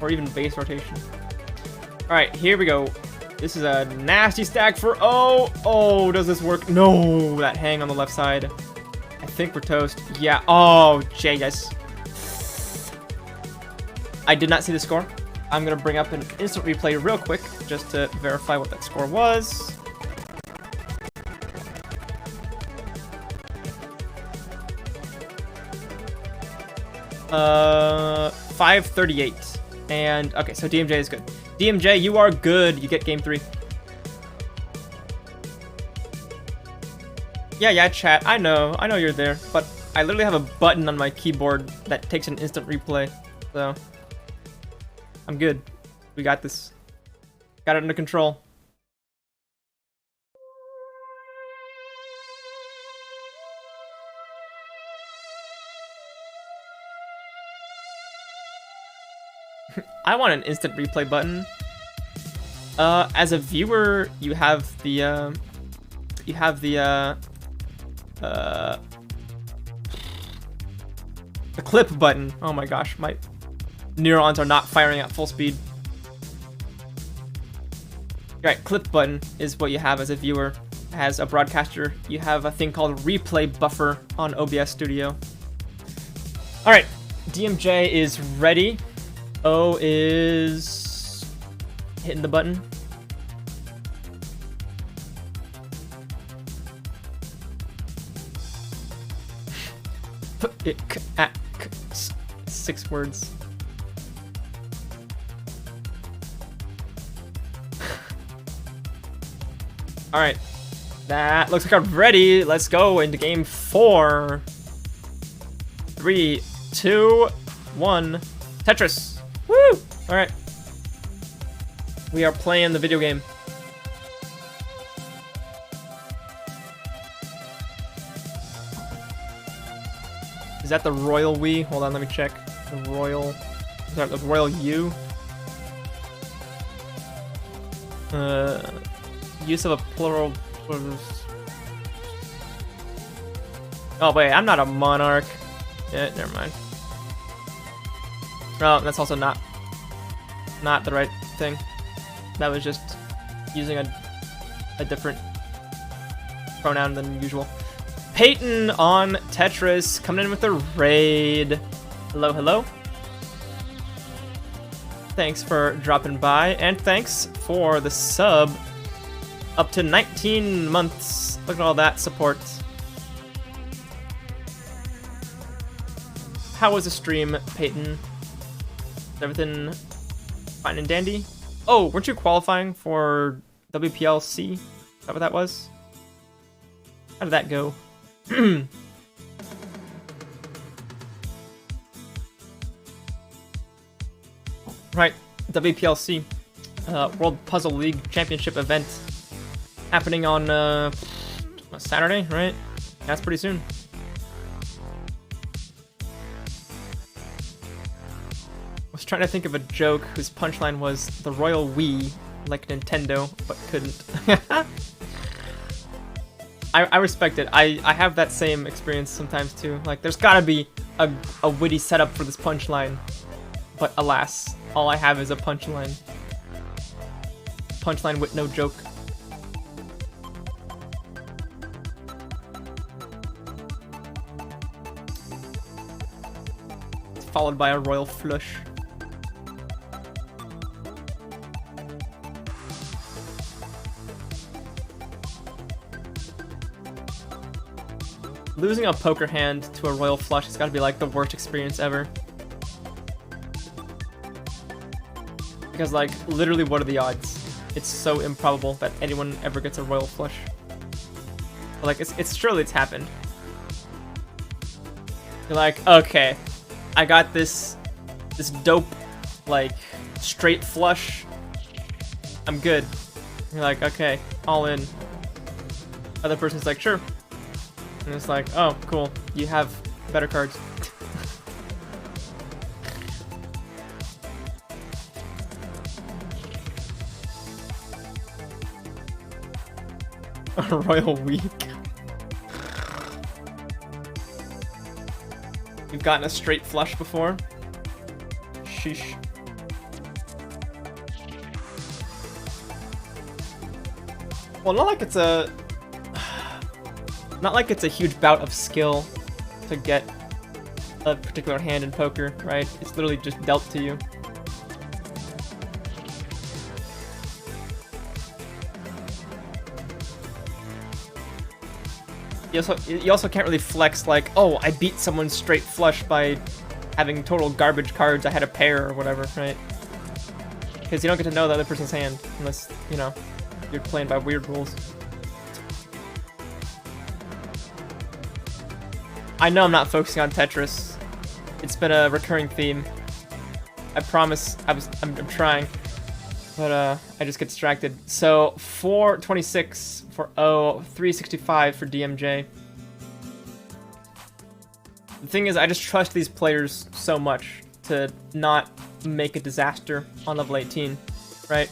Or even base rotation. Alright, here we go. This is a nasty stack for... Oh, does this work? No, that hang on the left side. I think we're toast. Yeah. Oh, yes. I did not see the score. I'm going to bring up an instant replay real quick just to verify what that score was. Uh, 538. And, okay, so DMJ is good. DMJ, you are good. You get game 3. Yeah, chat. I know you're there. But I literally have a button on my keyboard that takes an instant replay. So, I'm good. We got this. Got it under control. I want an instant replay button. As a viewer, you have the clip button. Oh my gosh, my neurons are not firing at full speed. Right, clip button is what you have as a viewer. As a broadcaster, you have a thing called replay buffer on OBS Studio. All right, DMJ is ready. O is hitting the button. It 6 words. All right, that looks like I'm ready. Let's go into game 4. 3, 2, 1. Tetris. Woo! All right. We are playing the video game. Is that the Royal Wii? Hold on, let me check. The Royal... Is that the Royal U? Use of a plural... Oh, wait, I'm not a monarch. Yeah, never mind. Oh, that's also not the right thing. That was just using a different pronoun than usual. Peyton on Tetris, coming in with a raid. Hello, hello. Thanks for dropping by, and thanks for the sub. Up to 19 months. Look at all that support. How was the stream, Peyton? Is everything fine and dandy? Oh, weren't you qualifying for WPLC? Is that what that was? How did that go? Right, WPLC, World Puzzle League Championship event, happening on Saturday, right? That's pretty soon. I was trying to think of a joke whose punchline was the Royal We, like Nintendo, but couldn't. I respect it. I have that same experience sometimes too. Like, there's gotta be a witty setup for this punchline, but alas, all I have is a punchline. Punchline with no joke. Followed by a royal flush. Losing a poker hand to a royal flush has got to be like the worst experience ever. Because like, literally what are the odds? It's so improbable that anyone ever gets a royal flush. But like, it's surely it's happened. You're like, okay, I got this dope, like, straight flush. I'm good. You're like, okay, all in. Other person's like, sure. And it's like, oh, cool. You have better cards. A royal week. You've gotten a straight flush before? Sheesh. Well, not like it's a huge bout of skill to get a particular hand in poker, right? It's literally just dealt to you. You also can't really flex like, oh, I beat someone straight flush by having total garbage cards, I had a pair or whatever, right? Because you don't get to know the other person's hand unless, you know, you're playing by weird rules. I know I'm not focusing on Tetris. It's been a recurring theme. I promise I'm trying. But I just get distracted. So 426 for O, 365 for DMJ. The thing is, I just trust these players so much to not make a disaster on level 18, right?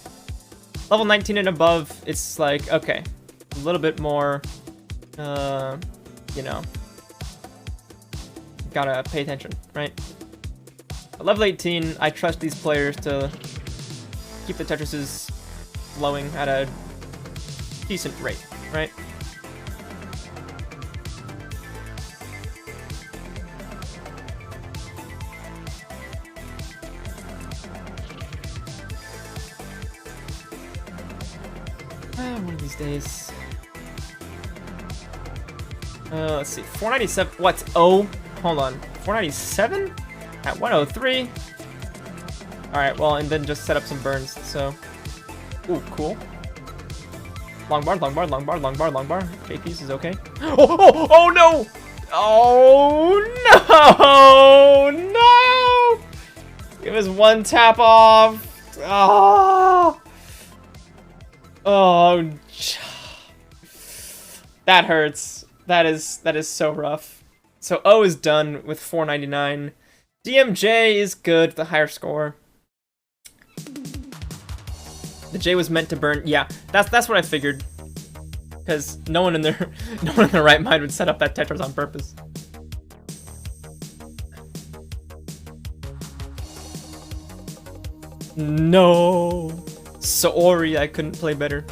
Level 19 and above, it's like, okay, a little bit more, you know, gotta pay attention, right? At level 18, I trust these players to keep the Tetrises flowing at a decent rate, right? One of these days. Let's see, 497, what's O? Hold on, 497? At 103? Alright, well, and then just set up some burns, so... Ooh, cool. Long bar, long bar, long bar, long bar, long bar. JP's is okay. Oh no! Oh no! No! Give us one tap off. Oh! Oh, that hurts. That is so rough. So O is done with 499. DMJ is good, the higher score. The J was meant to burn. Yeah, that's what I figured. Because no one in their right mind would set up that Tetris on purpose. No. Sorry, I couldn't play better.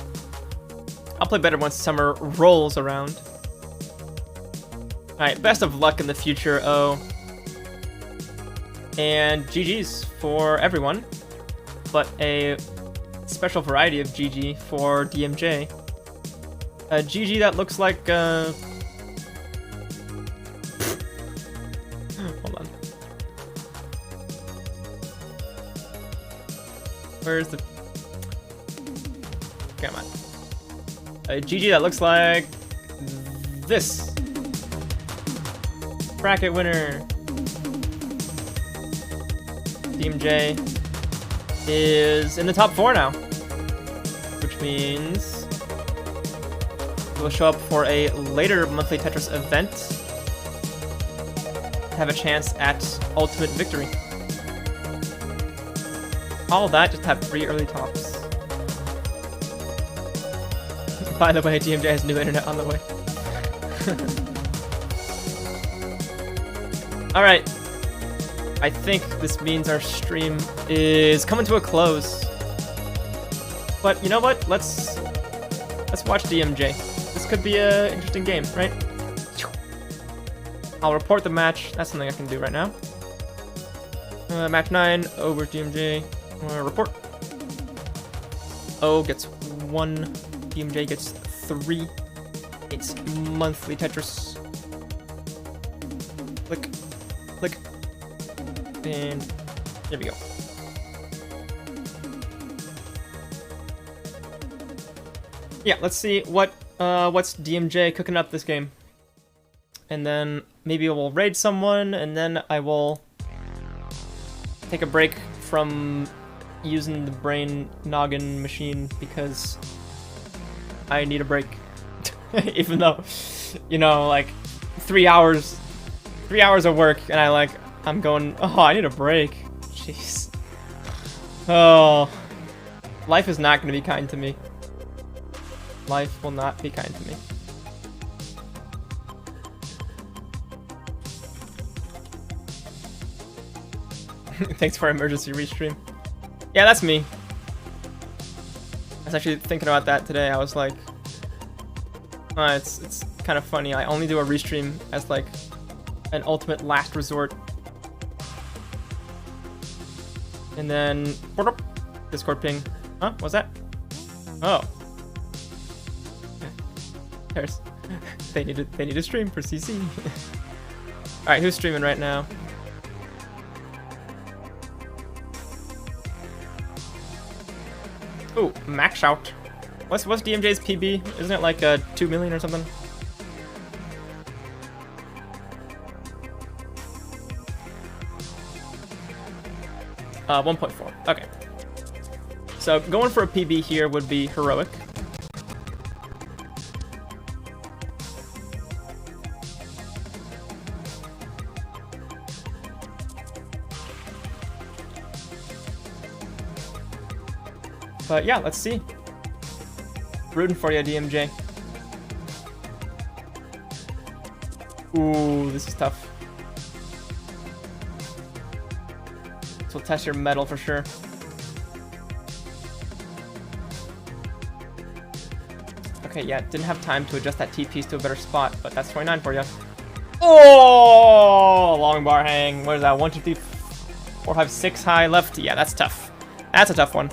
I'll play better once summer rolls around. Alright, best of luck in the future, O. And GG's for everyone. But a special variety of GG for DMJ. A GG that looks like, hold on. Where's the... Come on. A GG that looks like this. Bracket winner. DMJ. is in the top 4 now, which means we'll show up for a later monthly Tetris event to have a chance at ultimate victory. All that, just have 3 early tops. By the way, DMJ has new internet on the way. Alright. I think this means our stream is coming to a close. But you know what? Let's watch DMJ. This could be an interesting game, right? I'll report the match. That's something I can do right now. Match 9, over DMJ. Report. O gets 1, DMJ gets 3. It's monthly Tetris. Click, click, and there we go. Yeah, let's see what's DMJ cooking up this game, and then maybe we'll raid someone, and then I will take a break from using the brain noggin machine because I need a break. Even though, you know, like 3 hours of work, and I'm going, oh, I need a break. Jeez. Oh, life is not going to be kind to me. Life will not be kind to me. Thanks for emergency restream. Yeah, that's me. I was actually thinking about that today. I was like, it's kind of funny. I only do a restream as like an ultimate last resort. And then Discord ping. Huh? What's that? Oh. There's they need a stream for CC. Alright, who's streaming right now? Ooh, max out. What's DMJ's PB? Isn't it like 2 million or something? Uh, 1.4. Okay. So going for a PB here would be heroic. But yeah, let's see. Rooting for you, DMJ. Ooh, this is tough. This will test your metal for sure. Okay, yeah, didn't have time to adjust that T-piece to a better spot, but that's 29 for you. Oh, long bar hang. What is that? 1, 2, 3, 4, 5, 6 high left. Yeah, that's tough. That's a tough one.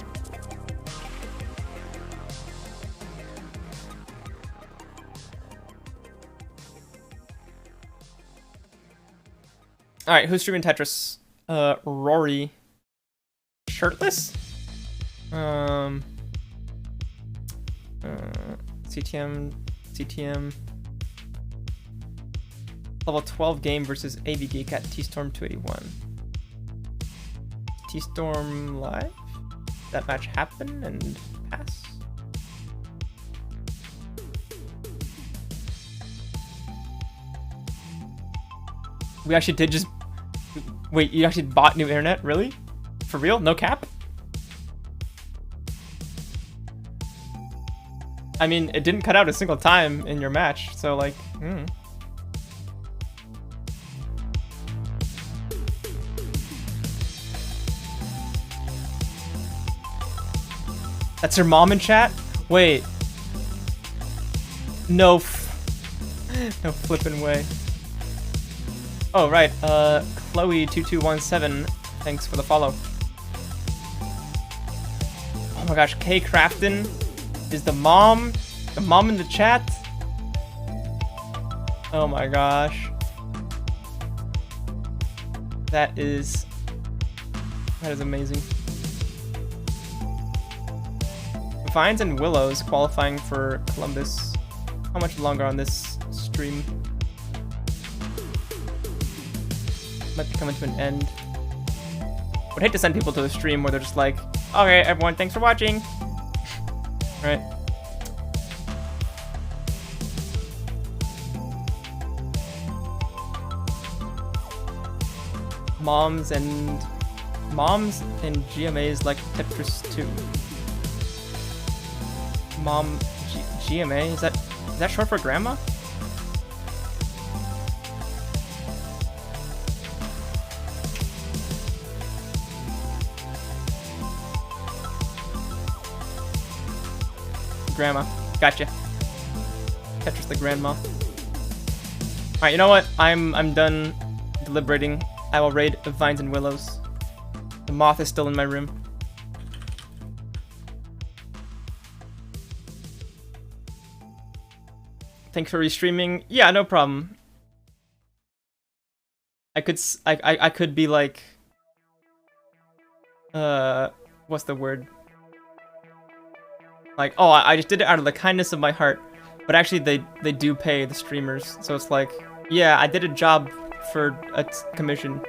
Alright, who's streaming Tetris? Rory. Shirtless? CTM. Level 12 game versus AV Geek at T-Storm 281. T-Storm live? That match happen and pass? We actually did just... Wait, you actually bought new internet? Really? For real? No cap? I mean, it didn't cut out a single time in your match, so like, That's your mom in chat? Wait. No flippin' way. Oh, right. Chloe2217, thanks for the follow. Oh my gosh, K Crafton is the mom in the chat? Oh my gosh. That is amazing. Vines and Willows qualifying for Columbus. How much longer on this stream? Might be coming to an end. Would hate to send people to a stream where they're just like, Okay, everyone, thanks for watching. Alright. Moms and GMAs like Tetris 2. GMA? Is that short for grandma? Grandma. Gotcha. Tetris the grandma. Alright, you know what? I'm done deliberating. I will raid Vines and Willows. The moth is still in my room. Thanks for restreaming. Yeah, no problem. I could be like, what's the word? Like, oh, I just did it out of the kindness of my heart. But actually, they do pay the streamers, so it's like, yeah, I did a job for a commission.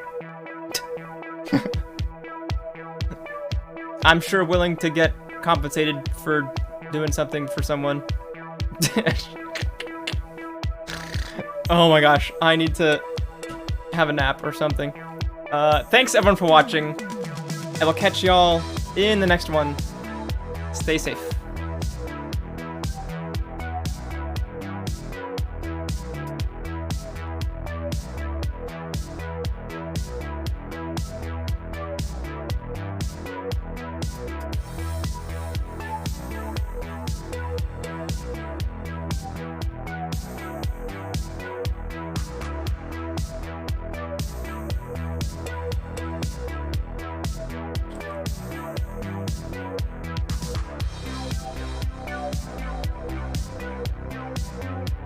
I'm sure willing to get compensated for doing something for someone. Oh my gosh, I need to have a nap or something. Thanks everyone for watching. I will catch y'all in the next one. Stay safe.